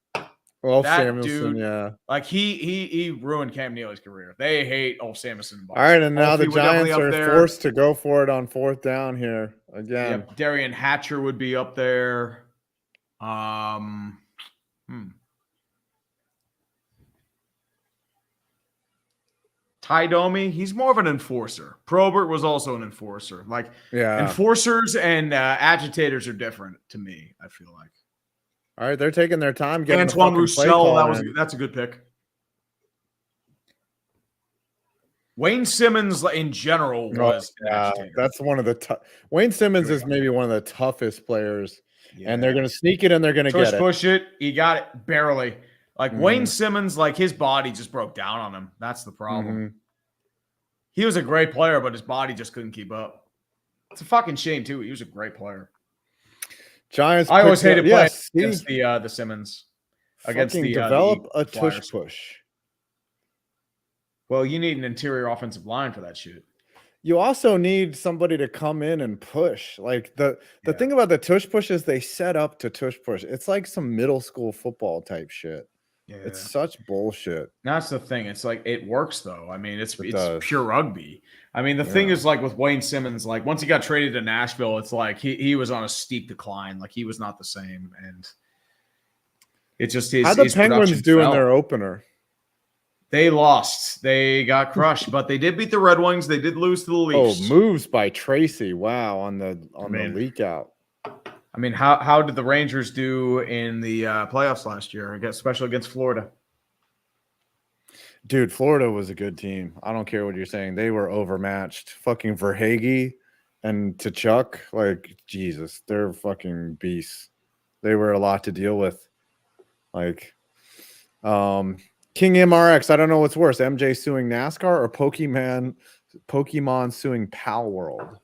Samuelsson, yeah. Like he ruined Cam Neely's career. They hate Ulf Samuelsson. All right, and now the Giants are forced to go for it on 4th down here again. Yep, Darian Hatcher would be up there. Ty Domi, he's more of an enforcer. Probert was also an enforcer. Like, enforcers and agitators are different to me, I feel like. All right, they're taking their time getting Antoine Roussel, that's a good pick. Wayne Simmons, in general, was an agitator. That's one of the Wayne Simmons is maybe one of the toughest players, and they're going to sneak it and they're going to get it. Push it. He got it barely. Like Wayne Simmons, like his body just broke down on him. That's the problem. He was a great player, but his body just couldn't keep up. It's a fucking shame too. He was a great player. Giants. I always hated playing against the Simmons. Against the develop a tush push. Well, you need an interior offensive line for that shit. You also need somebody to come in and push. Like the thing about the tush push is they set up to tush push. It's like some middle school football type shit. Yeah. It's such bullshit. That's the thing. It's like it works though. I mean, it's pure rugby. I mean, the thing is like with Wayne Simmons, like once he got traded to Nashville, it's like he was on a steep decline. Like he was not the same, and it just is. How the Penguins do in their opener? They lost. They got crushed, but they did beat the Red Wings. They did lose to the Leafs. Oh, moves by Tracy. Wow, on the leak out. I mean, how did the Rangers do in the playoffs last year, especially against Florida? Dude, Florida was a good team. I don't care what you're saying. They were overmatched. Fucking Verhaeghe and Tkachuk, like, Jesus, they're fucking beasts. They were a lot to deal with. Like, King MRX, I don't know what's worse, MJ suing NASCAR or Pokemon suing Pal World?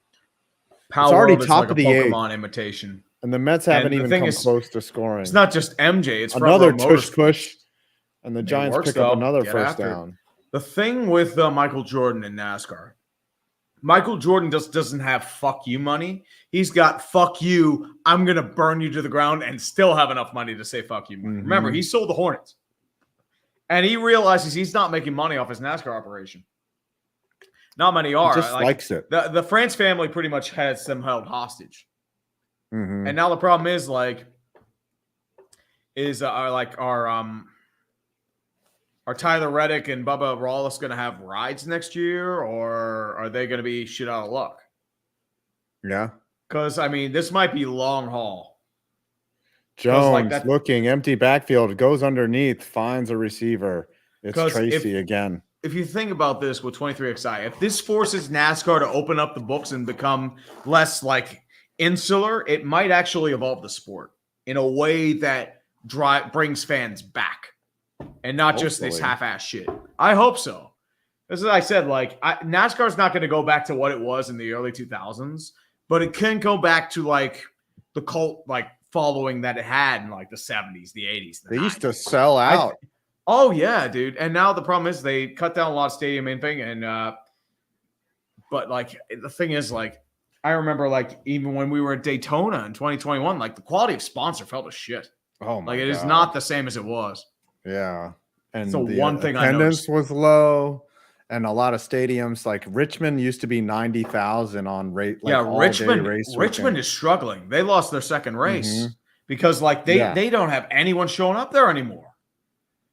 Pal World already top of the Pokemon imitation. And the Mets haven't even come close to scoring. It's not just MJ. It's another tush push, and the Giants pick up another first down. The thing with Michael Jordan in NASCAR, Michael Jordan just doesn't have fuck you money. He's got fuck you, I'm going to burn you to the ground, and still have enough money to say fuck you money. Remember, he sold the Hornets. And he realizes he's not making money off his NASCAR operation. Not many are. He just likes it. The France family pretty much has them held hostage. And now the problem is are Tyler Reddick and Bubba Rawless going to have rides next year, or are they going to be shit out of luck? Yeah. Because, I mean, this might be long haul. Jones looking, empty backfield, goes underneath, finds a receiver. It's Tracy again. If you think about this with 23XI, if this forces NASCAR to open up the books and become less like insular, it might actually evolve the sport in a way that brings fans back and not just this half-ass shit. I hope so. As I said, NASCAR is not going to go back to what it was in the early 2000s, but it can go back to like the cult following that it had in like the 70s, the 80s. They used to sell out. Oh yeah, dude. And now the problem is they cut down a lot of stadium thing, and but the thing is, I remember even when we were at Daytona in 2021, the quality of sponsor felt as shit. Oh my God. It is not the same as it was. Yeah. And so the one thing attendance was low, and a lot of stadiums like Richmond used to be 90,000 on rate. Richmond is struggling. They lost their second race because they don't have anyone showing up there anymore.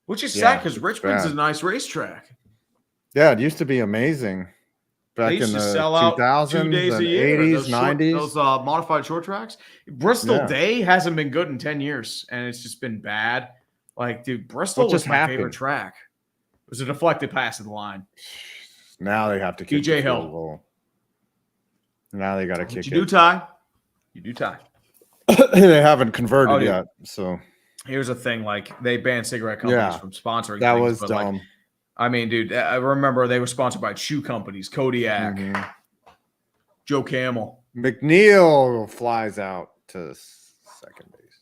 Which is sad because Richmond's a nice racetrack. Yeah, it used to be amazing back in the 2000s, 2 days and a year. 80s, 90s. Those modified short tracks. Bristol Day hasn't been good in 10 years, and it's just been bad. Like, dude, Bristol was my favorite track. It was a deflected pass at the line. Now they have to kick DJ the Hill. field goal. Now they got to kick it. You do tie. You do tie. They haven't converted yet. So here's the thing: like they banned cigarette companies from sponsoring. That things, was dumb. Like, I mean, dude, I remember they were sponsored by shoe companies, Kodiak, Joe Camel. McNeil flies out to second base.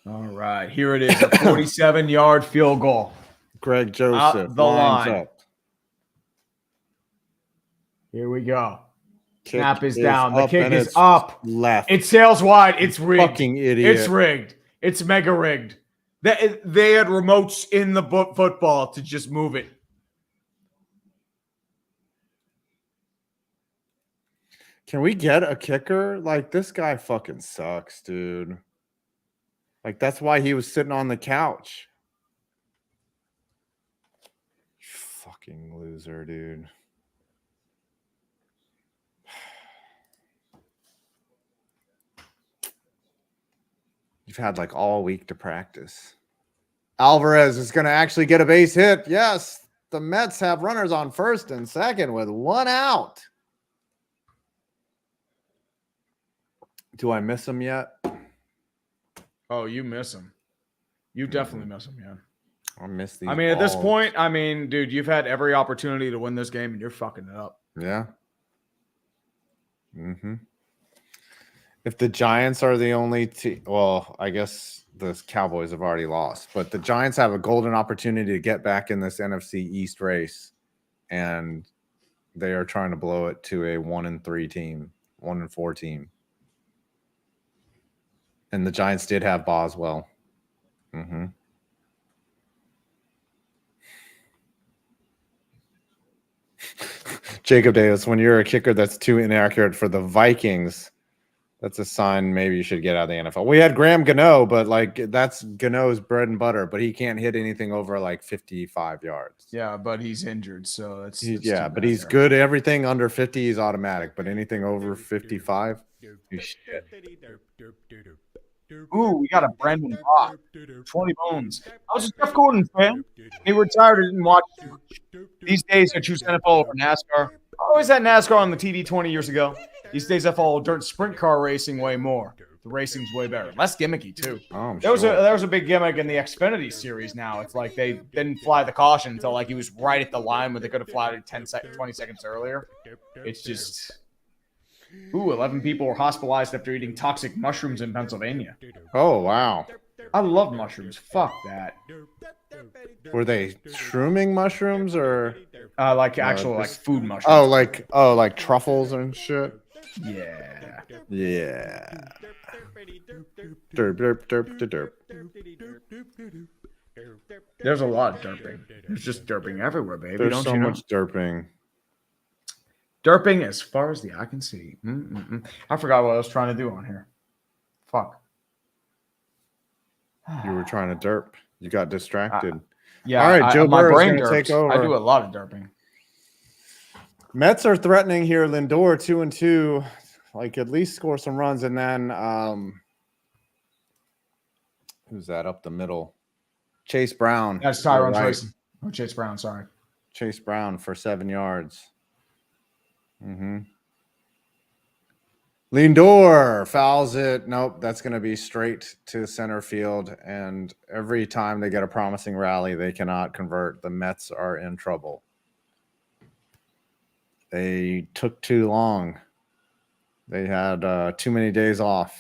All right, here it is, a 47-yard field goal. Greg Joseph the lines line. up. Here we go. Kick Snap is down. The kick is it's up. Left. It sails wide. It's rigged. Fucking idiot. It's rigged. It's mega rigged. They had remotes in the football to just move it. Can we get a kicker? Like, this guy fucking sucks, dude. Like, that's why he was sitting on the couch. Fucking loser, dude. You've had like all week to practice. Alvarez is going to actually get a base hit. Yes, the Mets have runners on first and second with one out. Do I miss him yet? Oh, you miss him. You definitely miss him, yeah. I miss these. I mean, at this point, I mean, dude, you've had every opportunity to win this game and you're fucking it up. Yeah. If the Giants are the only team, well, I guess the Cowboys have already lost, but the Giants have a golden opportunity to get back in this NFC East race, and they are trying to blow it to a 1-3 team, 1-4 team. And the Giants did have Boswell. Jacob Davis, when you're a kicker that's too inaccurate for the Vikings, that's a sign maybe you should get out of the NFL. We had Graham Gano, but like that's Gano's bread and butter, but he can't hit anything over like 55 yards. Yeah, but he's injured, so it's but he's good. Everything under 50 is automatic, but anything over 55, he's shit. Ooh, we got a Brandon Rock, 20 bones. I was a Jeff Gordon fan. He retired and didn't watch too much. These days, I choose NFL over NASCAR. I always had NASCAR on the TV 20 years ago. These days, I follow dirt sprint car racing way more. The racing's way better. Less gimmicky, too. There was a big gimmick in the Xfinity series now. It's like they didn't fly the caution until like he was right at the line where they could have flied it 20 seconds earlier. It's just... Ooh, 11 people were hospitalized after eating toxic mushrooms in Pennsylvania. Oh, wow. I love mushrooms. Fuck that. Were they shrooming mushrooms or like actual like food mushrooms? Oh, like truffles and shit. Yeah. Derp, derp, derp, derp. There's a lot of derping. There's just derping everywhere, baby. There's so much derping. Derping as far as the eye can see. I forgot what I was trying to do on here. Fuck. You were trying to derp. You got distracted. Yeah. All right, Joe Burrow's going to take over. I do a lot of derping. Mets are threatening here. Lindor 2-2, like at least score some runs, and then who's that up the middle? Chase Brown. That's Tyrone Tracy. Oh, Chase Brown. Sorry. Chase Brown for 7 yards. Lindor fouls it. Nope, that's going to be straight to center field. And every time they get a promising rally, they cannot convert. The Mets are in trouble. They took too long. They had too many days off.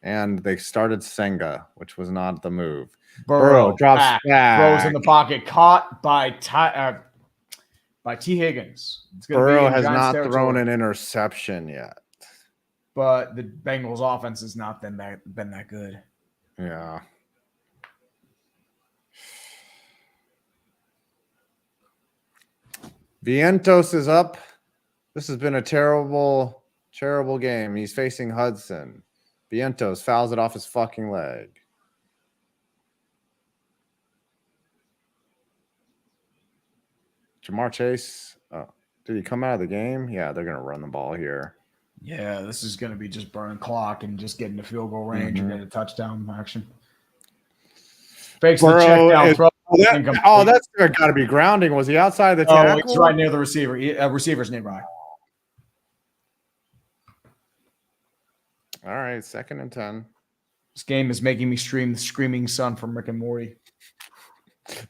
And they started Senga, which was not the move. Burrow drops back. Throws in the pocket. Caught by T. Higgins. Burrow has not thrown an interception yet. But the Bengals offense has not been that good. Yeah. Vientos is up. This has been a terrible, terrible game. He's facing Hudson. Vientos fouls it off his fucking leg. Jamar Chase. Did he come out of the game? Yeah, they're gonna run the ball here. Yeah, this is going to be just burn clock and just get into field goal range and get a touchdown action. Fakes the check down throw. That's got to be grounding. Was he outside the tackle? He's right near the receiver. Receiver's nearby. All right, 2nd and 10. This game is making me stream the Screaming Sun from Rick and Morty.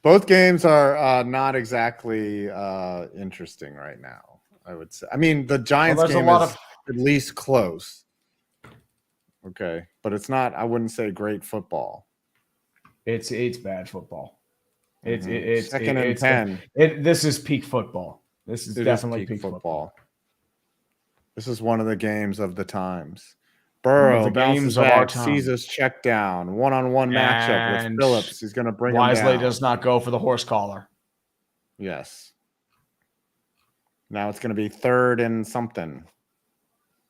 Both games are not exactly interesting right now, I would say. I mean, the Giants game is at least close. Okay, but it's not, I wouldn't say great football. It's bad football. It's 2nd and 10. This is peak football. This is definitely peak football. This is one of the games of the times. Burrow bounces back, sees his check down, one-on-one matchup with Phillips. He's going to bring him down. Wisely does not go for the horse collar. Yes. Now it's going to be 3rd and something.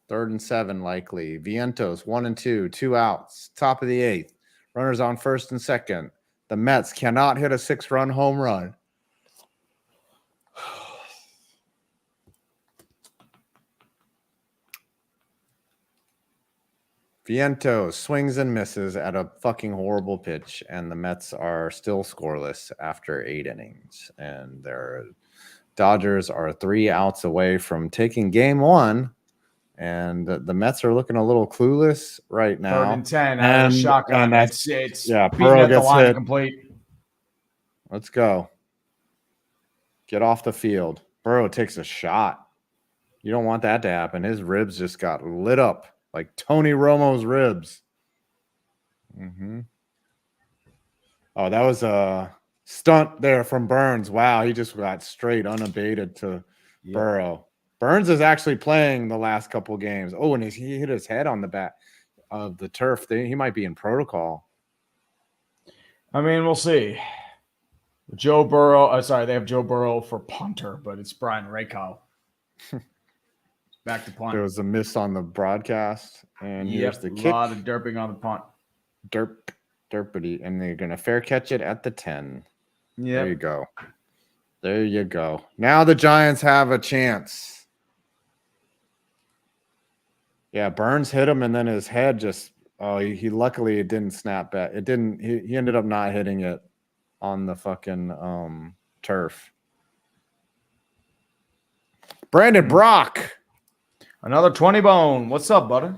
3rd and 7 likely. Vientos 1 and 2, 2 outs. Top of the 8th. Runners on 1st and 2nd. The Mets cannot hit a 6-run home run. Vientos swings and misses at a fucking horrible pitch, and the Mets are still scoreless after 8 innings. And their Dodgers are 3 outs away from taking game 1. And the Mets are looking a little clueless right now. 3rd and 10. And shotgun. It's Burrow gets hit. Complete. Let's go. Get off the field. Burrow takes a shot. You don't want that to happen. His ribs just got lit up like Tony Romo's ribs. Oh, that was a stunt there from Burns. Wow, he just got straight unabated to Burrow. Burns is actually playing the last couple games. Oh, and he hit his head on the back of the turf. He might be in protocol. I mean, we'll see. Joe Burrow. They have Joe Burrow for punter, but it's Brian Rayco. Back to punt. There was a miss on the broadcast, and here's the kick. A lot of derping on the punt. Derpity, and they're going to fair catch it at the 10. Yeah. There you go. There you go. Now the Giants have a chance. Yeah, Burns hit him, and then his head just he luckily it didn't snap back. It didn't. He ended up not hitting it on the fucking turf. Brandon Brock. Another 20 bone. What's up, buddy?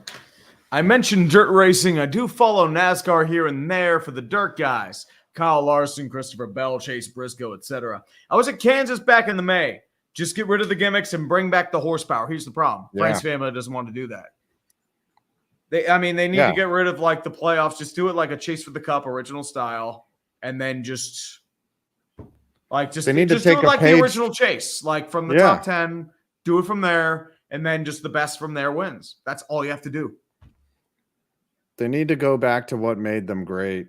I mentioned dirt racing. I do follow NASCAR here and there for the dirt guys. Kyle Larson, Christopher Bell, Chase Briscoe, etc. I was at Kansas back in the May. Just get rid of the gimmicks and bring back the horsepower. Here's the problem. Frank's family doesn't want to do that. They need to get rid of like the playoffs. Just do it like a Chase for the Cup original style. And then just they need to take do it like the original Chase. Like from the top 10, do it from there. And then just the best from there wins. That's all you have to do. They need to go back to what made them great.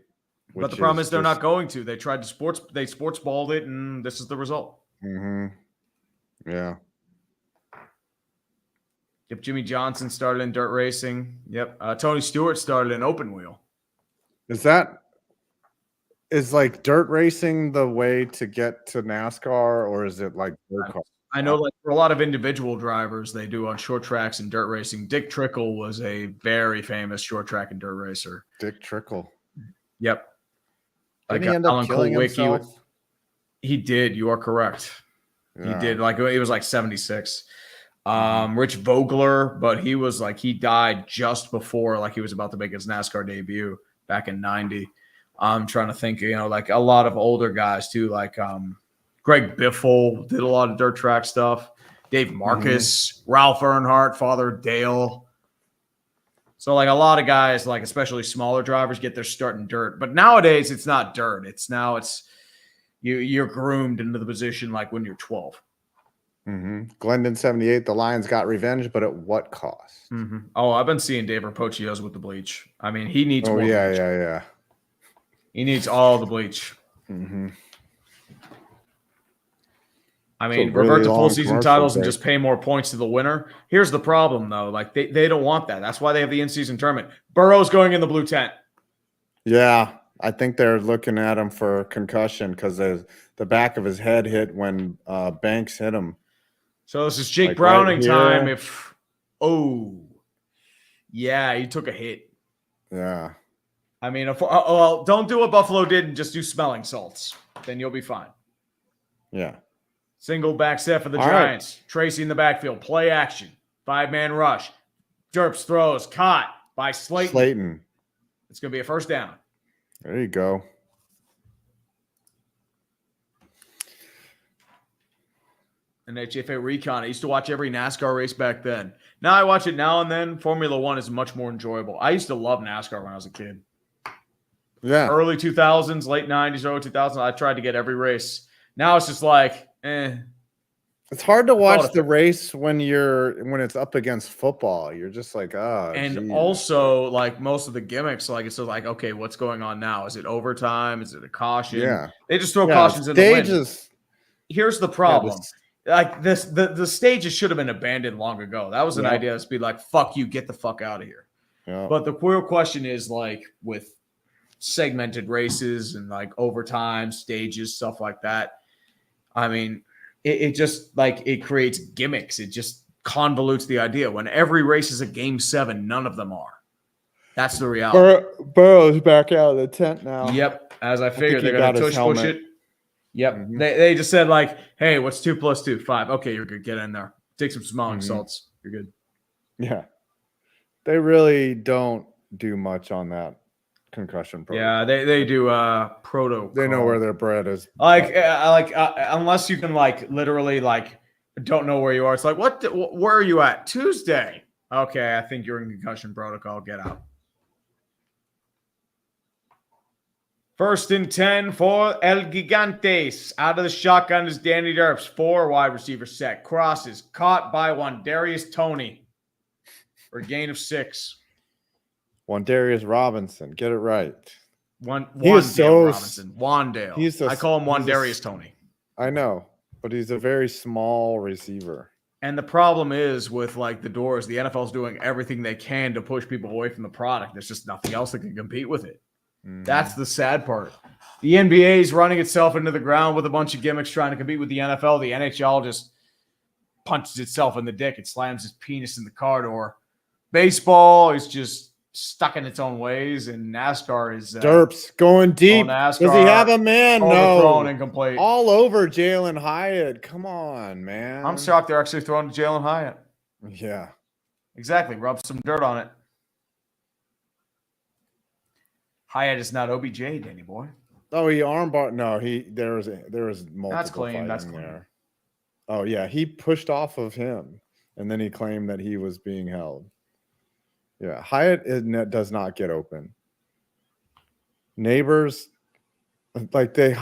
But the problem is they're not going to. They tried to sports balled it, and this is the result. Yeah. Yep, Jimmy Johnson started in dirt racing. Yep. Tony Stewart started in open wheel. Is like dirt racing the way to get to NASCAR, or is it like dirt car? I know, like for a lot of individual drivers, they do on short tracks and dirt racing. Dick Trickle was a very famous short track and dirt racer. Dick Trickle. Yep. Did he end up killing himself? He did. You are correct. Yeah. He did. Like it was like 76. Rich Vogler, but he was like he died just before like he was about to make his NASCAR debut back in 90. I'm trying to think, like a lot of older guys too, like Greg Biffle did a lot of dirt track stuff. Dave Marcus, Ralph Earnhardt, Father Dale. So like a lot of guys, like especially smaller drivers, get their start in dirt. But nowadays it's not dirt. It's you're groomed into the position like when you're 12. Glendon 78, the Lions got revenge, but at what cost? Oh, I've been seeing Dave Rapocchio's with the bleach. I mean, he needs more bleach. Yeah. He needs all the bleach. I mean, revert to full season titles and just pay more points to the winner. Here's the problem, though. Like, they don't want that. That's why they have the in-season tournament. Burrow's going in the blue tent. Yeah. I think they're looking at him for concussion because the back of his head hit when Banks hit him. So this is Jake Like Browning right time. here. Yeah, he took a hit. Yeah. I mean, well, don't do what Buffalo did and just do smelling salts. Then you'll be fine. Yeah. Single back set for the All Giants. Right. Tracy in the backfield. Play action. 5-man rush. Derps throws. Caught by Slayton. It's going to be a first down. There you go. An HFA recon. I used to watch every NASCAR race back then. Now I watch it now and then. Formula One is much more enjoyable. I used to love NASCAR when I was a kid. Yeah. Early 2000s, late 90s, early 2000s. I tried to get every race. Now it's just like, It's hard to watch the race when it's up against football. You're just like, and geez. Also, like most of the gimmicks, like it's just like, okay, what's going on now? Is it overtime? Is it a caution? Yeah. They just throw cautions in the wind. Here's the problem. Like the stages should have been abandoned long ago. That was an idea to be like, fuck you, get the fuck out of here. Yeah. But the real question is like with segmented races and like overtime stages, stuff like that. I mean, it just like it creates gimmicks. It just convolutes the idea. When every race is a game 7, none of them are. That's the reality. Burrow's back out of the tent now. Yep. As I figured, they're going to push it. Yep. Mm-hmm. They just said like, hey, what's 2 + 2? 5. Okay, you're good. Get in there. Take some smelling salts. You're good. Yeah. They really don't do much on that concussion protocol. Yeah, they do protocol. They know where their bread is. Unless you can like literally like don't know where you are. It's like, where are you at? Tuesday. Okay, I think you're in concussion protocol. Get out. 1st and 10 for El Gigantes. Out of the shotgun is Danny Derps. 4 wide receiver set. Crosses. Caught by Wandarius Toney. For a gain of 6. Wandarius Robinson. Get it right. Wandale Robinson. Wandale. I call him Wandarius Toney. I know, but he's a very small receiver. And the problem is with like the doors, the NFL's doing everything they can to push people away from the product. There's just nothing else that can compete with it. That's the sad part. The NBA is running itself into the ground with a bunch of gimmicks trying to compete with the NFL. The NHL just punches itself in the dick. It slams its penis in the car door. Baseball is just stuck in its own ways, and NASCAR is Derps going deep. Does he have a man? No. Incomplete. All over Jalen Hyatt. Come on, man. I'm shocked they're actually throwing to Jalen Hyatt. Yeah. Exactly. Rub some dirt on it. Hyatt is not OBJ, Danny boy. Oh, he armbar. No, there was multiple. That's clean. That's clean. There. Oh yeah, he pushed off of him, and then he claimed that he was being held. Yeah, Hyatt does not get open. Neighbors, like they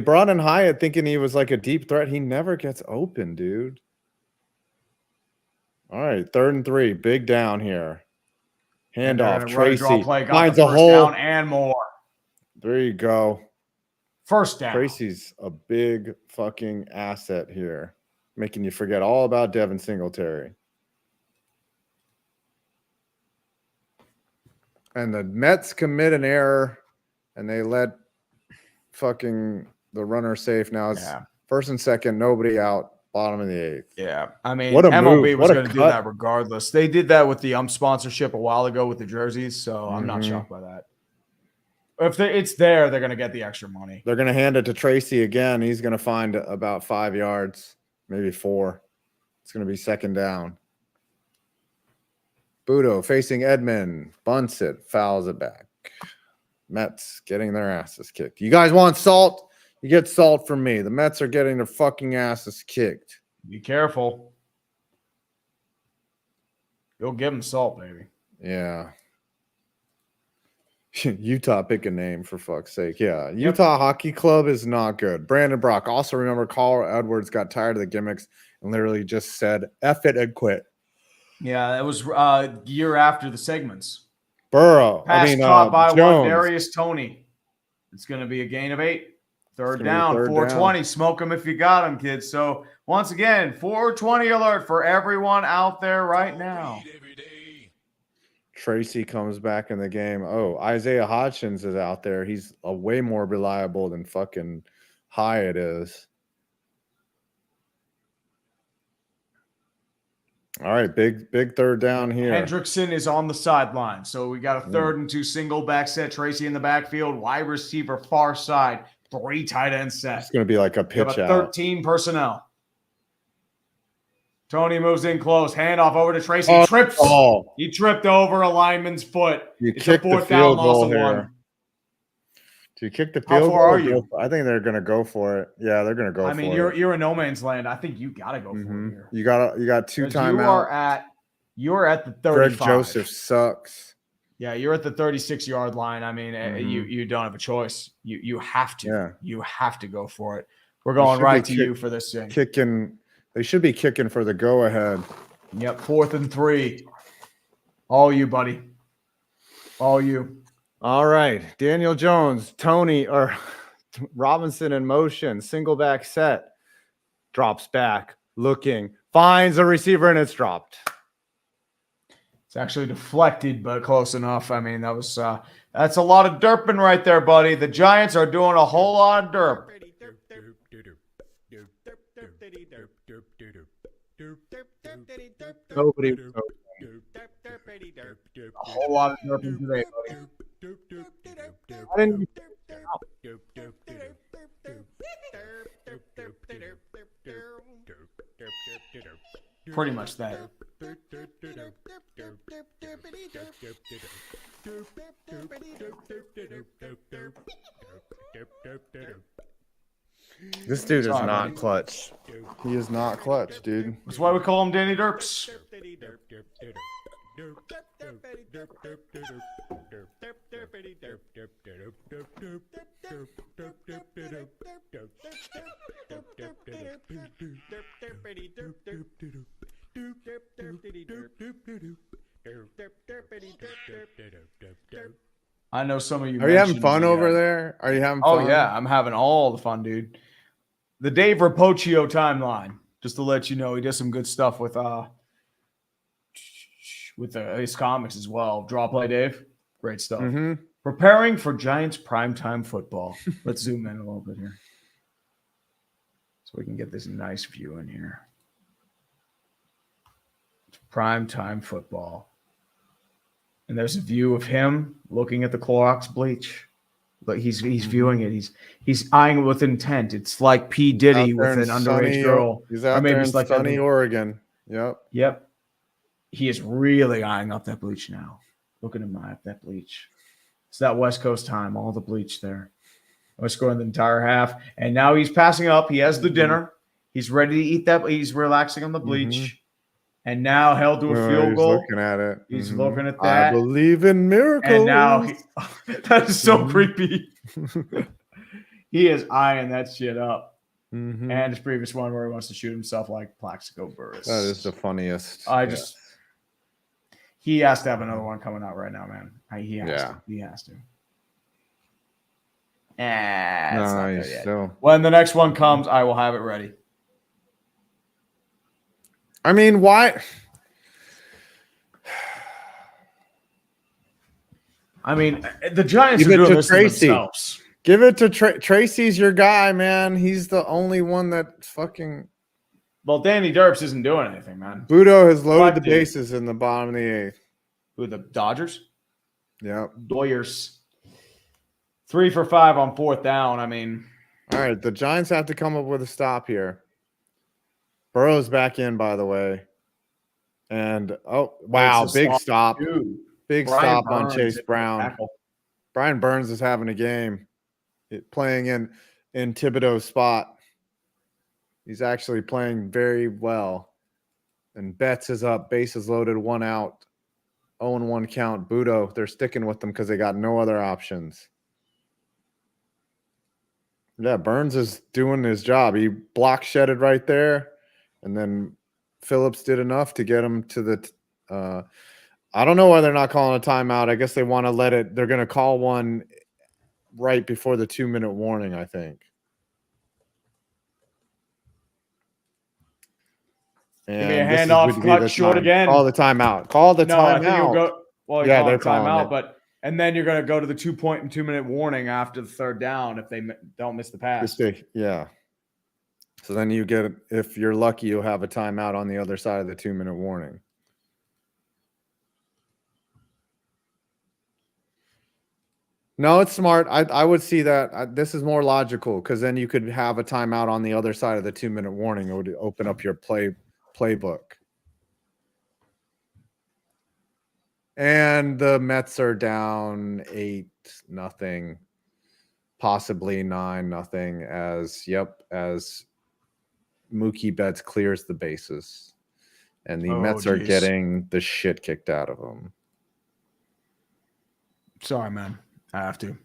brought in Hyatt thinking he was like a deep threat. He never gets open, dude. All right, 3rd and 3, big down here. Handoff, Tracy finds a hole down and more. There you go. First down. Tracy's a big fucking asset here, making you forget all about Devin Singletary. And the Mets commit an error, and they let fucking the runner safe. Now it's 1st and 2nd, nobody out. Bottom of the 8th. Yeah. I mean, what a MLB move. was going to do that regardless. They did that with the sponsorship a while ago with the jerseys, so I'm not shocked by that. If it's there, they're going to get the extra money. They're going to hand it to Tracy again. He's going to find about 5 yards, maybe 4. It's going to be 2nd down. Budo facing Edmond. Bunts it. Fouls it back. Mets getting their asses kicked. You guys want salt? You get salt from me. The Mets are getting their fucking asses kicked. Be careful. You'll give them salt, baby. Yeah. Utah, pick a name for fuck's sake. Yeah. Utah Hockey Club is not good. Brandon Brock. Also remember Carl Edwards got tired of the gimmicks and literally just said, F it and quit. Yeah, that was year after the segments. Burrow. Pass caught by Wandarius Toney. It's going to be a gain of 8. 3rd down, 420. Down. Smoke them if you got them, kids. So, once again, 420 alert for everyone out there right now. Tracy comes back in the game. Oh, Isaiah Hutchinson is out there. He's a way more reliable than fucking Hyatt is. All right, big third down here. Hendrickson is on the sideline. So we got a 3rd and 2 single back set. Tracy in the backfield. Wide receiver far side. 3 tight end set. It's going to be like a pitch out. 13 personnel. Tony moves in close. Handoff over to Tracy. Trips. Oh. He tripped over a lineman's foot. It's a 4th down, loss of 1. Do you kick the field goal? How far are you? I think they're going to go for it. Yeah, they're going to go for it. I mean, you're in no man's land. I think you got to go for it here. You got 2 timeouts. You're at the 35. Greg Joseph sucks. Yeah, you're at the 36-yard line. I mean, you don't have a choice. You have to. Yeah. You have to go for it. We're going right to you for this thing. They should be kicking for the go-ahead. Yep, 4th and 3. All you, buddy. All you. All right, Daniel Jones, Tony or Robinson in motion, single back set, drops back, looking, finds a receiver, and it's dropped. It's actually deflected, but close enough. I mean, that's a lot of derping right there, buddy. The Giants are doing a whole lot of derp. Nobody. A whole lot of derping today, buddy. I didn't. Pretty much that. This dude is not clutch. He is not clutch, dude. That's why we call him Danny Derps. I know some of you. Are you having fun over there? Are you having fun? Oh, yeah. I'm having all the fun, dude. The Dave Rapocchio timeline, just to let you know, he does some good stuff with his comics as well. Draw Play Dave. Great stuff. Mm-hmm. Preparing for Giants primetime football. Let's zoom in a little bit here so we can get this nice view in here. It's primetime football. And there's a view of him looking at the Clorox bleach. But he's viewing it. He's eyeing it with intent. It's like P. Diddy with an underage girl. He's out there in sunny Oregon. Yep. He is really eyeing up that bleach now. Look at him eye up that bleach. It's that West Coast time, all the bleach there. I was scoring the entire half. And now he's passing up. He has the dinner. He's ready to eat that. He's relaxing on the bleach. Mm-hmm. And now he'll do a field goal. He's looking at it. He's looking at that. I believe in miracles. And now that is so creepy. He is eyeing that shit up. Mm-hmm. And his previous one where he wants to shoot himself like Plaxico Burress. That is the funniest. He has to have another one coming out right now, man. He has to. He has to. It's not there yet. Still. When the next one comes, I will have it ready. I mean, why? I mean, the Giants are doing this to themselves. Give it to Tracy's your guy, man. He's the only one that fucking. Well, Danny Derps isn't doing anything, man. Budo has loaded the bases in the bottom of the 8th. Who, the Dodgers? Yep. Doyers. 3 for 5 on 4th down. I mean. All right, the Giants have to come up with a stop here. Burrow's back in, by the way. And, oh, wow, big stop. Dude. Big stop on Chase Brown. Brian Burns is having a game. Playing in Thibodeau's spot. He's actually playing very well. And Betts is up. Bases loaded, 1 out. 0-1 count. Budo, they're sticking with them because they got no other options. Yeah, Burns is doing his job. He block shedded right there. And then Phillips did enough to get him to the I don't know why they're not calling a timeout. I guess they want to let it. They're going to call one right before the 2-minute warning, I think. And give me a handoff, cut short again. Call the timeout. Call the timeout. Well, yeah, call they're a timeout, it. but and then you're going to go to the 2-minute warning after the third down if they don't miss the pass. Yeah. So then you get, if you're lucky, you'll have a timeout on the other side of the 2-minute warning. No, it's smart. I would see that. This is more logical because then you could have a timeout on the other side of the 2-minute warning. It would open up your playbook. And the Mets are down 8-0, possibly 9-0 as Mookie Betts clears the bases. And the Mets are getting the shit kicked out of them. Sorry, man. I have to.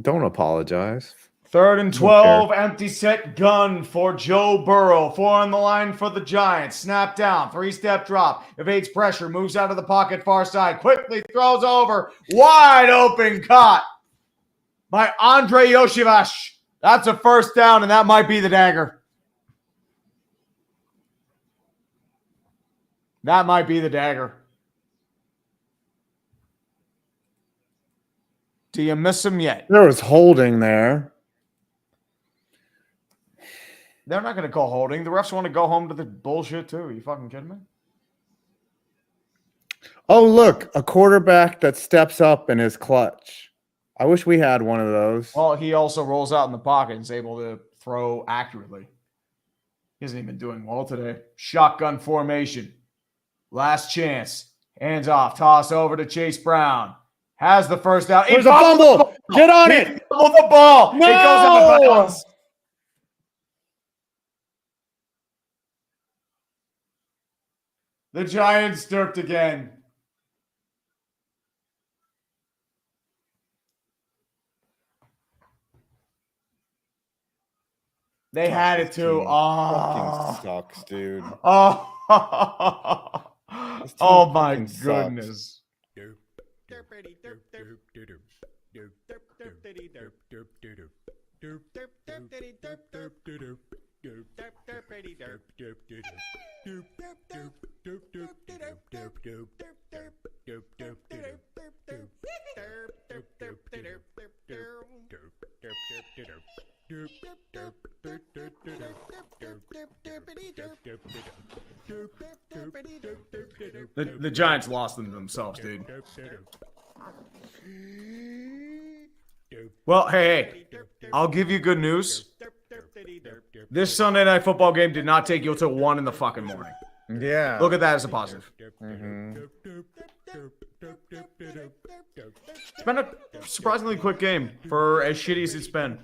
Don't apologize. 3rd and 12, empty set gun for Joe Burrow. 4 on the line for the Giants. Snap down, 3-step drop. Evades pressure, moves out of the pocket far side. Quickly throws over. Wide open caught by Andre Yoshivash. That's a first down, and that might be the dagger. That might be the dagger. Do you miss him yet? There was holding there. They're not going to call holding. The refs want to go home to the bullshit, too. Are you fucking kidding me? Oh, look, a quarterback that steps up in his clutch. I wish we had one of those. Well, he also rolls out in the pocket and is able to throw accurately. He hasn't even been doing well today. Shotgun formation. Last chance. Hands off. Toss over to Chase Brown. Has the first down. There's a fumble. Get on it. Fumble the ball. No! It goes out of bounds. The Giants derped again. They had it too. Fucking sucks, dude. Oh, oh my goodness. The Giants lost them to themselves, dude. Well, hey, I'll give you good news. This Sunday Night Football game did not take you until 1 in the fucking morning. Yeah. Look at that as a positive. Mm-hmm. It's been a surprisingly quick game for as shitty as it's been.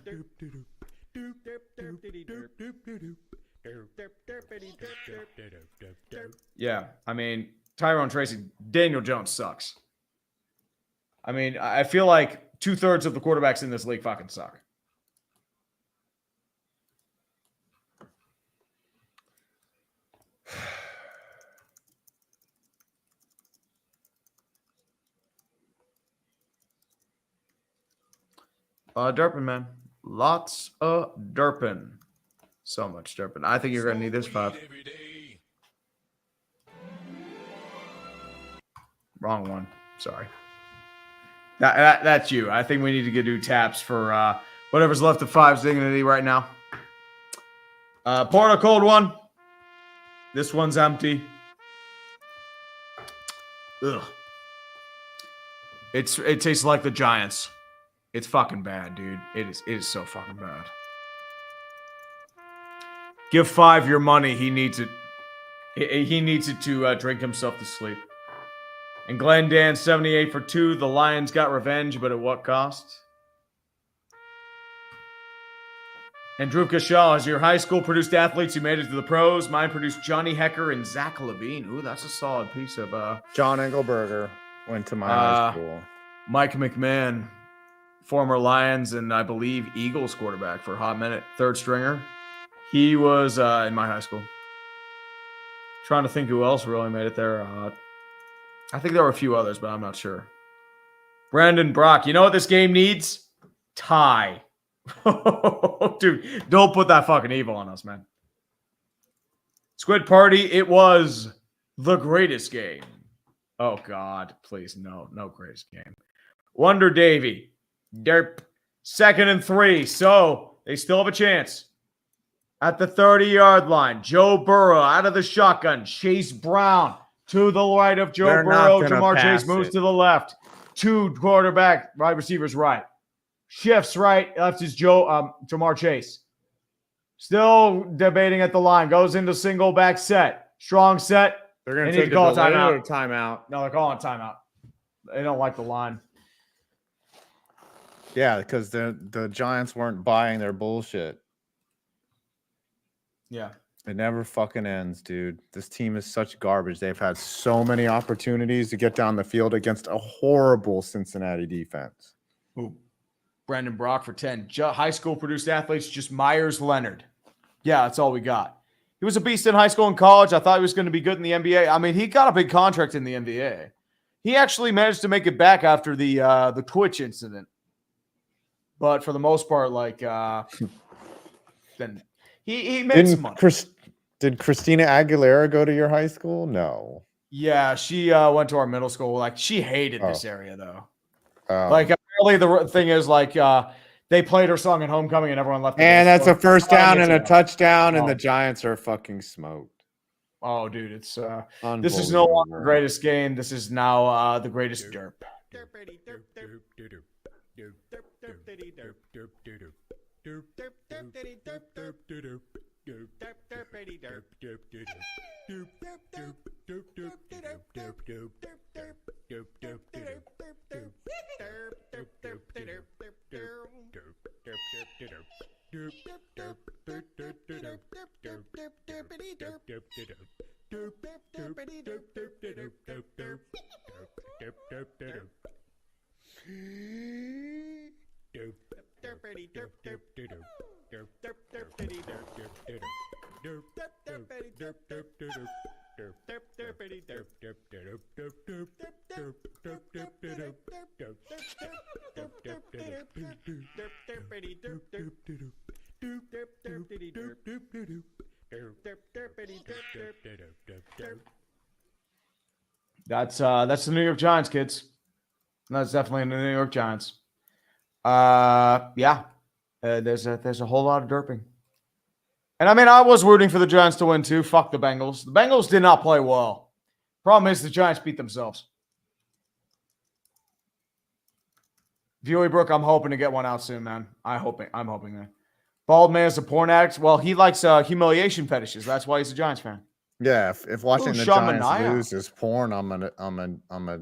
Yeah, I mean, Tyrone Tracy, Daniel Jones sucks. I mean, I feel like 2/3 of the quarterbacks in this league fucking suck. Derpin, man. Lots of derpin. So much derpin. I think you're going to need this 5. Wrong one. Sorry. That's you. I think we need to do taps for whatever's left of 5's dignity right now. Pour a cold one. This one's empty. Ugh. It tastes like the Giants. It's fucking bad, dude. It is so fucking bad. Give 5 your money. He needs it. He needs it to drink himself to sleep. And Glenn Dan, 78 for 2. The Lions got revenge, but at what cost? And Drew Shaw, as your high school produced athletes who made it to the pros. Mine produced Johnny Hecker and Zach Levine. Ooh, that's a solid piece of... John Engelberger went to my high school. Mike McMahon, former Lions and I believe Eagles quarterback for a hot minute. 3rd stringer. He was in my high school. Trying to think who else really made it there. I think there were a few others, but I'm not sure. Brandon Brock. You know what this game needs? Tie. Dude, don't put that fucking evil on us, man. Squid Party, it was the greatest game Oh, God. Please, no. No greatest game. Wonder Davy. Derp. 2nd and 3. So they still have a chance. At the 30-yard line, Joe Burrow out of the shotgun. Chase Brown to the right of Joe They're Burrow. not gonna Jamar Chase pass moves it. to the left. 2 quarterback, wide receivers right. Shifts right. Left is Jamar Chase. Still debating at the line. Goes into single back set. Strong set. They're going They to need take to call a delay timeout. or timeout. No, they're calling timeout. They don't like the line. Yeah, because the Giants weren't buying their bullshit. Yeah. It never fucking ends, dude. This team is such garbage. They've had so many opportunities to get down the field against a horrible Cincinnati defense. Ooh. Brandon Brock for 10. High school produced athletes, just Myers Leonard. Yeah, that's all we got. He was a beast in high school and college. I thought he was going to be good in the NBA. I mean, he got a big contract in the NBA. He actually managed to make it back after the Twitch incident. But for the most part, then he made some money. Did Christina Aguilera go to your high school? No. Yeah, she went to our middle school. She hated this area, though. Oh. Apparently the thing is, they played her song at homecoming and everyone left. And that's a first down and a touchdown, and the Giants are fucking smoked. Oh, dude, it's this is no longer the greatest game. This is now the greatest derp. That's the New York Giants, kids. That's definitely the New York Giants. There's a whole lot of derping. And I mean, I was rooting for the Giants to win too. Fuck the Bengals. The Bengals did not play well. Problem is the Giants beat themselves. Viewy Brook, I'm hoping to get one out soon, man. I'm hoping that. Bald man is a porn addict. Well, he likes humiliation fetishes. That's why he's a Giants fan. Yeah, if watching the Giants lose is porn, I'm a.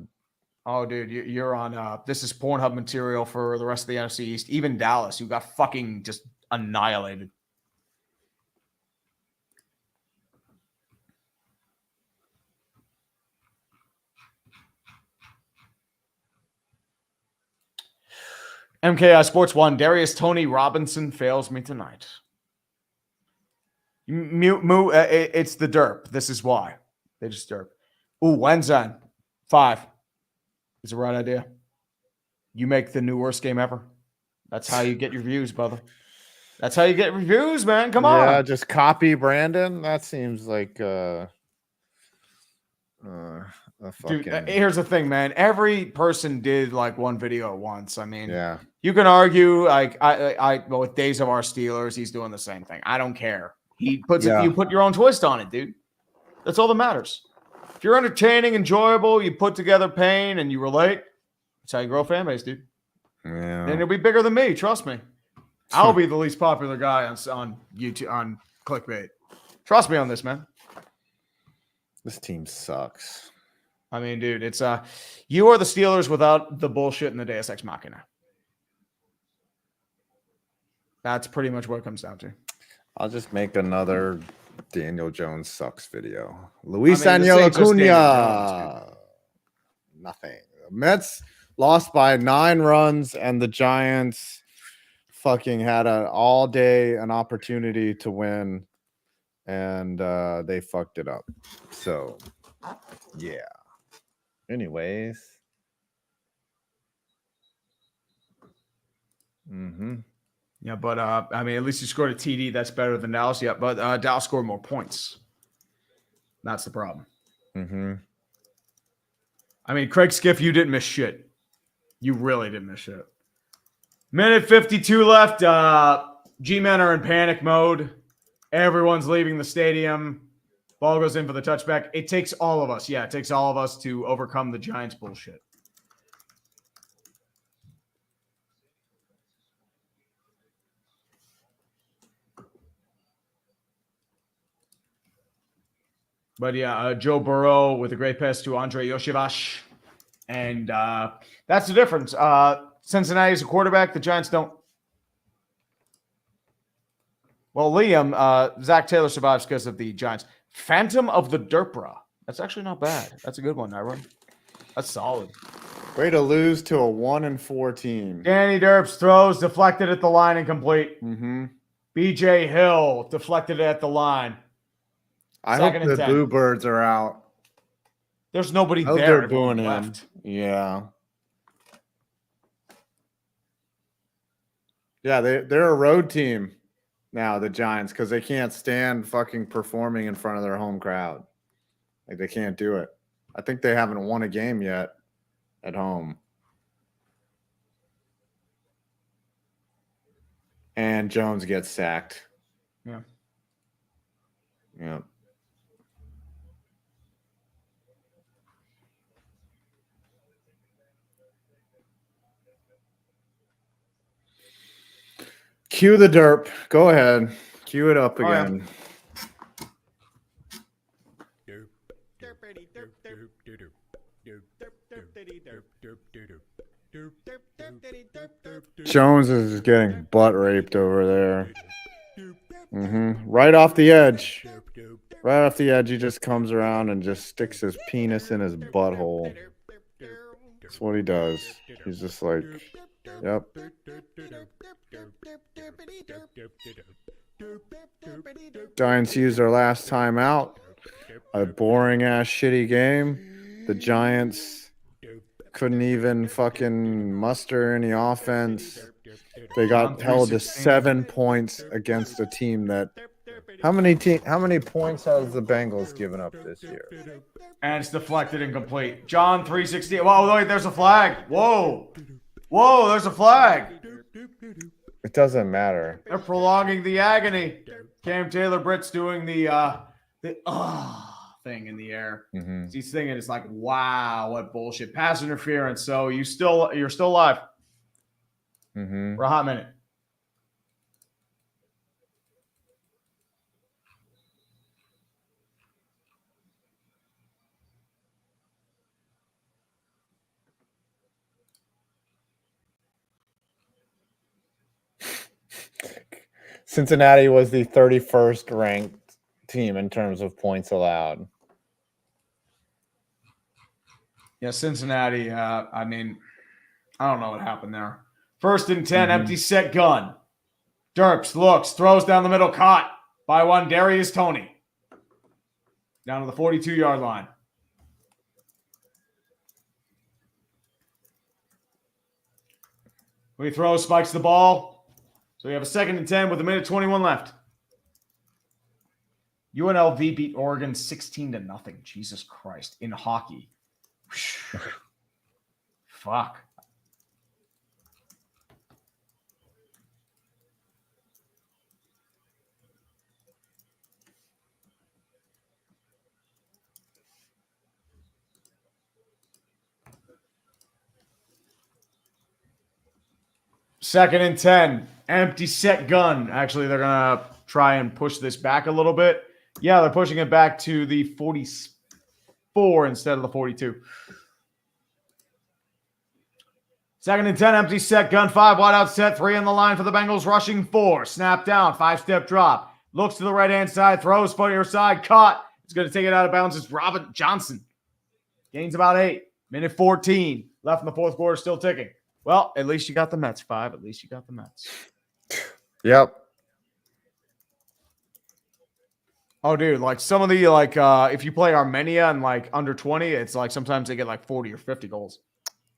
Oh, dude, you're on. This is Pornhub material for the rest of the NFC East. Even Dallas, who got fucking just annihilated. MKI Sports 1, Darius Tony Robinson fails me tonight. It's the derp. This is why. They just derp. Ooh, Wenzan, 5. Is the right idea. You make the new worst game ever. That's how you get your views, brother. That's how you get reviews, man. Come on. Yeah, just copy Brandon. That seems like Dude, here's the thing, man. Every person did one video at once. I mean, yeah, you can argue with Days of Our Steelers, he's doing the same thing. I don't care. He puts it. You put your own twist on it, dude. That's all that matters. If you're entertaining, enjoyable, you put together pain and you relate. That's how you grow a fan base, dude. Yeah, and it'll be bigger than me. Trust me. I'll be the least popular guy on YouTube on clickbait. Trust me on this, man. This team sucks. I mean, dude, it's you are the Steelers without the bullshit in the Deus Ex Machina. That's pretty much what it comes down to. I'll just make another Daniel Jones sucks video. Luis Daniel Acuna. Nothing. Mets lost by 9 runs, and the Giants fucking had an opportunity to win, and they fucked it up. So, yeah. Anyways. Yeah, but I mean, at least you scored a TD. That's better than Dallas. Yeah, but Dallas scored more points. That's the problem. I mean, Craig Skiff, you didn't miss shit. You really didn't miss shit. Minute 52 left. G-men are in panic mode. Everyone's leaving the stadium. Ball goes in for the touchback. It takes all of us. Yeah, it takes all of us to overcome the Giants bullshit. But yeah, Joe Burrow with a great pass to Andre Yoshivas. And that's the difference. Cincinnati's a quarterback. The Giants don't. Well, Liam, Zach Taylor survives because of the Giants. Phantom of the Derpra. That's actually not bad. That's a good one, Ira. That's solid. Way to lose to a 1-4 team. Danny Derps throws, deflected at the line, incomplete. Mm-hmm. BJ Hill deflected at the line. I hope the Boo Birds are out. There's nobody there. They're booing him. Yeah. Yeah, they're a road team now, the Giants, because they can't stand fucking performing in front of their home crowd. Like, they can't do it. I think they haven't won a game yet at home. And Jones gets sacked. Yeah. Yeah. Cue the derp. Go ahead. Cue it up again. Jones is getting butt raped over there. Right off the edge. Right off the edge, he just comes around and just sticks his penis in his butthole. That's what he does. He's just like, yep. Giants used their last time out. A boring ass shitty game. The Giants couldn't even fucking muster any offense. They got held to 7 points against a team that how many points has the Bengals given up this year? And it's deflected and complete. John 360. Whoa, wait, there's a flag. Whoa, there's a flag. It doesn't matter. They're prolonging the agony. Cam Taylor Britt's doing the thing in the air. He's thinking it's like, wow, what bullshit. Pass interference. So you're still alive. For a hot minute. Cincinnati was the 31st ranked team in terms of points allowed. Yeah, Cincinnati, I mean, I don't know what happened there. 1st and 10, empty set gun. Derps looks, throws down the middle, caught by one Darius Toney. Down to the 42-yard line. We throw, spikes the ball. So we have a 2nd and 10 with 1:21 left. UNLV beat Oregon 16-0. Jesus Christ. In hockey. Fuck. Second and 10. Empty set gun. Actually, they're going to try and push this back a little bit. Yeah, they're pushing it back to the 44 instead of the 42. 2nd and 10. Empty set gun. 5 wide out set. 3 on the line for the Bengals. Rushing 4. Snap down. 5-step drop. Looks to the right-hand side. Throws for your side. Caught. It's going to take it out of bounds. It's Robert Johnson. Gains about 8. Minute 14. Left in the fourth quarter. Still ticking. Well, at least you got the Mets, 5. At least you got the Mets. Yep. Oh, dude, like some of the, if you play Armenia and like under 20, it's like sometimes they get like 40 or 50 goals.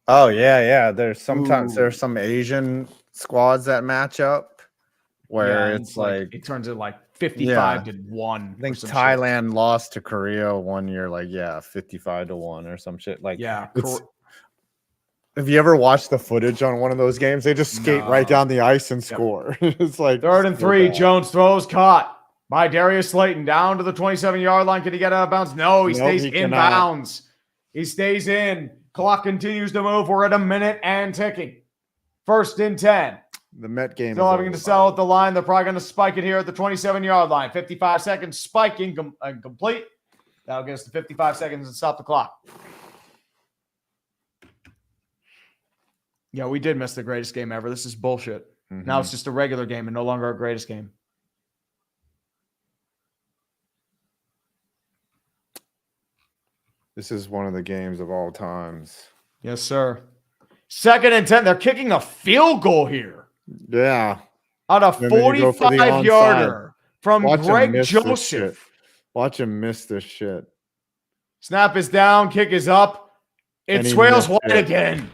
Oh, yeah. There's there's some Asian squads that match up where it's like it turns into like 55-1. I think Thailand lost to Korea one year, like 55-1 or some shit. Like, have you ever watched the footage on one of those games? They just skate right down the ice and score. It's like 3rd and 3. Jones throws, caught by Darius Slayton down to the 27-yard line. Can he get out of bounds? No, he stays in bounds. He stays in. Clock continues to move. We're at a minute and ticking. 1st and 10. The Met game. Still having to sell at the line. They're probably going to spike it here at the 27-yard line. 55 seconds. Spiking complete. That'll get us to 55 seconds and stop the clock. Yeah, we did miss the greatest game ever. This is bullshit. Now it's just a regular game and no longer our greatest game. This is one of the games of all times. Yes, sir. 2nd and 10. They're kicking a field goal here. Yeah. On a 45-yarder from Greg Joseph. Watch him miss this shit. Snap is down. Kick is up. It swales wide again.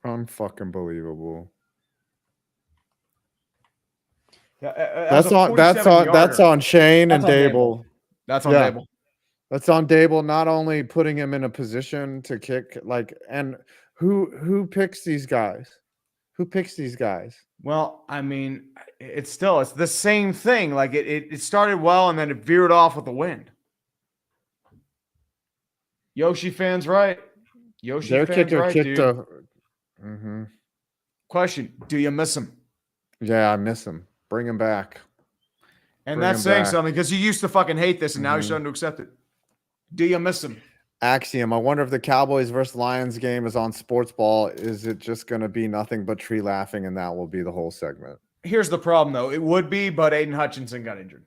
Unfucking believable. Yeah, that's on Shane and Dable. That's on Dable. That's on Dable. Not only putting him in a position to kick, and who picks these guys? Who picks these guys? Well, I mean, it's the same thing. Like it started well and then it veered off with the wind. Yoshi fans, right? Their kicker kicked a. Question: do you miss him? Yeah, I miss him. Bring him back. And that's saying something because you used to fucking hate this and now you're starting to accept it. Do you miss him? Axiom. I wonder if the Cowboys versus Lions game is on Sports Ball. Is it just going to be nothing but tree laughing and that will be the whole segment? Here's the problem, though. It would be, but Aiden Hutchinson got injured.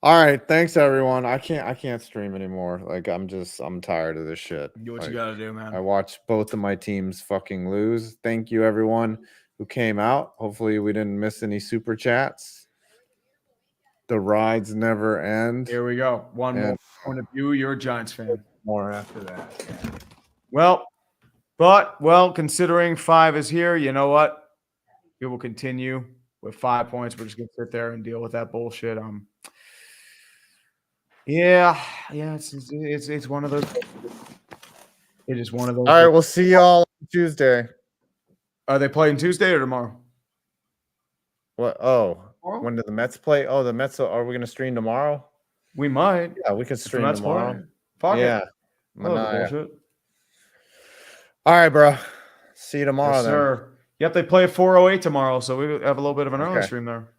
All right, thanks everyone. I can't stream anymore. Like I'm tired of this shit. Do what you gotta do, man. I watched both of my teams fucking lose. Thank you everyone who came out. Hopefully we didn't miss any super chats. The rides never end. Here we go. One more point of view. You're a Giants fan. More after that. Well, considering 5 is here, you know what? We will continue with 5 points. We're just gonna sit there and deal with that bullshit. Yeah, it's one of those. It is one of those. All right, we'll see y'all on Tuesday. Are they playing Tuesday or tomorrow? What? Oh, when do the Mets play? Oh, the Mets. Are we going to stream tomorrow? We might. Yeah, we can stream tomorrow. Fuck yeah. Bullshit. All right, bro. See you tomorrow, yes, then. Sir. Yep, they play at 4:08 tomorrow, so we have a little bit of an early stream there.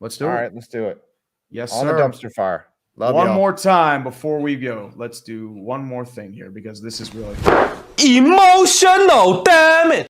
Let's do it. All right, let's do it. Yes, on sir. The dumpster fire. Love one y'all. more time before we go. Let's do one more thing here because this is really emotional, damn it.